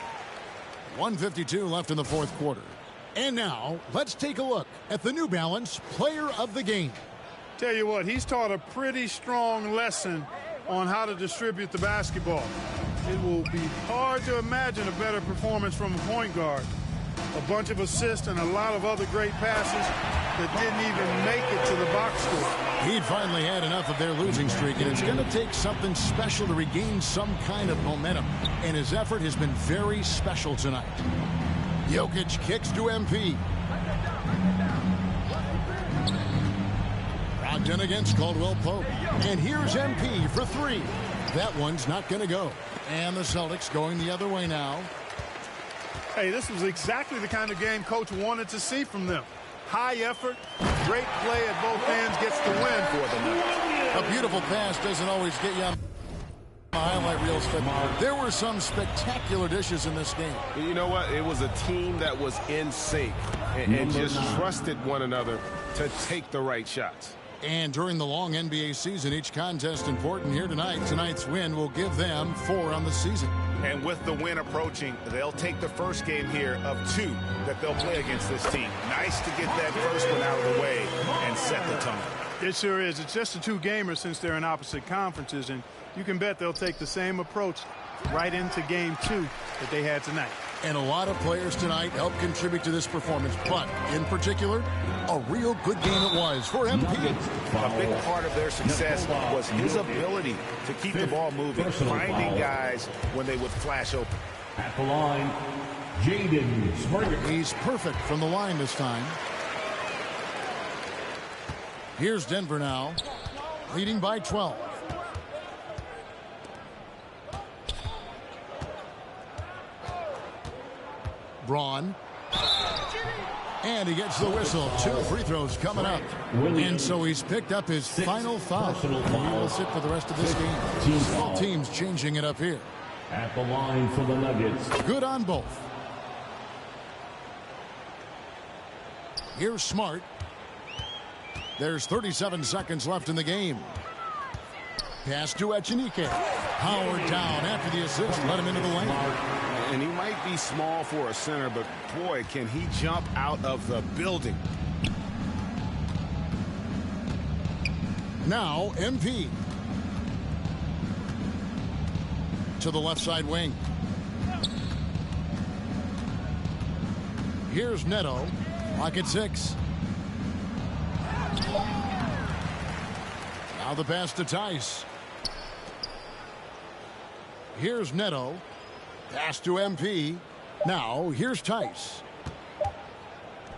1:52 left in the fourth quarter. And now, let's take a look at the New Balance Player of the Game. Tell you what, he's taught a pretty strong lesson on how to distribute the basketball. It will be hard to imagine a better performance from a point guard. A bunch of assists and a lot of other great passes that didn't even make it to the box score. He'd finally had enough of their losing streak, and it's going to take something special to regain some kind of momentum. And his effort has been very special tonight. Jokic kicks to MP. Brogdon against Caldwell Pope. And here's MP for 3. That one's not going to go. And the Celtics going the other way now. Hey, this was exactly the kind of game Coach wanted to see from them. High effort, great play at both ends, gets the win for the Nuggets. A beautiful pass doesn't always get you on the highlight reels, but there were some spectacular dishes in this game. You know what? It was a team that was in sync and just trusted one another to take the right shots. And during the long NBA season, each contest important here tonight. Tonight's win will give them 4 on the season. And with the win approaching, they'll take the first game here of 2 that they'll play against this team. Nice to get that first one out of the way and set the tone. It sure is. It's just a 2-gamer since they're in opposite conferences, and you can bet they'll take the same approach right into game 2 that they had tonight. And a lot of players tonight helped contribute to this performance, but in particular, a real good game it was for MP. A big part of their success was his ability to keep the ball moving, finding guys when they would flash open. At the line, Jaden Springer. He's perfect from the line this time. Here's Denver now, leading by 12. Braun. And he gets the whistle. 2 free throws coming up. And so he's picked up his final foul. He will sit for the rest of this game. Both teams changing it up here. At the line for the Nuggets. Good on both. Here's Smart. There's 37 seconds left in the game. Pass to Echenike. Howard down after the assist. Let him into the lane. And he might be small for a center, but boy, can he jump out of the building. Now, MP. To the left side wing. Here's Neto. Clock at 6. Now the pass to Tice. Here's Neto. Pass to MP. Now here's Tice.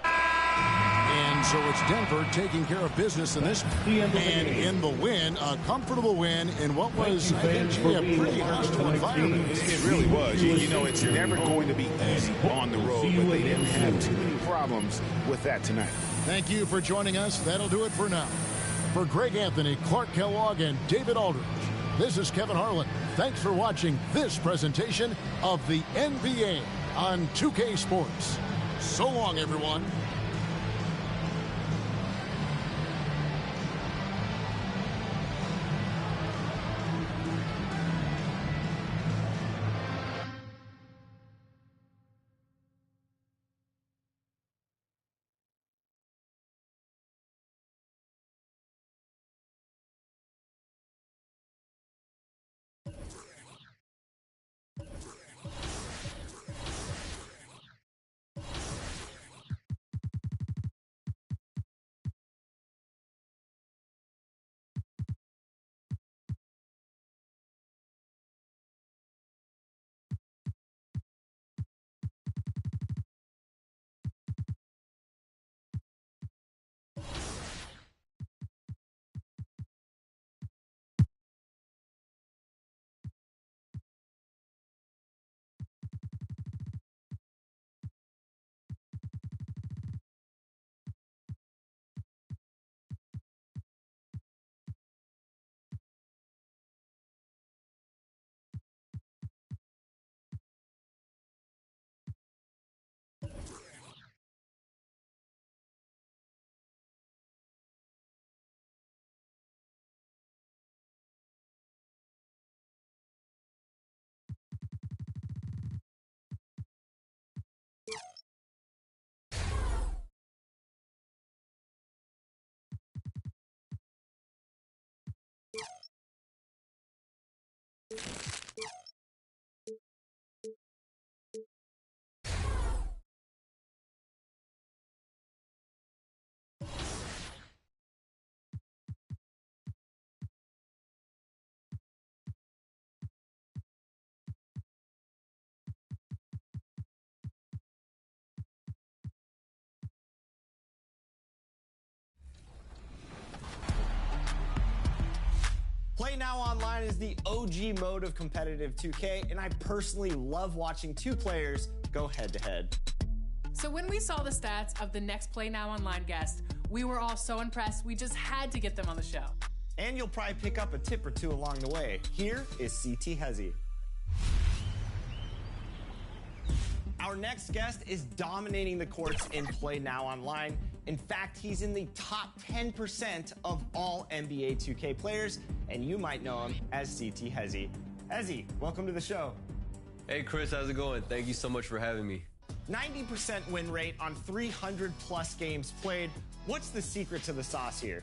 And so it's Denver taking care of business in this. And in the win, a comfortable win in what was, I think, a pretty hostile environment. It really was. You know, it's never going to be easy on the road, but they didn't have too many problems with that tonight. Thank you for joining us. That'll do it for now. For Greg Anthony, Clark Kellogg, and David Aldridge, this is Kevin Harlan. Thanks for watching this presentation of the NBA on 2K Sports. So long, everyone. Play Now Online is the OG mode of competitive 2K, and I personally love watching two players go head-to-head. So when we saw the stats of the next Play Now Online guest, we were all so impressed, we just had to get them on the show. And you'll probably pick up a tip or two along the way. Here is CT Hezzy. Our next guest is dominating the courts in Play Now Online. In fact, he's in the top 10% of all NBA 2K players, and you might know him as CT Hezzy. Hezzy, welcome to the show. Hey Chris, how's it going? Thank you so much for having me. 90% win rate on 300 plus games played. What's the secret to the sauce here?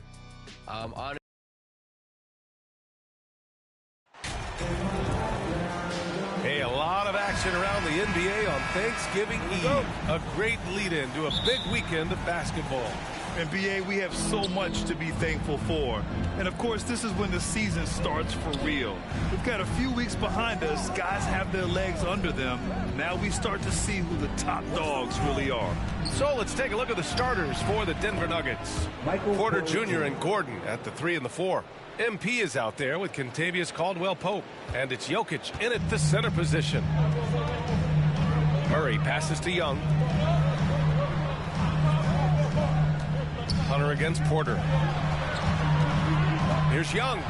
Hey, a lot of action around the NBA on Thanksgiving Eve. A great lead-in to a big weekend of basketball. NBA, we have so much to be thankful for. And of course, this is when the season starts for real. We've got a few weeks behind us. Guys have their legs under them. Now we start to see who the top dogs really are. So let's take a look at the starters for the Denver Nuggets. Porter Jr. and Gordon at the 3 and the 4. MP is out there with Kentavious Caldwell-Pope. And it's Jokic in at the center position. Murray passes to Young. Hunter against Porter. Here's Young.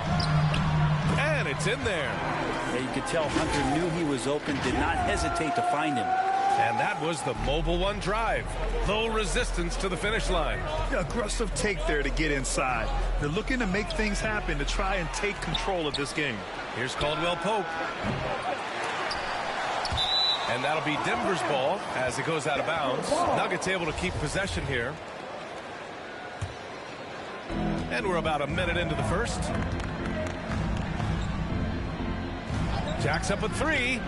And it's in there. Yeah, you could tell Hunter knew he was open, did not hesitate to find him. And that was the Mobile One drive. Low resistance to the finish line. Aggressive take there to get inside. They're looking to make things happen to try and take control of this game. Here's Caldwell Pope. And that'll be Denver's ball as it goes out of bounds. Nuggets able to keep possession here. And we're about a minute into the first. Jacks up a three.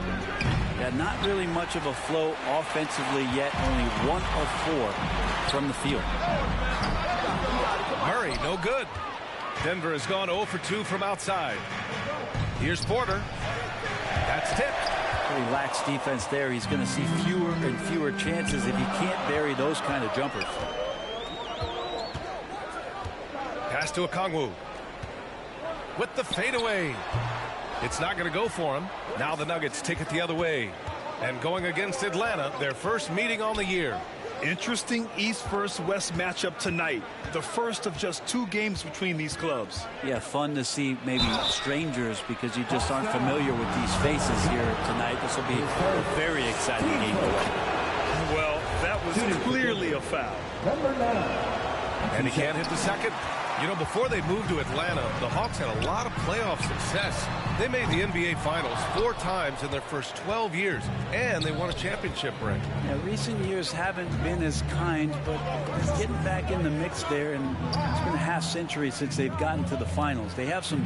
Yeah, not really much of a flow offensively yet. Only 1 of 4 from the field. Murray, no good. Denver has gone 0 for 2 from outside. Here's Porter. That's tipped. Pretty lax defense there. He's going to see fewer and fewer chances if he can't bury those kind of jumpers. Pass to Okongwu. With the fadeaway. It's not going to go for him. Now the Nuggets take it the other way. And going against Atlanta, their first meeting on the year. Interesting East versus West matchup tonight. The first of just 2 games between these clubs. Yeah, fun to see maybe strangers because you just aren't familiar with these faces here tonight. This will be a very exciting game. Well, that was clearly a foul. And he can't hit the second. You know, before they moved to Atlanta, the Hawks had a lot of playoff success. They made the NBA Finals 4 times in their first 12 years, and they won a championship ring. Yeah, recent years haven't been as kind, but it's getting back in the mix there, and it's been a half-century since they've gotten to the finals. They have some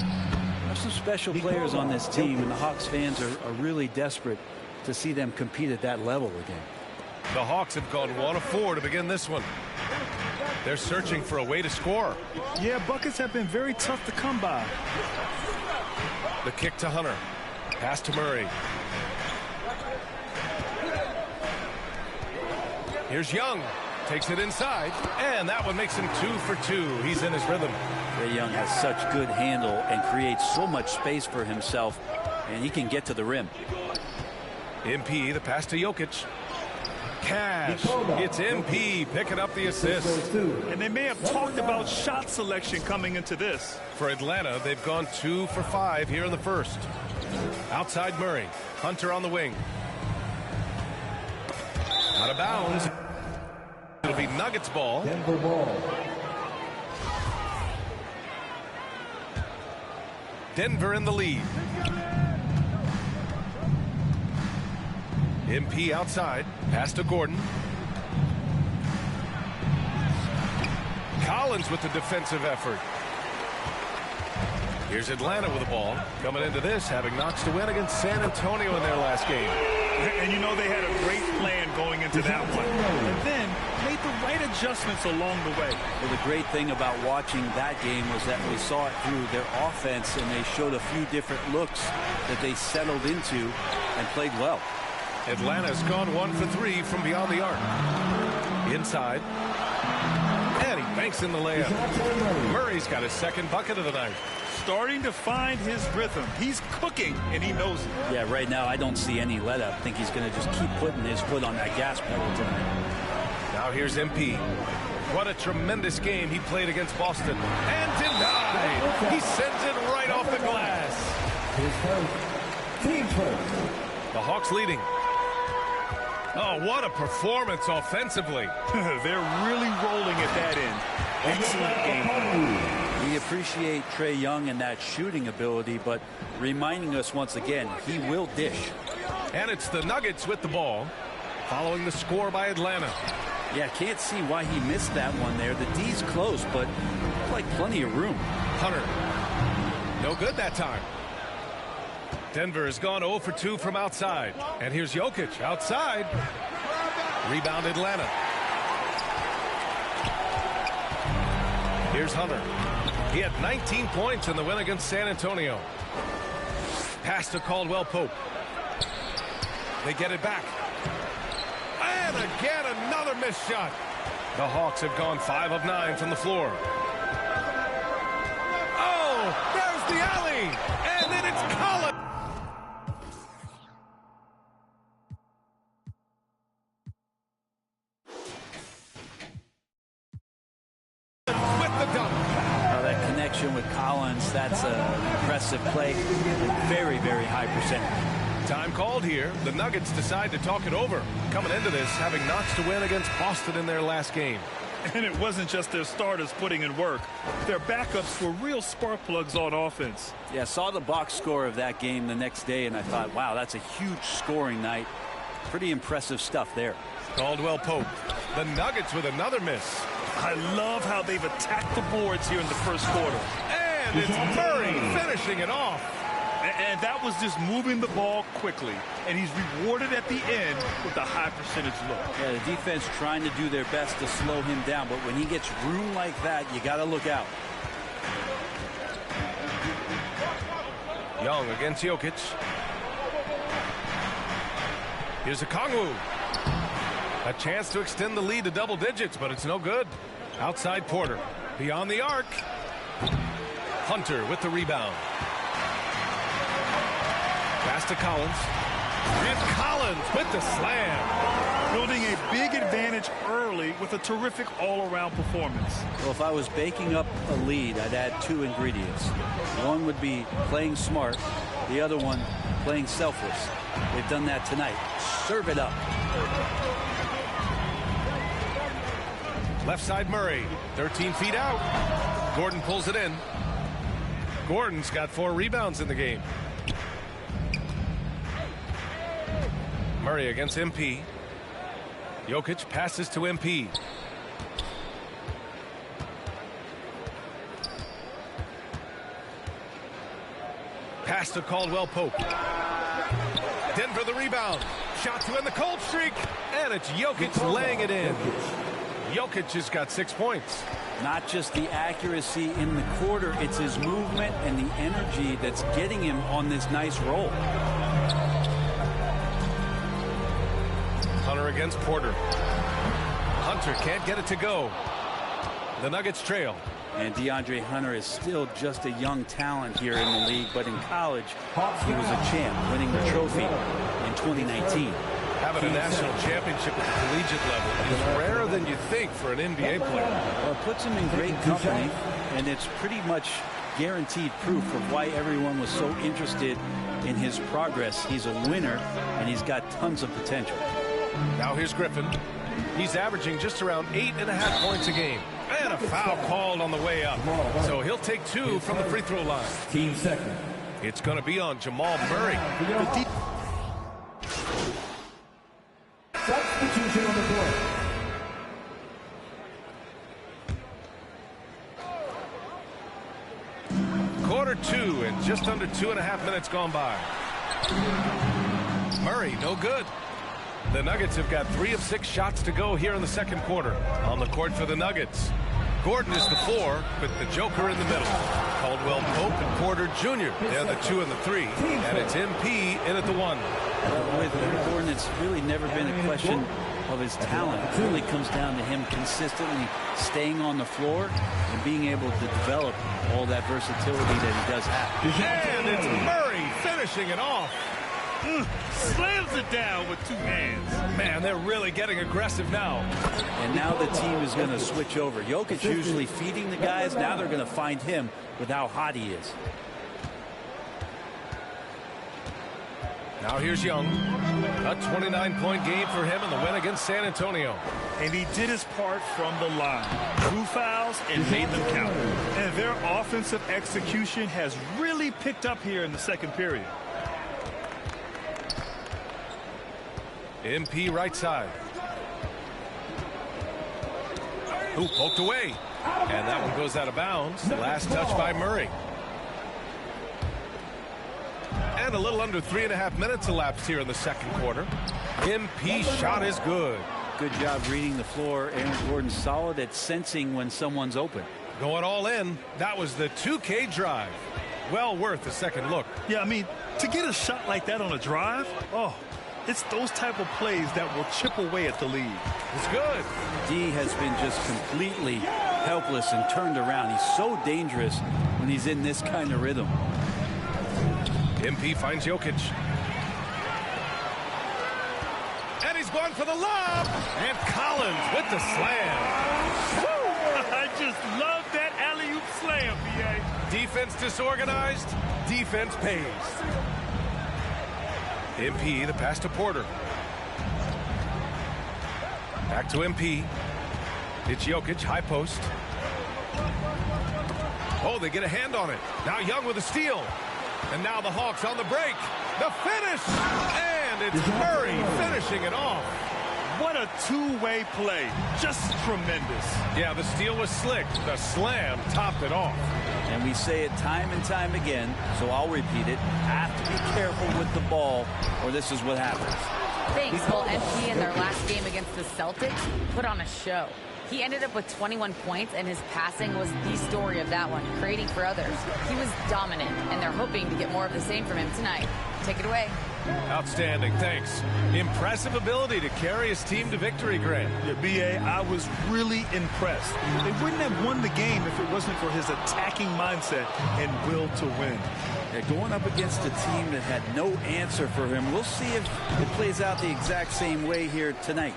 special players on this team, and the Hawks fans are really desperate to see them compete at that level again. The Hawks have gone 1 of 4 to begin this one. They're searching for a way to score. Yeah, buckets have been very tough to come by. The kick to Hunter. Pass to Murray. Here's Young. Takes it inside. And that one makes him 2 for 2. He's in his rhythm. Trae Young has such good handle and creates so much space for himself. And he can get to the rim. MP, the pass to Jokic. Cash. It's MP picking up the assist. And they may have talked about shot selection coming into this. For Atlanta, they've gone 2 for 5 here in the first. Outside Murray. Hunter on the wing. Out of bounds. It'll be Nuggets ball. Denver ball. Denver in the lead. MP outside. Pass to Gordon. Collins with the defensive effort. Here's Atlanta with the ball. Coming into this, having notched a win against San Antonio in their last game. And you know they had a great plan going into that one. And then made the right adjustments along the way. Well, the great thing about watching that game was that we saw it through their offense, and they showed a few different looks that they settled into and played well. Atlanta's gone 1 for 3 from beyond the arc. Inside. And he banks in the layup. Murray's got his second bucket of the night. Starting to find his rhythm. He's cooking, and he knows it. Yeah, right now I don't see any let up. I think he's going to just keep putting his foot on that gas pedal tonight. Now here's MP. What a tremendous game he played against Boston. And denied. He sends it right off the glass. Team first. The Hawks leading. Oh, what a performance offensively. They're really rolling at that end. Excellent game. We appreciate Trae Young and that shooting ability, but reminding us once again, he will dish. And it's the Nuggets with the ball, following the score by Atlanta. Yeah, can't see why he missed that one there. The D's close, but like plenty of room. Hunter. No good that time. Denver has gone 0 for 2 from outside. And here's Jokic outside. Rebound Atlanta. Here's Hunter. He had 19 points in the win against San Antonio. Pass to Caldwell Pope. They get it back. And again, another missed shot. The Hawks have gone 5 of 9 from the floor. Oh, there's the alley. And then it's Collins. combination with Collins, that's an impressive play. Very, very high percentage. Time called here. The Nuggets decide to talk it over. Coming into this, having notched a win against Boston in their last game. And it wasn't just their starters putting in work. Their backups were real spark plugs on offense. Yeah, saw the box score of that game the next day, and I thought, wow, that's a huge scoring night. Pretty impressive stuff there. Caldwell Pope. The Nuggets with another miss. I love how they've attacked the boards here in the first quarter. And it's Murray finishing it off. And that was just moving the ball quickly. And he's rewarded at the end with a high percentage look. Yeah, the defense trying to do their best to slow him down. But when he gets room like that, you got to look out. Young against Jokic. Here's a Kongwu. A chance to extend the lead to double digits, but it's no good. Outside Porter. Beyond the arc. Hunter with the rebound. Pass to Collins. And Collins with the slam. Building a big advantage early with a terrific all-around performance. Well, if I was baking up a lead, I'd add two ingredients. One would be playing smart. The other one, playing selfless. They've done that tonight. Serve it up. Left side Murray. 13 feet out. Gordon pulls it in. Gordon's got 4 rebounds in the game. Murray against MP. Jokic passes to MP. Pass to Caldwell Pope. Denver the rebound. Shot to end the cold streak. And it's Jokic laying it in. Jokic has got 6 points. Not just the accuracy in the quarter, it's his movement and the energy that's getting him on this nice roll. Hunter against Porter. Hunter can't get it to go. The Nuggets trail. And DeAndre Hunter is still just a young talent here in the league, but in college, he was a champ, winning the trophy in 2019. Having a national championship at the collegiate level is rarer than you think for an NBA player. Well, it puts him in great company, and it's pretty much guaranteed proof of why everyone was so interested in his progress. He's a winner, and he's got tons of potential. Now here's Griffin. He's averaging just around 8.5 points a game. And a foul called on the way up. So he'll take 2 from the free throw line. Team second. It's going to be on Jamal Murray. Substitution on the court. Quarter 2 and just under 2.5 minutes gone by. Murray, no good. The Nuggets have got 3 of 6 shots to go here in the second quarter. On the court for the Nuggets. Gordon is the 4 with the Joker in the middle. Caldwell Pope and Porter Jr. They're the 2 and the 3. And it's MP in at the 1. With Gordon, it's really never been a question of his talent. It really comes down to him consistently staying on the floor and being able to develop all that versatility that he does have. And it's Murray finishing it off. Slams it down with 2 hands. Man, they're really getting aggressive now. And now the team is going to switch over. Jokic usually feeding the guys. Now they're going to find him with how hot he is. Now here's Young. A 29-point game for him in the win against San Antonio. And he did his part from the line. 2 fouls and made them count. And their offensive execution has really picked up here in the second period. MP right side. Who poked away. And that one goes out of bounds. Last touch by Murray. And a little under 3.5 minutes elapsed here in the second quarter. MP shot is good. Good job reading the floor. Aaron Gordon solid at sensing when someone's open. Going all in. That was the 2K drive. Well worth a second look. Yeah, I mean, to get a shot like that on a drive, it's those type of plays that will chip away at the lead. It's good. D has been just completely helpless and turned around. He's so dangerous when he's in this kind of rhythm. MP finds Jokic. And he's going for the lob. And Collins with the slam. Woo! I just love that alley-oop slam, B.A. offense disorganized, defense pays. MP, the pass to Porter. Back to MP. It's Jokic, high post. Oh, they get a hand on it. Now Young with a steal. And now the Hawks on the break. The finish! And it's Murray finishing it off. What a two-way play. Just tremendous. Yeah, the steal was slick. The slam topped it off. And we say it time and time again, so I'll repeat it. Have to be careful with the ball, or this is what happens. Thanks. Well, MP in their last game against the Celtics put on a show. He ended up with 21 points, and his passing was the story of that one, creating for others. He was dominant, and they're hoping to get more of the same from him tonight. Take it away. Outstanding, thanks. Impressive ability to carry his team to victory, Grant. Yeah, B.A., I was really impressed. They wouldn't have won the game if it wasn't for his attacking mindset and will to win. Yeah, going up against a team that had no answer for him. We'll see if it plays out the exact same way here tonight.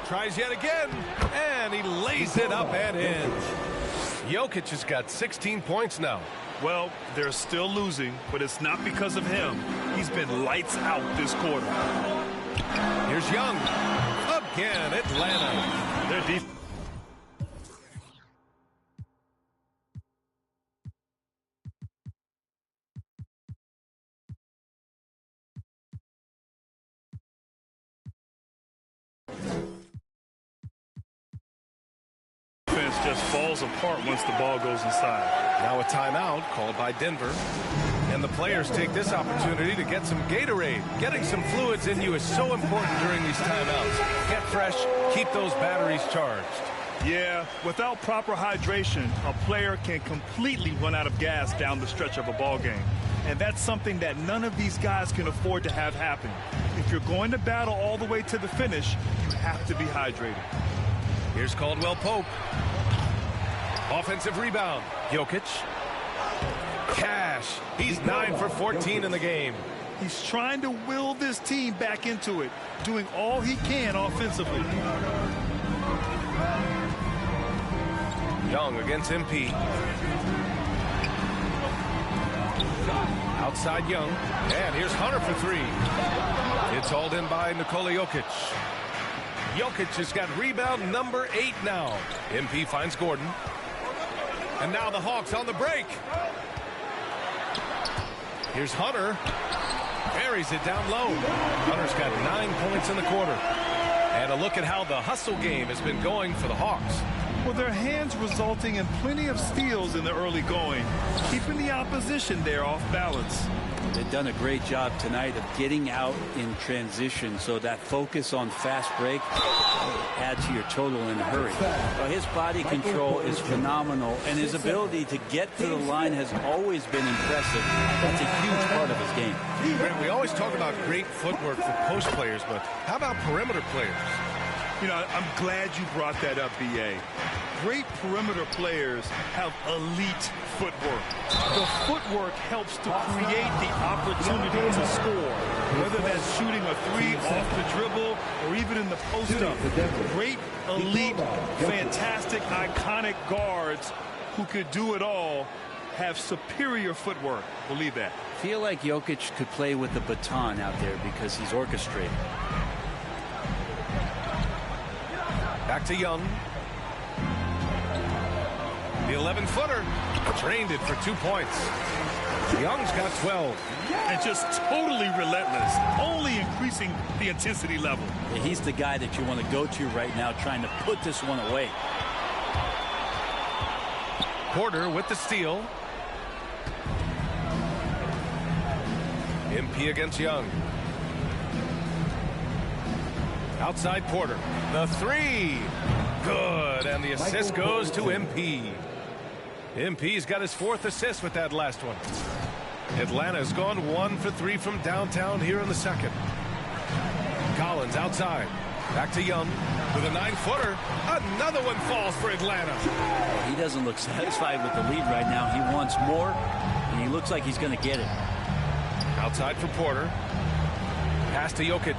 Tries yet again, and he lays it up and in. Jokic has got 16 points now. Well, they're still losing, but it's not because of him. He's been lights out this quarter. Here's Young. Again, Atlanta. Their defense. Just falls apart once the ball goes inside. Now a timeout called by Denver. And the players take this opportunity to get some Gatorade. Getting some fluids in you is so important during these timeouts. Get fresh, keep those batteries charged. Yeah, without proper hydration, a player can completely run out of gas down the stretch of a ball game. And that's something that none of these guys can afford to have happen. If you're going to battle all the way to the finish, you have to be hydrated. Here's Caldwell Pope. Offensive rebound. Jokic. Cash. He's 9 for 14 in the game. He's trying to will this team back into it, doing all he can offensively. Young against MP. Outside Young. And here's Hunter for three. It's hauled in by Nikola Jokic. Jokic has got rebound number 8 now. MP finds Gordon. And now the Hawks on the break. Here's Hunter. Buries it down low. Hunter's got 9 points in the quarter. And a look at how the hustle game has been going for the Hawks. Well, their hands resulting in plenty of steals in the early going, keeping the opposition there off balance. They've done a great job tonight of getting out in transition, so that focus on fast break adds to your total in a hurry. Well, his body control is phenomenal, and his ability to get to the line has always been impressive. That's a huge part of his game. Grant, we always talk about great footwork for post players, but how about perimeter players? You know, I'm glad you brought that up, B.A. Great perimeter players have elite footwork. The footwork helps to create the opportunity to score, whether that's shooting a three off the dribble or even in the post-up. Great, elite, fantastic, iconic guards who could do it all have superior footwork. Believe that. I feel like Jokic could play with the baton out there because he's orchestrated. Back to Young. The 11-footer drained it for 2 points. Young's got 12. And just totally relentless, only increasing the intensity level. Yeah, he's the guy that you want to go to right now, trying to put this one away. Porter with the steal. MP against Young. Outside Porter. The three. Good. And the assist goes to MP. MP's got his 4th assist with that last one. Atlanta's gone 1 for 3 from downtown here in the second. Collins outside. Back to Young with a 9-footer. Another one falls for Atlanta. He doesn't look satisfied with the lead right now. He wants more, and he looks like he's going to get it. Outside for Porter. Pass to Jokic.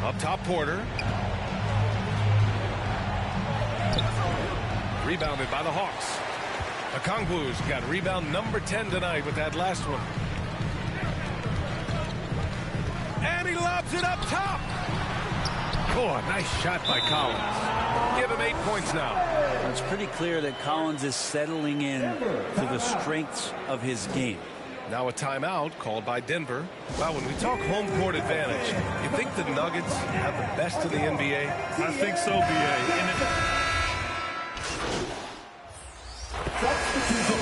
Up top, Porter. Rebounded by the Hawks. Okongwu's got rebound number 10 tonight with that last one. And he lobs it up top. Oh, a nice shot by Collins. Give him 8 points now. It's pretty clear that Collins is settling in to the strengths of his game. Now a timeout called by Denver. Well, when we talk home court advantage, you think the Nuggets have the best in the NBA? I think so, B.A.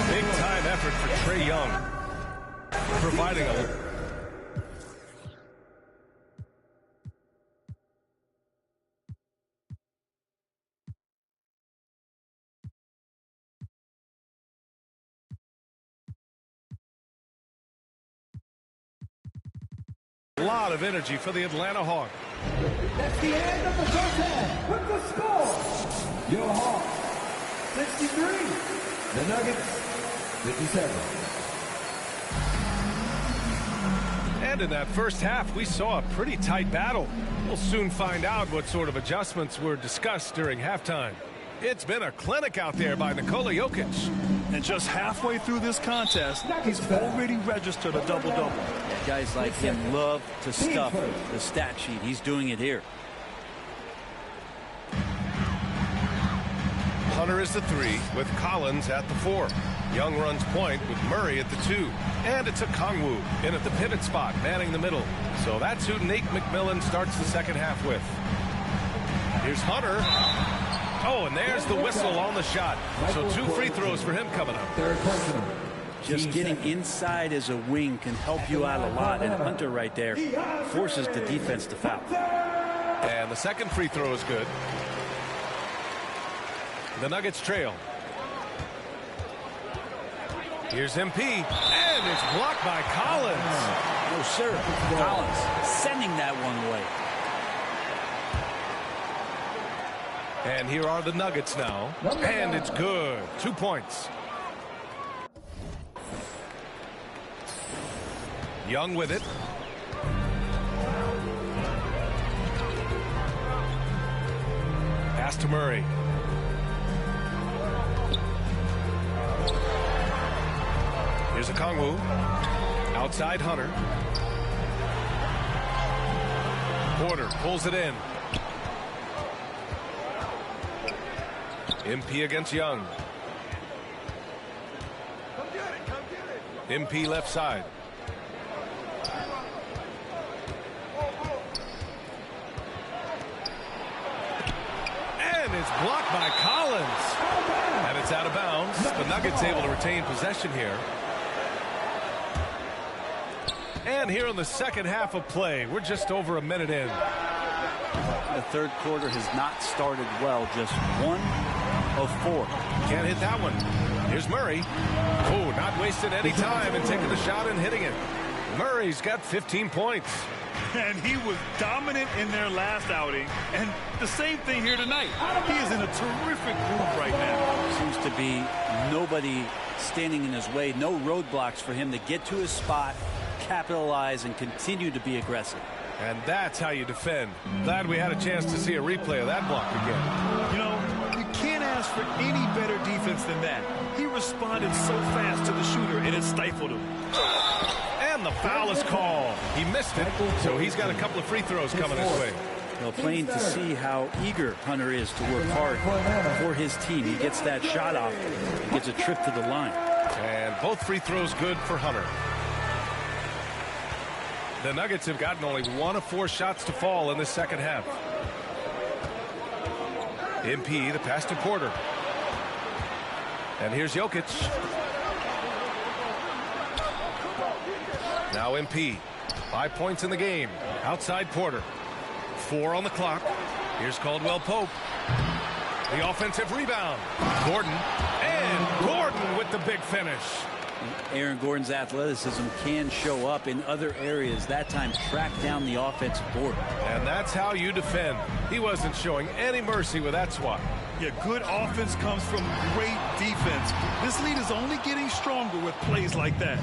Big time effort for Trae Young, providing a lot of energy for the Atlanta Hawks. That's the end of the first half. With the score, your Hawks 63, the Nuggets 57. And in that first half, we saw a pretty tight battle. We'll soon find out what sort of adjustments were discussed during halftime. It's been a clinic out there by Nikola Jokic. And just halfway through this contest, he's already registered a double-double. Guys like him love to stuff the stat sheet. He's doing it here. Hunter is the 3 with Collins at the 4. Young runs point with Murray at the 2. And it's Okongwu in at the pivot spot, manning the middle. So that's who Nate McMillan starts the second half with. Here's Hunter. Oh, and there's the whistle on the shot. So 2 free throws for him coming up. Just getting inside as a wing can help you out a lot. And Hunter right there forces the defense to foul. And the second free throw is good. The Nuggets trail. Here's MP. And it's blocked by Collins. No, sir. Collins sending that one away. And here are the Nuggets now. And it's good. 2 points. Young with it. Pass to Murray. Here's Okongwu. Outside Hunter. Porter pulls it in. MP against Young. MP left side. And it's blocked by Collins. And it's out of bounds. The Nuggets able to retain possession here. And here in the second half of play, we're just over a minute in. The third quarter has not started well. Just 1 of 4. Can't hit that one. Here's Murray. Oh, not wasting any time and taking the shot and hitting it. Murray's got 15 points. And he was dominant in their last outing. And the same thing here tonight. He is in a terrific group right now. Seems to be nobody standing in his way. No roadblocks for him to get to his spot, capitalize, and continue to be aggressive. And that's how you defend. Glad we had a chance to see a replay of that block again. You know, you can't ask for any better defense than that. He responded so fast to the shooter, and it stifled him. And the foul is called. He missed it, so he's got a couple of free throws coming his way. Well, plain to see how eager Hunter is to work hard for his team. He gets that shot off. He gets a trip to the line. And both free throws good for Hunter. The Nuggets have gotten only 1 of 4 shots to fall in this second half. MP, the pass to Porter. And here's Jokic. Now MP. 5 points in the game. Outside Porter. 4 on the clock. Here's Caldwell Pope. The offensive rebound. Gordon. And Gordon with the big finish. Aaron Gordon's athleticism can show up in other areas. That time track down the offensive board. And that's how you defend. He wasn't showing any mercy with that swat. Yeah, good offense comes from great defense. This lead is only getting stronger with plays like that.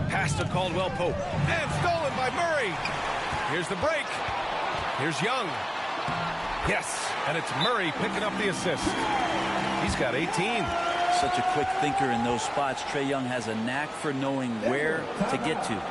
Pass to Caldwell Pope. And stolen by Murray. Here's the break. Here's Young. Yes. And it's Murray picking up the assist. He's got 18. Such a quick thinker in those spots. Trae Young has a knack for knowing where to get to.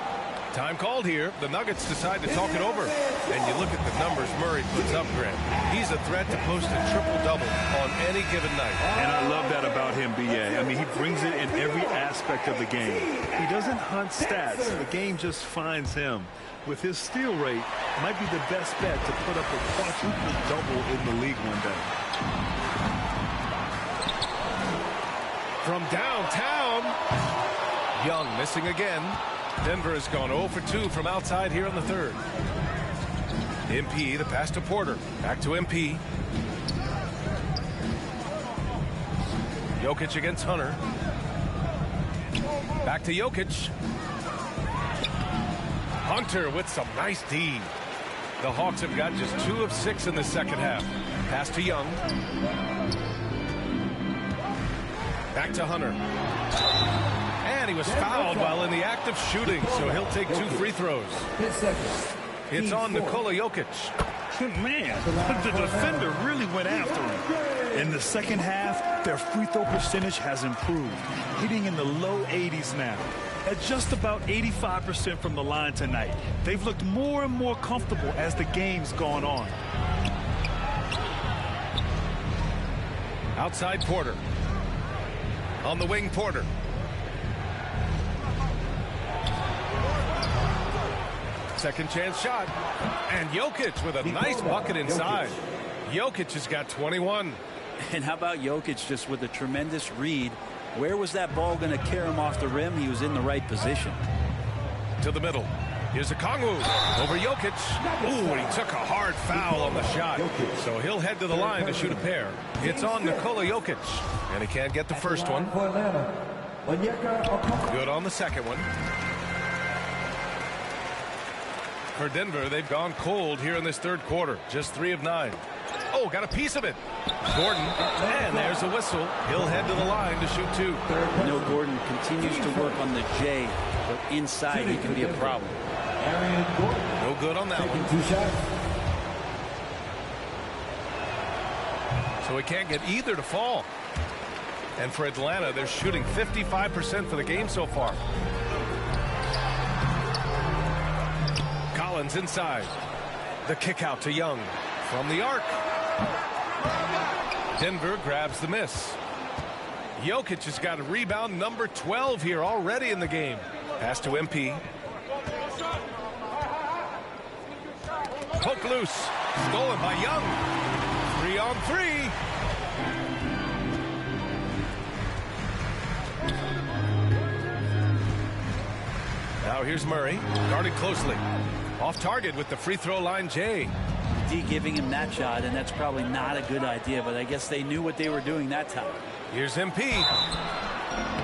Time called here. The Nuggets decide to talk it over. And you look at the numbers Murray puts up, Grant. He's a threat to post a triple-double on any given night. And I love that about him, B.A. I mean, he brings it in every aspect of the game. He doesn't hunt stats. The game just finds him. With his steal rate, might be the best bet to put up a quadruple double in the league one day. From downtown, Young missing again. Denver has gone 0 for 2 from outside here in the third. MP, the pass to Porter. Back to MP. Jokic against Hunter. Back to Jokic. Hunter with some nice D. The Hawks have got just 2 of 6 in the second half. Pass to Young. Back to Hunter. And he was fouled while in the act of shooting, so he'll take 2 free throws. It's on Nikola Jokic. Man, the defender really went after him. In the second half, their free throw percentage has improved, hitting in the low 80s now. At just about 85% from the line tonight. They've looked more and more comfortable as the game's gone on. Outside Porter. On the wing, Porter. Second chance shot. And Jokic with a nice bucket inside. Jokic has got 21. And how about Jokic just with a tremendous read? Where was that ball going to carry him off the rim? He was in the right position. To the middle. Here's a Kongwu over Jokic. Ooh, and he took a hard foul on the shot. So he'll head to the line to shoot a pair. It's on Nikola Jokic. And he can't get the first one. Good on the second one. For Denver, they've gone cold here in this third quarter. Just 3 of 9. Oh, got a piece of it. Gordon, and there's a whistle. He'll head to the line to shoot 2. You know, Gordon continues to work on the J, but inside he can be a problem. No good on that one. So he can't get either to fall. And for Atlanta, they're shooting 55% for the game so far. Collins inside. The kick out to Young from the arc. Denver grabs the miss. Jokic has got a rebound number 12 here already in the game. Pass to MP. Poke loose. Stolen by Young. 3-on-3. Now here's Murray, guarded closely. Off target with the free throw line, Jay. D giving him that shot, and that's probably not a good idea, but I guess they knew what they were doing that time. Here's MP.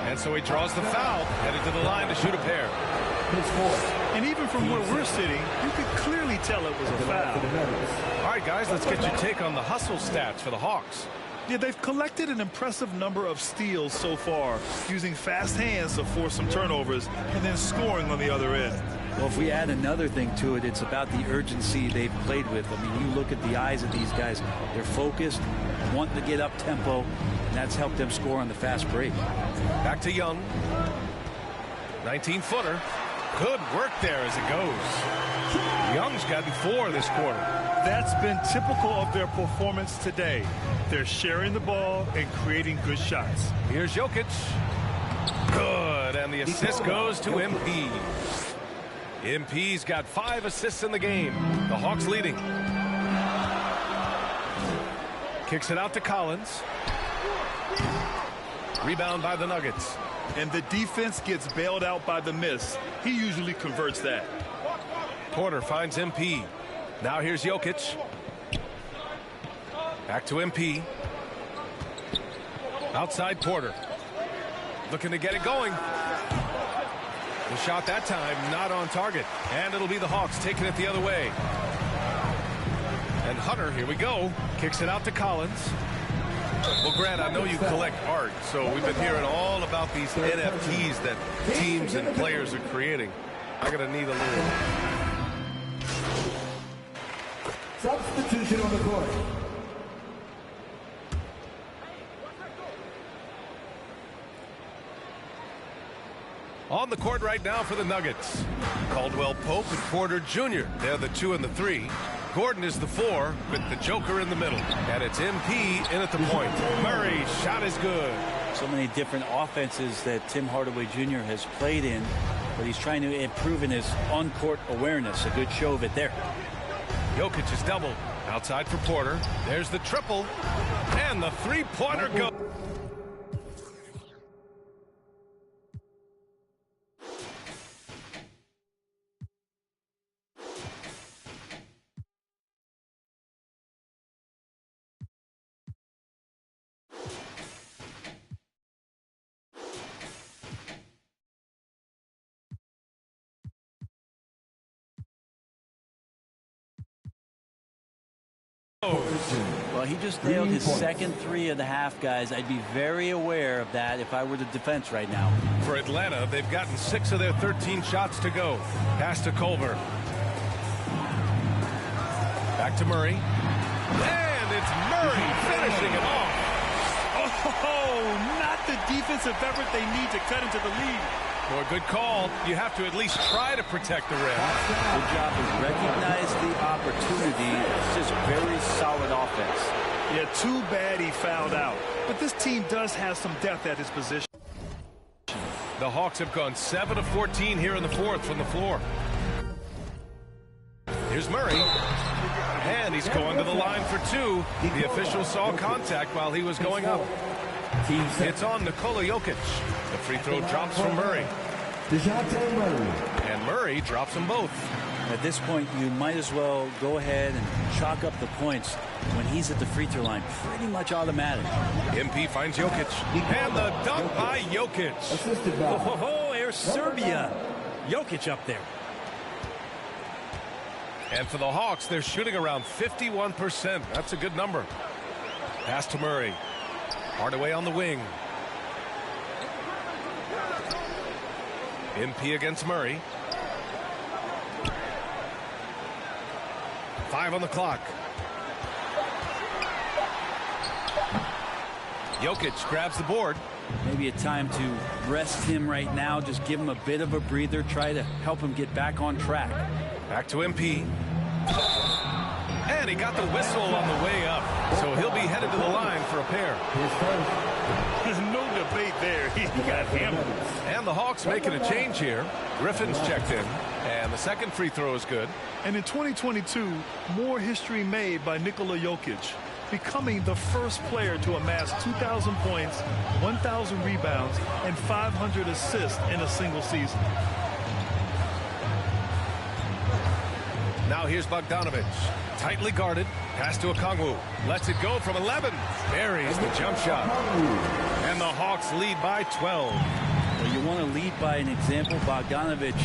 And so he draws the foul, headed to the line to shoot a pair. And even from where we're sitting, you could clearly tell it was a foul. All right, guys, let's get your take on the hustle stats for the Hawks. Yeah, they've collected an impressive number of steals so far, using fast hands to force some turnovers and then scoring on the other end. Well, if we add another thing to it, it's about the urgency they've played with. I mean, you look at the eyes of these guys. They're focused, wanting to get up tempo, and that's helped them score on the fast break. Back to Young. 19-footer. Good work there as it goes. Young's gotten 4 this quarter. That's been typical of their performance today. They're sharing the ball and creating good shots. Here's Jokic. Good, and the assist goes to MP. MP's got 5 assists in the game. The Hawks leading. Kicks it out to Collins. Rebound by the Nuggets. And the defense gets bailed out by the miss. He usually converts that. Porter finds MP. Now here's Jokic. Back to MP. Outside Porter. Looking to get it going. The shot that time not on target. And it'll be the Hawks taking it the other way. And Hunter, here we go. Kicks it out to Collins. Well, Grant, I know you collect art, so we've been hearing all about these NFTs that teams and players are creating. I'm going to need a little. Substitution on the court. On the court right now for the Nuggets. Caldwell Pope and Porter Jr. They're the 2 and the 3. Gordon is the 4 with the Joker in the middle. And it's MP in at the point. Murray's shot is good. So many different offenses that Tim Hardaway Jr. has played in, but he's trying to improve in his on-court awareness. A good show of it there. Jokic is doubled. Outside for Porter. There's the triple. And the three-pointer goes. Well, he just nailed his second 3 of the half, guys. I'd be very aware of that if I were the defense right now. For Atlanta, they've gotten 6 of their 13 shots to go. Pass to Culver. Back to Murray. And it's Murray finishing it off. Oh, not the defensive effort they need to cut into the lead. Well, good call. You have to at least try to protect the rim. Good job to recognize the opportunity. It's just very solid offense. Yeah, too bad he fouled out. But this team does have some depth at his position. The Hawks have gone 7 of 14 here in the 4th from the floor. Here's Murray. And he's going to the line for 2. The official saw contact while he was going up. It's on Nikola Jokic. The free throw drops from Murray. And Murray drops them both. At this point, you might as well go ahead and chalk up the points when he's at the free throw line. Pretty much automatic. MP finds Jokic. And the dunk by Jokic. Oh, Air Serbia. Jokic up there. And for the Hawks, they're shooting around 51%. That's a good number. Pass to Murray. Hardaway on the wing. MP against Murray. 5 on the clock. Jokic grabs the board. Maybe a time to rest him right now. Just give him a bit of a breather. Try to help him get back on track. Back to MP. And he got the whistle on the way up. So he'll be headed to the line for a pair. There's no debate there. He got hammered. And the Hawks making a change here. Griffin's checked in. And the second free throw is good. And in 2022, more history made by Nikola Jokic, becoming the first player to amass 2,000 points, 1,000 rebounds, and 500 assists in a single season. Now here's Bogdanovic. Tightly guarded. Pass to Okongwu. Lets it go from 11. Buries the jump shot. And the Hawks lead by 12. Well, you want to lead by an example. Bogdanovic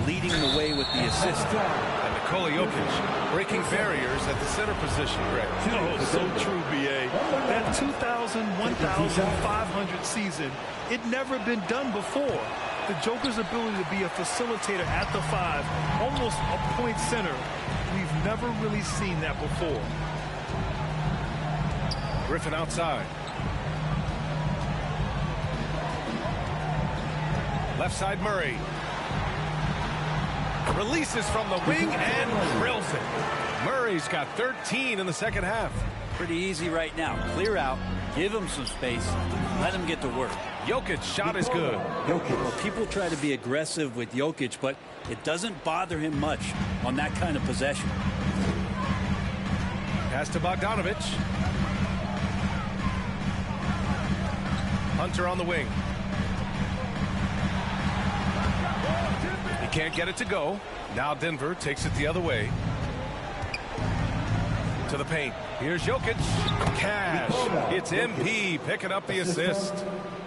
leading the way with the assist. And Nikola Jokic breaking barriers at the center position, Greg. Oh, so true, B.A. That 2,000, 1,500 season, it never been done before. The Joker's ability to be a facilitator at the 5, almost a point center, we've never really seen that before. Griffin outside. Left side Murray. Releases from the wing and drills it. Murray's got 13 in the second half. Pretty easy right now. Clear out. Give him some space. Let him get to work. Jokic's shot is good. Well, people try to be aggressive with Jokic, but it doesn't bother him much on that kind of possession. Pass to Bogdanovic. Hunter on the wing. He can't get it to go. Now Denver takes it the other way. To the paint. Here's Jokic. Cash. It's MP picking up the assist.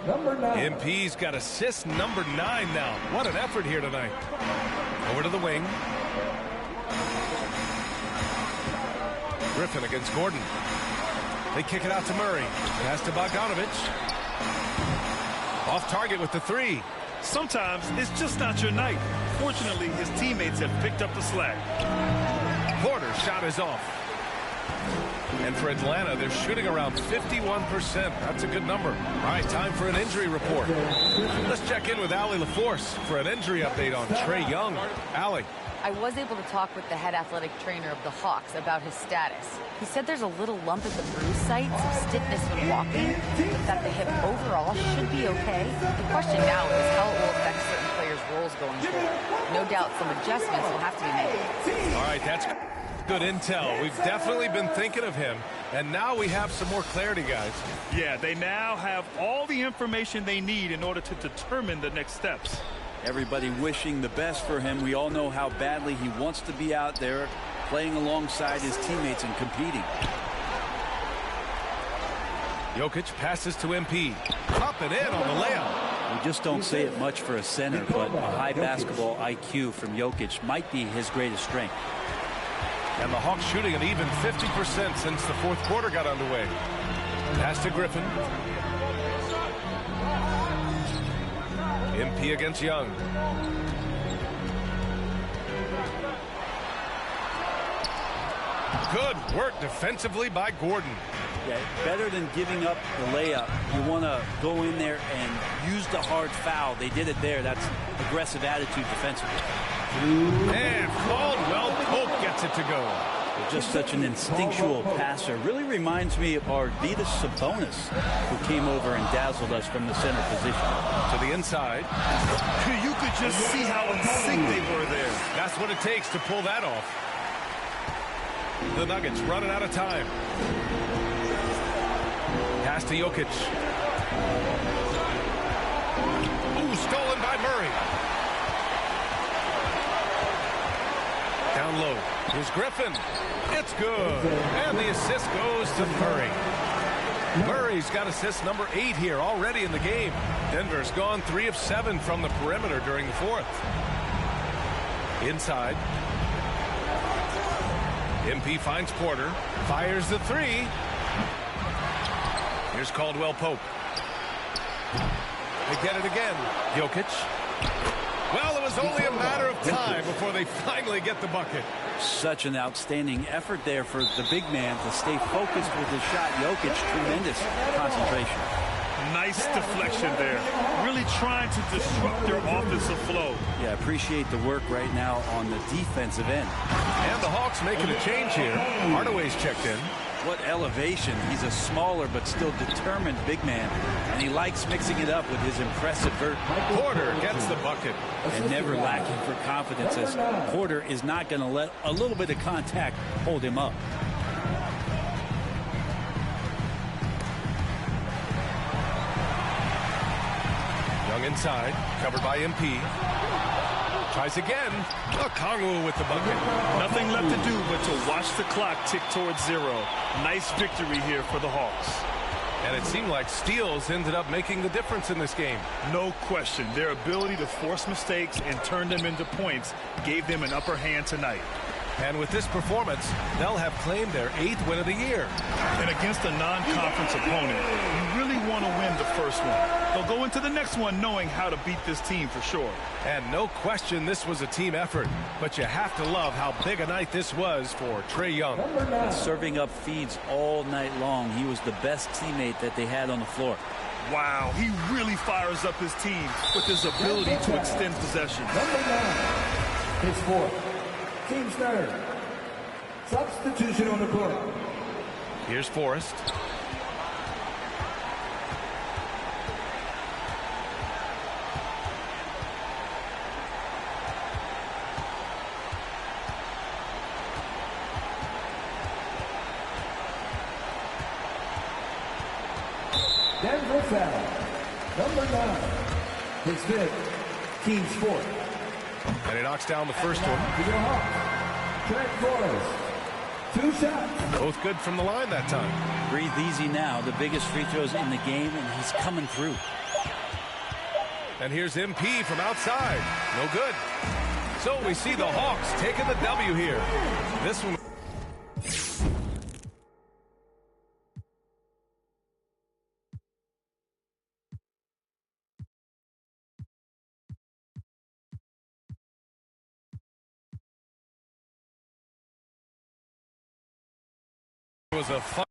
MP's got assist number 9 now. What an effort here tonight. Over to the wing. Griffin against Gordon. They kick it out to Murray. Pass to Bogdanovic. Off target with the 3. Sometimes it's just not your night. Fortunately, his teammates have picked up the slack. Porter's shot is off. And for Atlanta, they're shooting around 51%. That's a good number. All right, time for an injury report. Let's check in with Allie LaForce for an injury update on Trae Young. Allie. I was able to talk with the head athletic trainer of the Hawks about his status. He said there's a little lump at the bruise site, some stiffness when walking, but that the hip overall should be okay. The question now is how it will affect certain players' roles going forward. No doubt some adjustments will have to be made. All right, that's good intel. We've definitely been thinking of him, and now we have some more clarity, guys. Yeah, they now have all the information they need in order to determine the next steps. Everybody wishing the best for him. We all know how badly he wants to be out there playing alongside his teammates and competing. Jokic passes to MP. Up and in on the layup. We just don't say it much for a center, but a high basketball IQ from Jokic might be his greatest strength. And the Hawks shooting an even 50% since the fourth quarter got underway. Pass to Griffin. MP against Young. Good work defensively by Gordon. Yeah, better than giving up the layup. You want to go in there and use the hard foul. They did it there. That's aggressive attitude defensively. And Caldwell Pope gets it to go. Just such an instinctual passer. Really reminds me of Arvydas Sabonis, who came over and dazzled us from the center position. To the inside. You could just see how in sync they were there. That's what it takes to pull that off. The Nuggets running out of time. Pass to Jokic. Ooh, stolen by Murray. Down low. Here's Griffin. It's good. And the assist goes to Murray. Murray's got assist number 8 here already in the game. Denver's gone 3 of 7 from the perimeter during the fourth. Inside. MP finds Porter. Fires the 3. Here's Caldwell Pope. They get it again. Jokic. Well, it was only a matter of time before they finally get the bucket. Such an outstanding effort there for the big man to stay focused with his shot. Jokic, tremendous concentration. Nice deflection there. Really trying to disrupt their offensive flow. Yeah, appreciate the work right now on the defensive end. And the Hawks making a change here. Hardaway's checked in. What elevation. He's a smaller but still determined big man. And he likes mixing it up with his impressive vert. Porter gets the bucket. And never lacking for confidence, as Porter is not going to let a little bit of contact hold him up. Young inside, covered by MP. Tries again. Okongwu with the bucket. Nothing left to do but to watch the clock tick towards 0. Nice victory here for the Hawks. And it seemed like steals ended up making the difference in this game. No question. Their ability to force mistakes and turn them into points gave them an upper hand tonight. And with this performance, they'll have claimed their 8th win of the year. And against a non-conference opponent, you really want to win the first one. They'll go into the next one knowing how to beat this team for sure. And no question this was a team effort. But you have to love how big a night this was for Trae Young. Serving up feeds all night long. He was the best teammate that they had on the floor. Wow, he really fires up his team with his ability to extend possession. Number 9, his fourth. Team's third. Substitution on the court. Here's Forrest. Denver foul. Number 9, his fifth. Team's fourth. And he knocks down the first one. Trent Forrest. 2 shots. Both good from the line that time. Breathe easy now. The biggest free throws in the game, and he's coming through. And here's MP from outside. No good. So we see the Hawks taking the W here. This one was a fun.